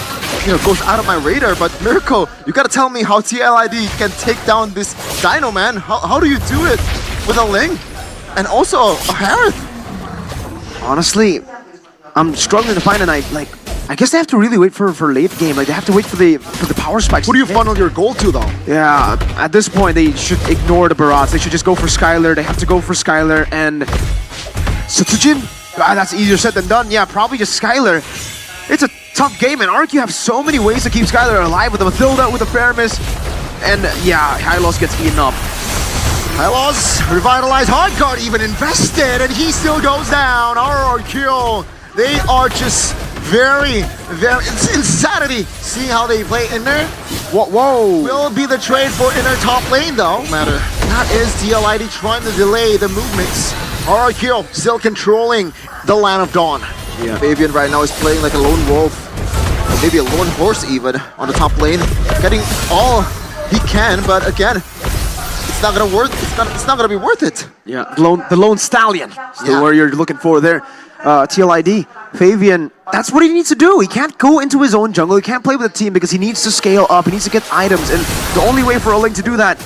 goes out of my radar, but Mirko, you gotta tell me how TLID can take down this Dino, man. How do you do it with a Ling and also a Harith? Honestly, I'm struggling to find an I guess they have to really wait for late game. Like they have to wait for the power spikes. Who do you funnel your goal to, though? Yeah, at this point they should ignore the barrage. They should just go for Skylar. They have to go for Skylar and Satsujin. That's easier said than done. Yeah, probably just Skylar. It's a tough game, and RQ have so many ways to keep Skylar alive with the Mathilda, with the Faramis, and yeah, Hylos gets eaten up. Hylos, revitalized hard guard, even invested, and he still goes down. RRQ, they are just very, it's insanity. See how they play Inner? Whoa. Will be the trade for Inner top lane, though. Matter. That is TLID trying to delay the movements. RRQ still controlling the Land of Dawn. Yeah. Fabian right now is playing like a lone wolf, or maybe a lone horse even, on the top lane, getting all he can, but again, it's not gonna be worth it. Yeah, the lone stallion. Still Yeah. where you're looking for there. TLID, Fabian, that's what he needs to do. He can't go into his own jungle. He can't play with the team because he needs to scale up. He needs to get items, and the only way for Oling to do that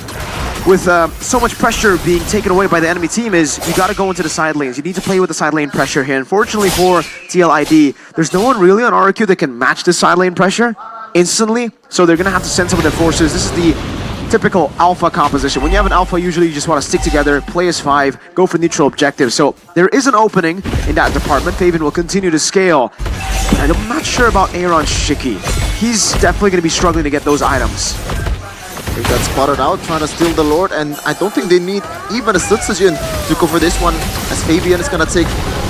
with so much pressure being taken away by the enemy team is you gotta go into the side lanes. You need to play with the side lane pressure here. Unfortunately for TLID, there's no one really on RQ that can match this side lane pressure instantly, so they're gonna have to send some of their forces. This is the typical alpha composition. When you have an alpha, usually you just want to stick together, play as 5, go for neutral objectives. So there is an opening in that department. Fabian will continue to scale. And I'm not sure about Aaron Shiki. He's definitely going to be struggling to get those items. They got spotted out trying to steal the Lord, and I don't think they need even a Sutsujin to go for this one, as Fabian is gonna take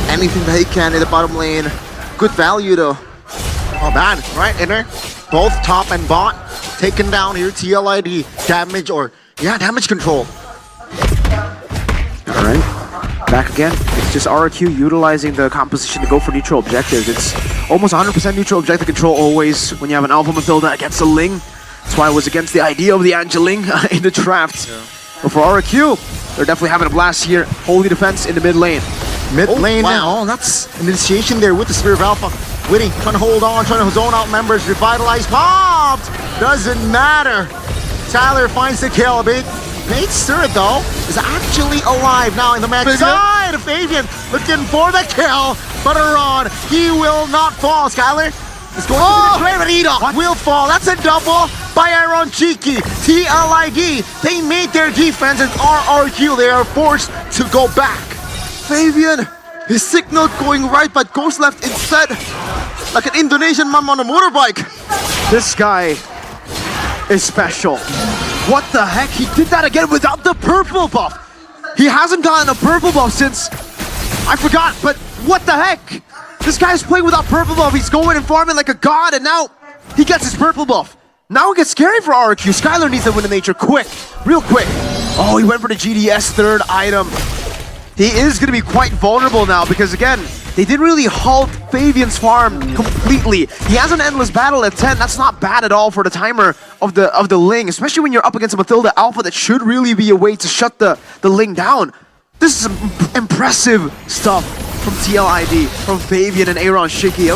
anything that he can in the bottom lane. Good value though. Oh man, right, Inner? Both top and bot taken down here. TLID damage, or yeah, damage control. All right, back again. It's just RQ utilizing the composition to go for neutral objectives. It's almost 100% neutral objective control always when you have an Alpha Mathilda against a Ling. That's why I was against the idea of the Angeling in the draft. Yeah. But for RQ, they're definitely having a blast here. Holy defense in the mid lane. Mid lane wow. now. Oh, that's an initiation there with the Spear of Alpha. Witty trying to hold on, trying to zone out members. Revitalize, popped! Doesn't matter. Tyler finds the kill. Nate's turret, though, is actually alive now in the back side. Fabian looking for the kill, but Aron, he will not fall. Skylar is going to the trade, but Eda will fall. That's a double by Aaron Cheeky. TLID, they made their defense, and RRQ, they are forced to go back. Fabian, his signal going right, but goes left instead, like an Indonesian mom on a motorbike. This guy is special. What the heck? He did that again without the purple buff. He hasn't gotten a purple buff since, I forgot, but what the heck? This guy's playing without purple buff. He's going and farming like a god, and now he gets his purple buff. Now it gets scary for RQ. Skylar needs to win the nature quick, real quick. Oh, he went for the GDS third item. He is going to be quite vulnerable now because, again, they didn't really halt Fabian's farm completely. He has an endless battle at 10. That's not bad at all for the timer of the Ling, especially when you're up against a Mathilda Alpha that should really be a way to shut the Ling down. This is impressive stuff from TLID, from Fabian and Aaron Shiki.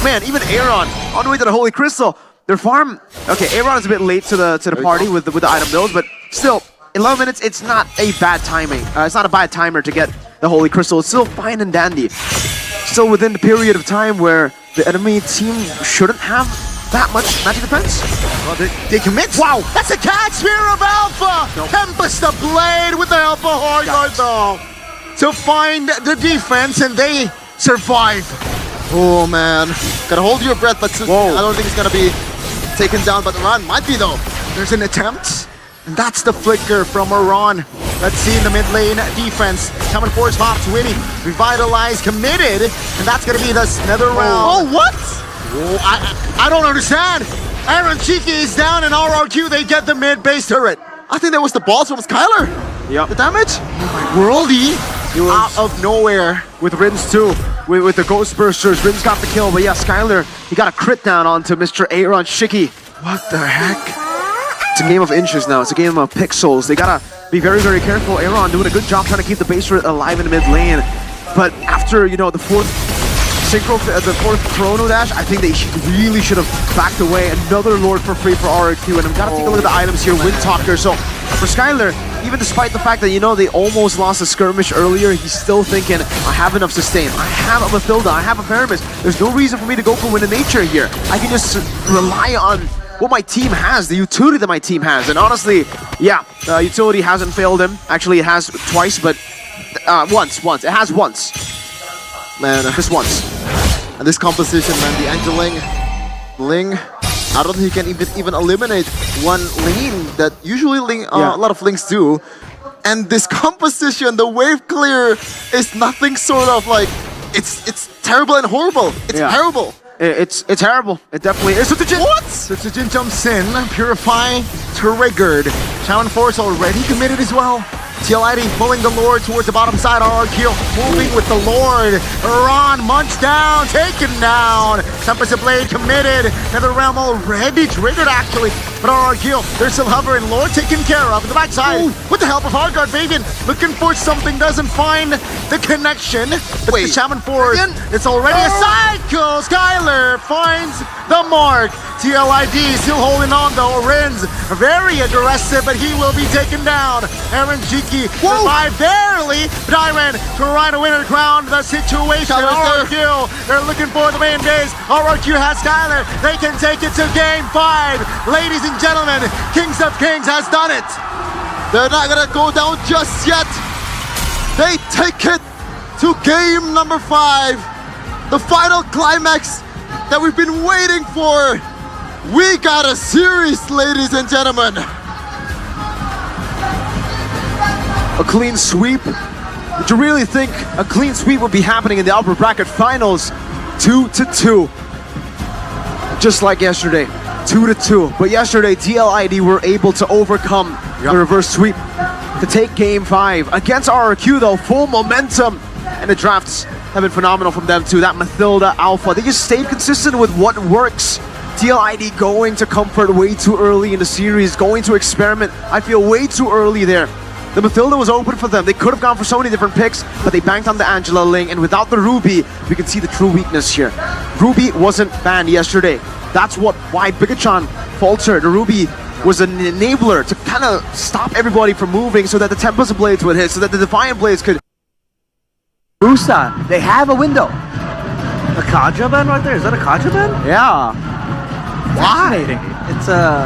Man, even Aaron on the way to the Holy Crystal. Their farm, okay, Aaron is a bit late to the party with the item build, but still, 11 minutes, it's not a bad timing. It's not a bad timer to get the Holy Crystal. It's still fine and dandy. Still within the period of time where the enemy team shouldn't have that much magic defense. Well, they commit. Wow, that's a catch! Spear of Alpha! Nope. Tempest the Blade with the Alpha Hard Guard, though, to find the defense, and they survive. Oh man, gotta hold your breath, but I don't think it's gonna be taken down, but Aron might be though. There's an attempt, and that's the flicker from Aron. Let's see in the mid lane defense. Coming for his hops, Winnie, revitalized, committed, and that's gonna be the nether round. Oh, what? Oh, I don't understand. Aaron Cheeky is down, and RRQ, they get the mid base turret. I think that was the balls from Skylar. Yep. The damage? Worldy out of nowhere. With Rins too, with the Ghost Bursters, Rins got the kill, but yeah, Skylar, he got a crit down onto Mr. Aaron Shiki. What the heck? It's a game of inches now, it's a game of pixels. They gotta be very, very careful. Aaron doing a good job trying to keep the base turret alive in the mid lane. But after, you know, the fourth synchro, the fourth chrono dash, I think they really should have backed away. Another Lord for free for RQ, and I've got to take a look at the items here. Wind Talker. So for Skylar, even despite the fact that, you know, they almost lost a skirmish earlier, he's still thinking, I have enough sustain, I have a Mathilda, I have a Paramis. There's no reason for me to go for Win of Nature here. I can just rely on what my team has, the utility that my team has. And honestly, yeah, the utility hasn't failed him. Actually, it has twice, but once. It has once. Man, Just once. and this composition, man, the Angeling, Ling, I don't think he can even eliminate one lane that usually a lot of Lings do. And this composition, the wave clear, is nothing sort of like, it's terrible and horrible. It's terrible. It's terrible. It definitely is. What? Sutsujin jumps in, Purify triggered. Shaman Force already committed as well. TLID pulling the Lord towards the bottom side. RRQ moving with the Lord. Iran munched down, taken down. Tempest of Blade committed. Nether Realm already triggered actually. But RRQ, they're still hovering. Lord taken care of. In the backside, with the help of Hardguard, Fabian looking for something, doesn't find the connection. But Wait, the Shaman Force, it's already a cycle. Skyler finds the mark. TLID still holding on though. Renz very aggressive, but he will be taken down. Aaron Jiki survived barely. But Iron trying to win and crown the situation. RRQ, they're looking for the main base. RRQ has Skyler. They can take it to game 5. Ladies and gentlemen, Kings of Kings has done it. They're not gonna go down just yet. They take it to game number 5. The final climax that we've been waiting for. We got a series, ladies and gentlemen. A clean sweep? Would you really think a clean sweep would be happening in the upper bracket finals? 2-2. Just like yesterday, 2-2. But yesterday, TLID were able to overcome the reverse sweep to take game 5. Against RRQ though, full momentum. And the drafts have been phenomenal from them too. That Mathilda Alpha, they just stayed consistent with what works. TLID going to comfort way too early in the series, going to experiment, I feel way too early there. The Mathilda was open for them. They could have gone for so many different picks, but they banked on the Angela Ling, and without the Ruby, we can see the true weakness here. Ruby wasn't banned yesterday. That's why Bigatron faltered. The Ruby was an enabler to kind of stop everybody from moving so that the Tempest Blades would hit, so that the Defiant Blades could... Rusa, they have a window. A Kaja ban right there? Is that a Kaja ban? Yeah. Why?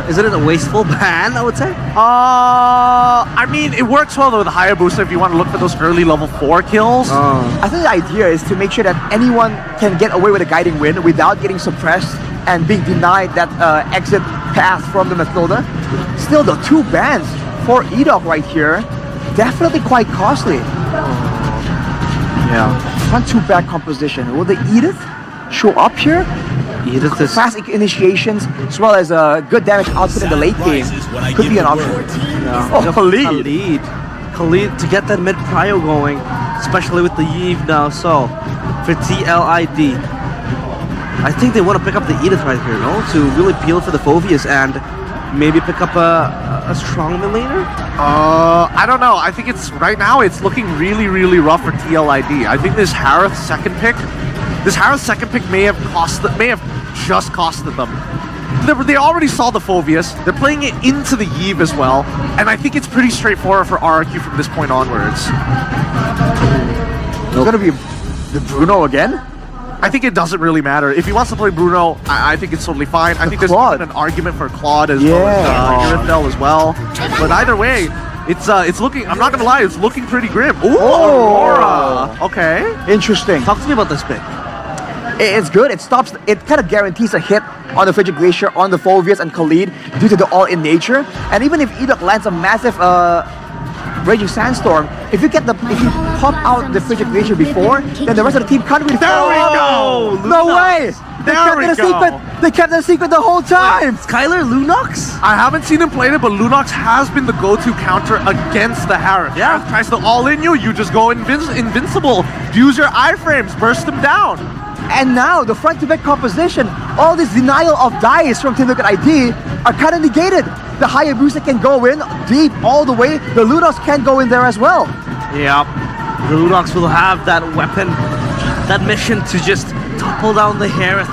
Isn't it a wasteful ban, I would say? I mean, it works well with the higher booster if you want to look for those early level 4 kills. I think the idea is to make sure that anyone can get away with a guiding win without getting suppressed and being denied that exit path from the Mathilda. Still, the 2 bans for Edok right here, definitely quite costly. Yeah. Not too bad composition. Will the Edith show up here? Edith is... Fast initiations as well as a good damage output in the late game could be an option. Yeah. Oh, Khalid. Khalid to get that mid prio going, especially with the Yves now. So for TLID, I think they want to pick up the Edith right here, no? To really peel for the Phoveus and maybe pick up a strong mid laner? I don't know. I think it's right now it's looking really, really rough for TLID. I think this Harith second pick may have just costed them. They already saw the Phoveus. They're playing it into the Yves as well, and I think it's pretty straightforward for RRQ from this point onwards. It's gonna be the Bruno again? I think it doesn't really matter. If he wants to play Bruno, I think it's totally fine. I think there's even an argument for Claude as well as Irithel as well. But either way, it's looking, I'm not gonna lie, it's looking pretty grim. Ooh, Aurora! Okay. Interesting. Talk to me about this pick. It's good. It stops. It kind of guarantees a hit on the Frigid Glacier, on the Phoveus and Khalid due to the all-in nature. And even if Edok lands a massive Raging Sandstorm, if you pop out the Frigid Glacier before, then the rest of the team can't really. There we go! No way! There we go! They kept the secret the whole time. Skyler Lunox? I haven't seen him play it, but Lunox has been the go-to counter against the Harith. Yeah. Tries to all-in you just go invincible. Use your iframes, burst them down. And now the front-to-back composition, all this denial of dice from Team Liquid ID are kind of negated. The Hayabusa can go in deep all the way. The Lunox can go in there as well. Yeah. The Lunox will have that weapon, that mission to just topple down the Harith.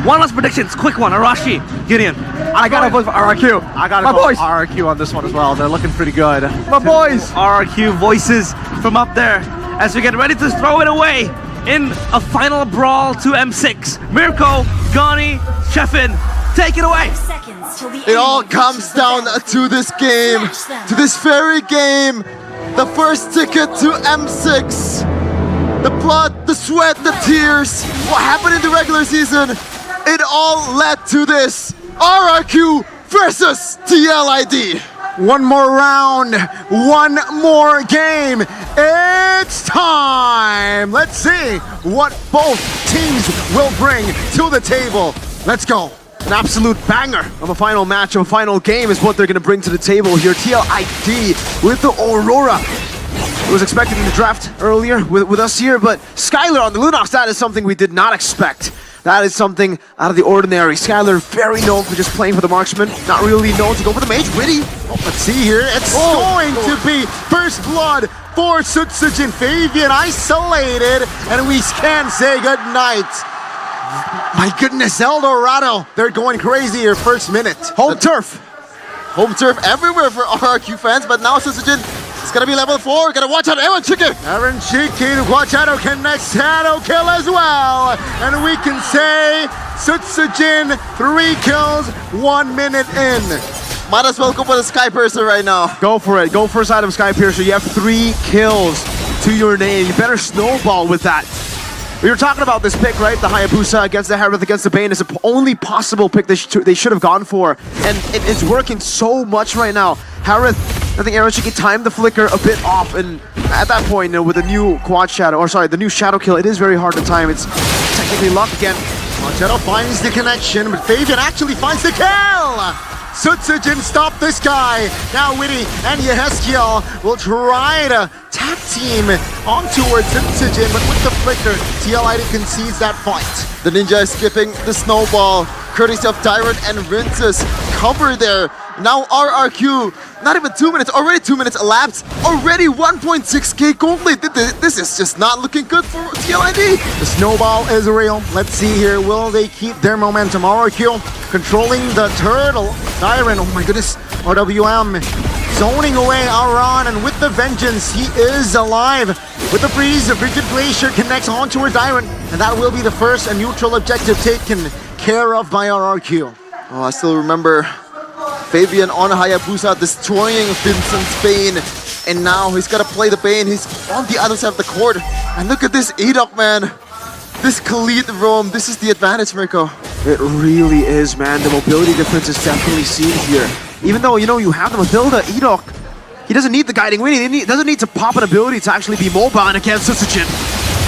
One last predictions, quick one, Arashi, Gideon. I gotta vote for RRQ. I gotta My go boys. RRQ on this one as well. They're looking pretty good. My boys. RRQ voices from up there as we get ready to throw it away in a final brawl to M6. Mirko, Gani, Sheffin, take it away. It all comes down to this game, to this very game. The first ticket to M6. The blood, the sweat, the tears. What happened in the regular season? It all led to this. RRQ versus TLID. One more round, one more game. It's time. Let's see what both teams will bring to the table. Let's go. An absolute banger of a final match, of a final game is what they're going to bring to the table here. TLID with the Aurora. It was expected in the draft earlier with us here, but Skylar on the Lunox, that is something we did not expect. That is something out of the ordinary. Skylar, very known for just playing for the marksman, not really known to go for the mage. Witty. Oh, let's see here. It's going to be first blood for Sutsujin. Fabian isolated, and we can say good night. My goodness, Eldorado. They're going crazy here first minute. Home turf. Home turf everywhere for RRQ fans, but now Sutsujin is gonna be level 4. Gotta watch out, Aaron Chicken. Aaron Chiki, Guachado connects Shadow kill as well. And we can say Sutsujin 3 kills, 1 minute in. Might as well go for the Sky Piercer right now. Go for it. Go first item, Sky Piercer. You have 3 kills to your name. You better snowball with that. We were talking about this pick, right? The Hayabusa against the Harith against the Bane is the only possible pick they should have gone for. And it is working so much right now. Harith, I think Aaron Shiki timed the flicker a bit off. And at that point, with the new quad shadow, or sorry, the new shadow kill, it is very hard to time. It's technically luck again. Guachado finds the connection, but Fabian actually finds the kill! Sutsujin, stop this guy! Now Witty and Yehezkiel will try to tag team on towards Sutsujin, but with the flicker, TLID concedes that fight. The ninja is skipping the snowball, courtesy of Tyrant and Rinces. Cover there. Now RRQ, not even 2 minutes, already 2 minutes elapsed. Already 1.6k gold lead. This is just not looking good for TLID. The snowball is real. Let's see here, will they keep their momentum? RRQ controlling the turtle. Tyrant, oh my goodness, RWM zoning away Aran, and with the vengeance, he is alive. With the freeze, the Frigid Glacier connects on towards Tyrant, and that will be the first neutral objective taken care of by RRQ. Oh, I still remember Fabian on Hayabusa destroying Vincent's Bane, and now he's got to play the Bane. He's on the other side of the court, and look at this Edok, man. This Khalid roam, this is the advantage, Mirko. It really is, man. The mobility difference is definitely seen here. Even though, you have the Mathilda, Edok, he doesn't need the guiding win. He doesn't need to pop an ability to actually be MOBA and against Sutsujin.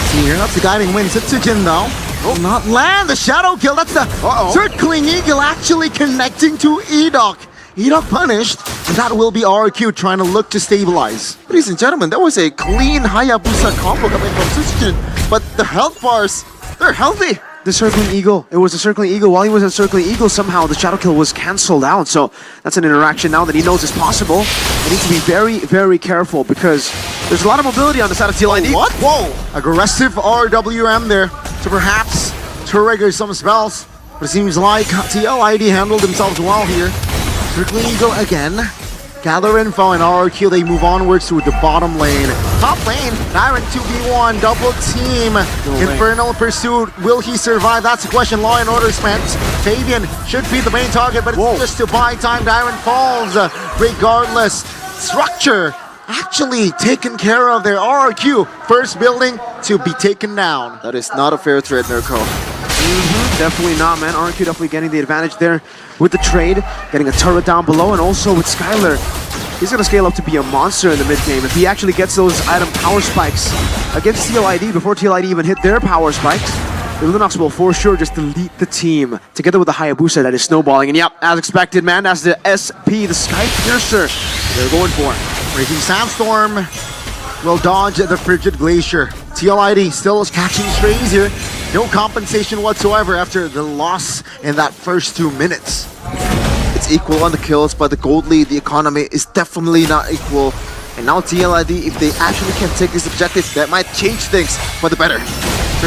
See here, that's the guiding win. Sutsujin, though, will not land the shadow kill. That's the circling eagle actually connecting to Edok. Edok punished, and that will be RRQ trying to look to stabilize. Ladies and gentlemen, that was a clean Hayabusa combo coming from Sutsujin, but the health bars, they're healthy. The circling eagle. It was a circling eagle. While he was a circling eagle, somehow the shadow kill was cancelled out. So that's an interaction now that he knows is possible. He needs to be very, very careful because there's a lot of mobility on the side of TLID. What? Whoa! Aggressive RWM there to perhaps trigger some spells. But it seems like TLID handled themselves well here. Circling eagle again. Gather info and RRQ, they move onwards to the bottom lane. Top lane, Tyrant 2v1, double team. Infernal Pursuit, will he survive? That's the question. Law and Order spent. Fabian should be the main target, but it's just to buy time. Tyrant falls regardless. Structure actually taken care of there. RRQ, first building to be taken down. That is not a fair trade, Mirko. Definitely not, man. RQ definitely getting the advantage there with the trade, getting a turret down below, and also with Skylar. He's going to scale up to be a monster in the mid-game. If he actually gets those item power spikes against TLID before TLID even hit their power spikes, the Lunox will for sure just delete the team together with the Hayabusa that is snowballing. And yep, as expected, man, that's the SP, the Sky Piercer they're going for. Breaking Sandstorm will dodge the Frigid Glacier. TLID still is catching strays here. No compensation whatsoever after the loss in that first 2 minutes. It's equal on the kills, but the gold lead, the economy is definitely not equal. And now TLID, if they actually can take these objectives, that might change things for the better.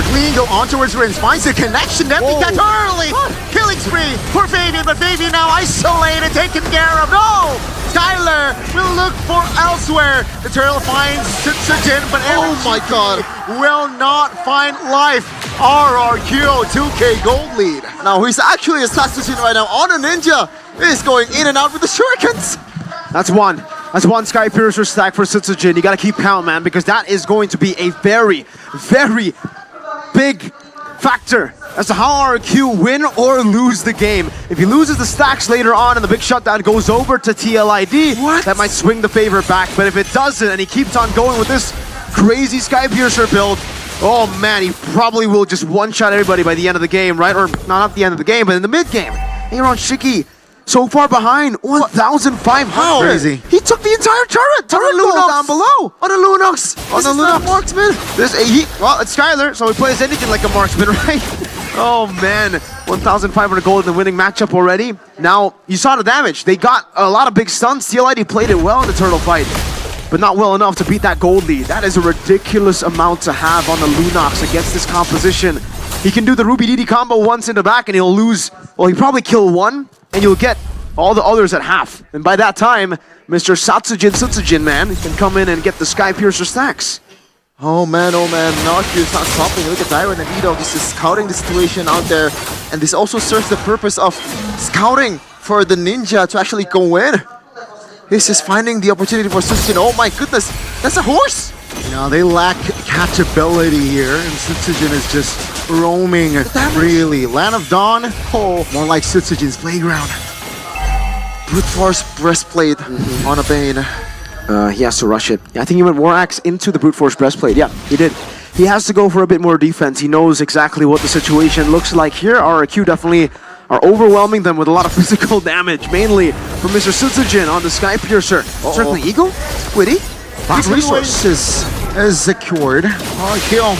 Clean go on towards Rinse, finds the connection, then we got early! Killing spree for Fabian, but Fabian now isolated, taken care of. No! Skyler will look for elsewhere. The turtle finds Sujin, but Oh my God. will not find life. RRQ 2K gold lead. Now he's actually assassin right now on a ninja. He's going in and out with the shurikens. That's one. That's one Sky Piercer stack for Sitsujin. You gotta keep count, man, because that is going to be a very, very big factor as to how RQ win or lose the game. If he loses the stacks later on and the big shutdown goes over to TLID, that might swing the favor back. But if it doesn't and he keeps on going with this crazy Sky Piercer build, oh man, he probably will just one-shot everybody by the end of the game, right? Or not at the end of the game, but in the mid-game. Here on Shiki, so far behind, 1,500. Crazy. He took the entire turret Lunox down below. On a Lunox. On a Lunox. Marksman. Well, it's Skyler, so he plays anything like a marksman, right? Oh man, 1,500 gold in the winning matchup already. Now, you saw the damage. They got a lot of big stuns. TLID played it well in the turtle fight, but not well enough to beat that gold lead. That is a ridiculous amount to have on the Lunox against this composition. He can do the Ruby DD combo once in the back and he'll lose, well, he'll probably kill one, and you'll get all the others at half. And by that time, Mr. Sitsujin, man, can come in and get the Sky Piercer stacks. Oh man, Narcus not stopping. Look at Dyron and Edo just scouting the situation out there. And this also serves the purpose of scouting for the ninja to actually go in. He's just finding the opportunity for Sitsujin. Oh my goodness, that's a horse! Now they lack catchability here, and Sitsujin is just roaming freely. Land of Dawn, more like Sitsujin's playground. Brute Force breastplate on a Bane. He has to rush it. I think he went War Axe into the Brute Force breastplate. Yeah, he did. He has to go for a bit more defense. He knows exactly what the situation looks like here. RRQ definitely are overwhelming them with a lot of physical damage, mainly from Mr. Sitsujin on the Sky Piercer. Certainly Eagle, Squiddy, Last resources is secured. Kill.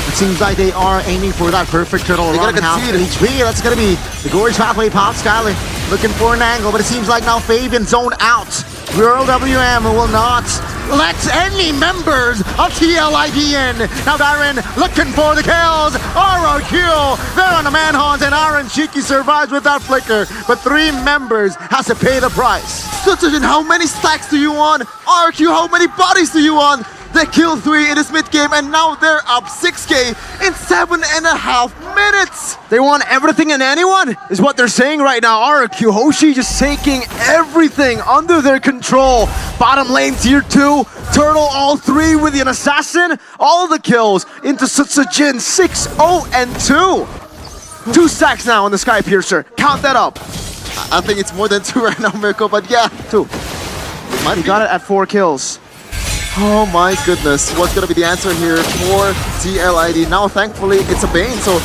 It seems like they are aiming for that perfect turtle around half HP. That's gonna be the Gorge pathway pop. Skyler looking for an angle, but it seems like now Fabian zoned out. Girl WM will not let any members of TLID in. Now Darren looking for the kills. RRQ, they're on the manhunt, and Aaron Shiki survives with that flicker, but 3 members has to pay the price. Sitsujin, how many stacks do you want? RQ, how many bodies do you want? They killed 3 in this mid-game, and now they're up 6K in 7.5 minutes! They want everything and anyone, is what they're saying right now. RRQ, Hoshi just taking everything under their control. Bottom lane, tier 2, Turtle, all 3 with an assassin. All the kills into Sitsujin, 6-0-2. 2 stacks now on the Sky Piercer. Count that up. I think it's more than 2 right now, Mirko, but yeah. 2. He got it at 4 kills. Oh my goodness, what's gonna be the answer here for TLID? Now, thankfully, it's a Bane, so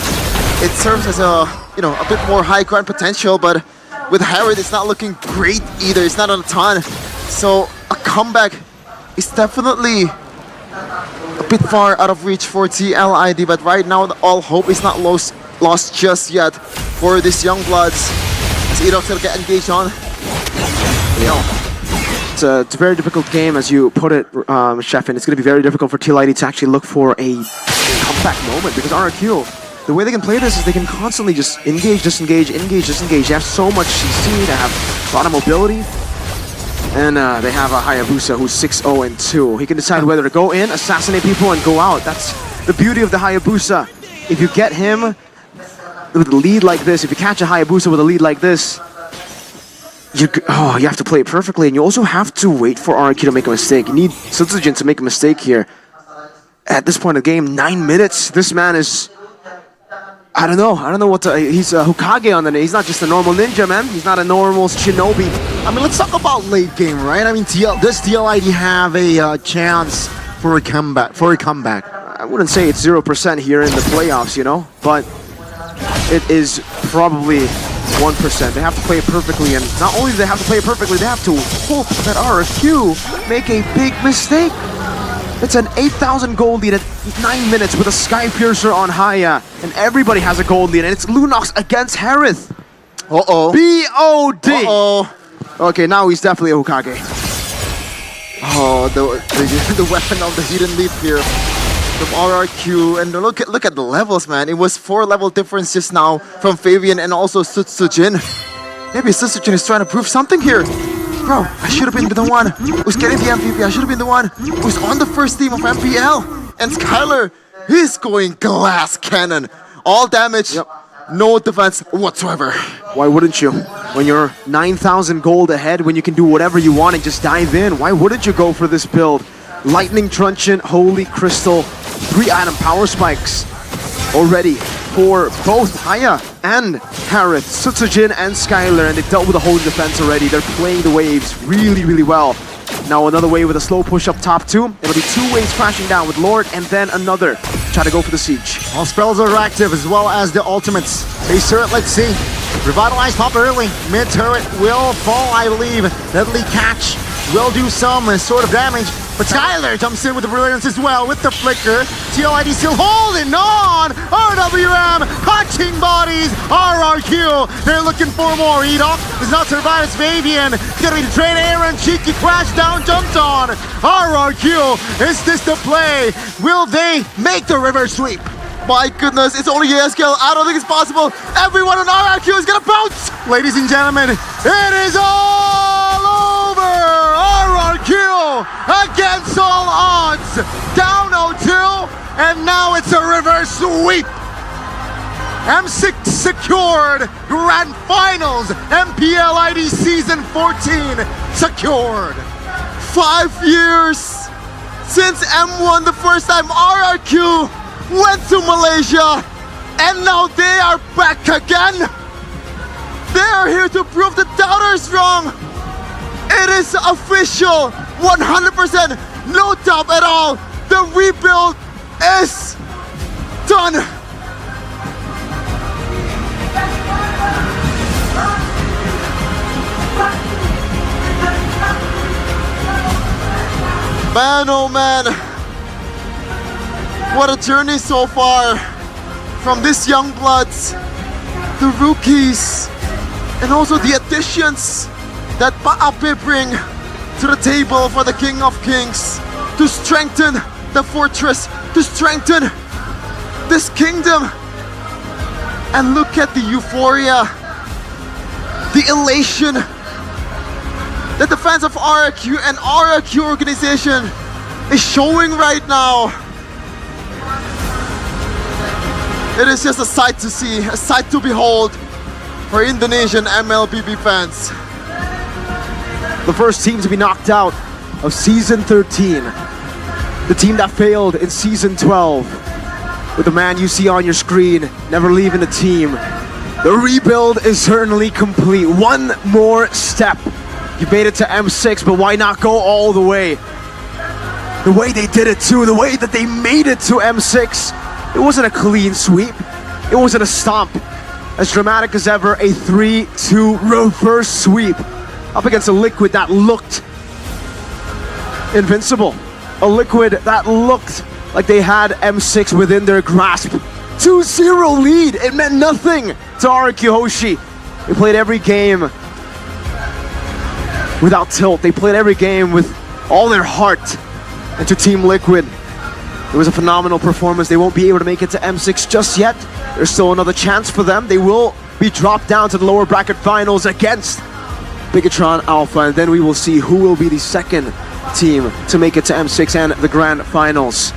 it serves as a, a bit more high ground potential, but with Harrod, it's not looking great either. It's not on a ton. So a comeback is definitely a bit far out of reach for TLID, but right now, all hope is not lost just yet for these young bloods. As Edox gonna get engaged on. It's a very difficult game, as you put it, Sheffin. It's going to be very difficult for TLID to actually look for a comeback moment, because RRQ, the way they can play this is they can constantly just engage, disengage, engage, disengage. They have so much CC, they have a lot of mobility, and they have a Hayabusa who's 6-0-2. He can decide whether to go in, assassinate people, and go out. That's the beauty of the Hayabusa. If you get him with a lead like this, if you catch a Hayabusa with a lead like this, you have to play it perfectly, and you also have to wait for RRQ to make a mistake. You need Sitsujin to make a mistake here. At this point of the game, 9 minutes. This man is, I don't know what to, he's a Hokage on the name. He's not just a normal ninja, man. He's not a normal shinobi. I mean, let's talk about late game, right? I mean, does TLID have a chance for a comeback? I wouldn't say it's 0% here in the playoffs, but it is probably 1%. They have to play it perfectly, and not only do they have to play it perfectly, they have to hope that RRQ make a big mistake. It's an 8,000 gold lead at 9 minutes with a Sky Piercer on Haya, and everybody has a gold lead, and it's Lunox against Harith. Uh-oh. B-O-D. Uh-oh. Okay, now he's definitely a Hokage. Oh, the weapon of the hidden leap here. from RRQ, and look at the levels, man. It was 4-level difference just now from Fabian and also Sutsujin. Maybe Sutsujin is trying to prove something here. Bro, I should have been the one who's getting the MVP. I should have been the one who's on the first team of MPL. And Skyler, he's going glass cannon. All damage, no defense whatsoever. Why wouldn't you? When you're 9,000 gold ahead, when you can do whatever you want and just dive in, why wouldn't you go for this build? Lightning Truncheon, Holy Crystal, 3-item power spikes already for both Haya and Harith, Sutsujin and Skyler, and they dealt with the whole defense already. They're playing the waves really, really well. Now another wave with a slow push up top 2. It'll be 2 waves crashing down with Lord and then another. Try to go for the siege. All spells are active as well as the ultimates. Base turret, let's see. Revitalize pop early. Mid turret will fall, I believe. Deadly catch will do some sort of damage. But Skyler jumps in with the brilliance as well with the flicker. TLID still holding on. RWM punching bodies. RRQ. They're looking for more. Edok does not survive. It's Fabian. It's gonna be the trade. Aaron cheeky crash down, jumped on. RRQ. Is this the play? Will they make the reverse sweep? My goodness, it's only ESKL. I don't think it's possible. Everyone on RRQ is gonna bounce. Ladies and gentlemen, it is all over! RRQ against all odds! Down 0-2, and now it's a reverse sweep! M6 secured! Grand Finals! MPL ID Season 14 secured! 5 years since M won the first time. RRQ went to Malaysia, and now they are back again. They are here to prove the doubters wrong. It is official, 100%, no doubt at all. The rebuild is done. Man, oh man. What a journey so far. From these young bloods, the rookies, and also the additions that Paape bring to the table for the King of Kings to strengthen the fortress, to strengthen this kingdom. And look at the euphoria, the elation that the fans of RRQ and RRQ organization is showing right now. It is just a sight to see, a sight to behold for Indonesian MLBB fans. The first team to be knocked out of Season 13. The team that failed in Season 12. With the man you see on your screen, never leaving the team. The rebuild is certainly complete. One more step. You made it to M6, but why not go all the way? The way they did it too, the way that they made it to M6. It wasn't a clean sweep. It wasn't a stomp. As dramatic as ever, a 3-2 reverse sweep up against a Liquid that looked invincible. A Liquid that looked like they had M6 within their grasp. 2-0 lead. It meant nothing to RRQ Hoshi. They played every game without tilt. They played every game with all their heart. And to Team Liquid, it was a phenomenal performance. They won't be able to make it to M6 just yet. There's still another chance for them. They will be dropped down to the lower bracket finals against Bigatron Alpha, and then we will see who will be the second team to make it to M6 and the grand finals.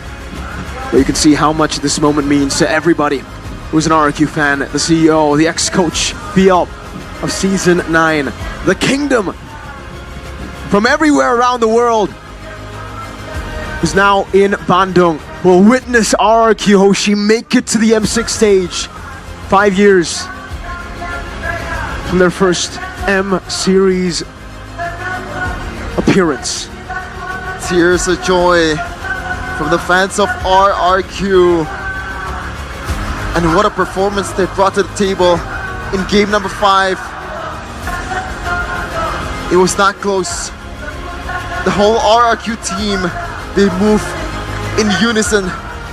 But you can see how much this moment means to everybody who's an RRQ fan, the CEO, the ex-coach, BL of Season 9, the kingdom from everywhere around the world, who's now in Bandung, will witness RRQ Hoshi make it to the M6 stage. 5 years from their first M Series appearance. Tears of joy from the fans of RRQ. And what a performance they brought to the table in game number 5. It was not close. The whole RRQ team, they move in unison.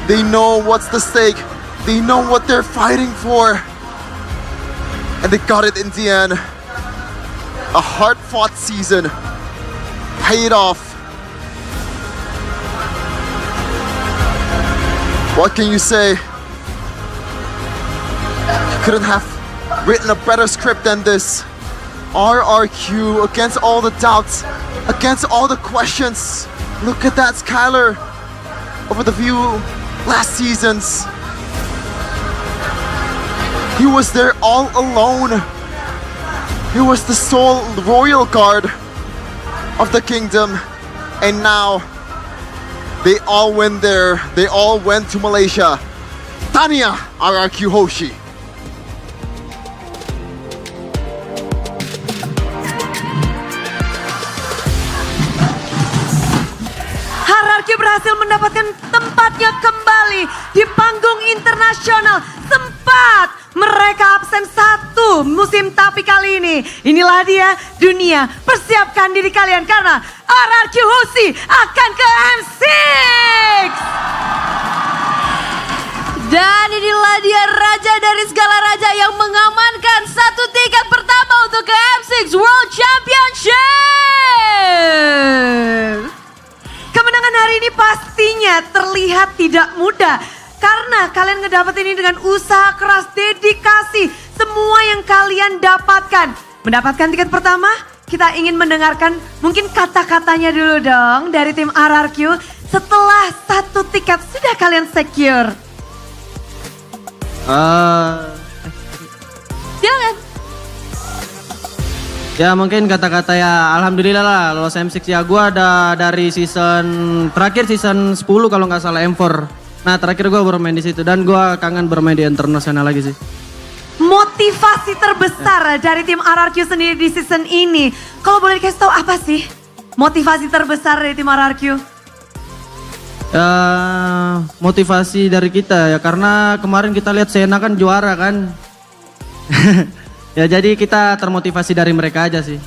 They know what's the stake. They know what they're fighting for. And they got it in the end. A hard-fought season paid off. What can you say? You couldn't have written a better script than this. RRQ against all the doubts, against all the questions. Look at that, Skylar. Over the few last seasons, he was there all alone. He was the sole royal guard of the kingdom, and now they all went there. They all went to Malaysia. Tanya, RRQ Hoshi. RRQ berhasil mendapatkan tempatnya kembali di panggung internasional. Sempat mereka absen 1 musim, tapi kali ini inilah dia dunia. Persiapkan diri kalian karena RRQ Hoshi akan ke M6. Dan inilah dia raja dari segala raja yang mengamankan 1 tiket pertama untuk ke M6 World Championship. Kemenangan hari ini pastinya terlihat tidak mudah karena kalian ngedapetin ini dengan usaha keras, dedikasi, semua yang kalian dapatkan. Mendapatkan tiket pertama, kita ingin mendengarkan mungkin kata-katanya dulu dong dari tim RRQ setelah 1 tiket sudah kalian secure. Silakan. Ya mungkin kata-kata ya alhamdulillah lah lolos M6 ya. Gue ada dari season terakhir season 10 kalau nggak salah M4. Nah terakhir gue bermain di situ dan gue kangen bermain di internasional lagi sih. Motivasi terbesar dari tim RRQ sendiri di season ini, kalau boleh dikasih tahu apa sih motivasi terbesar dari tim RRQ? Motivasi dari kita ya karena kemarin kita lihat Sena kan juara kan. Ya jadi kita termotivasi dari mereka aja sih.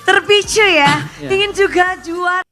Terpicu ya, ingin juga juara.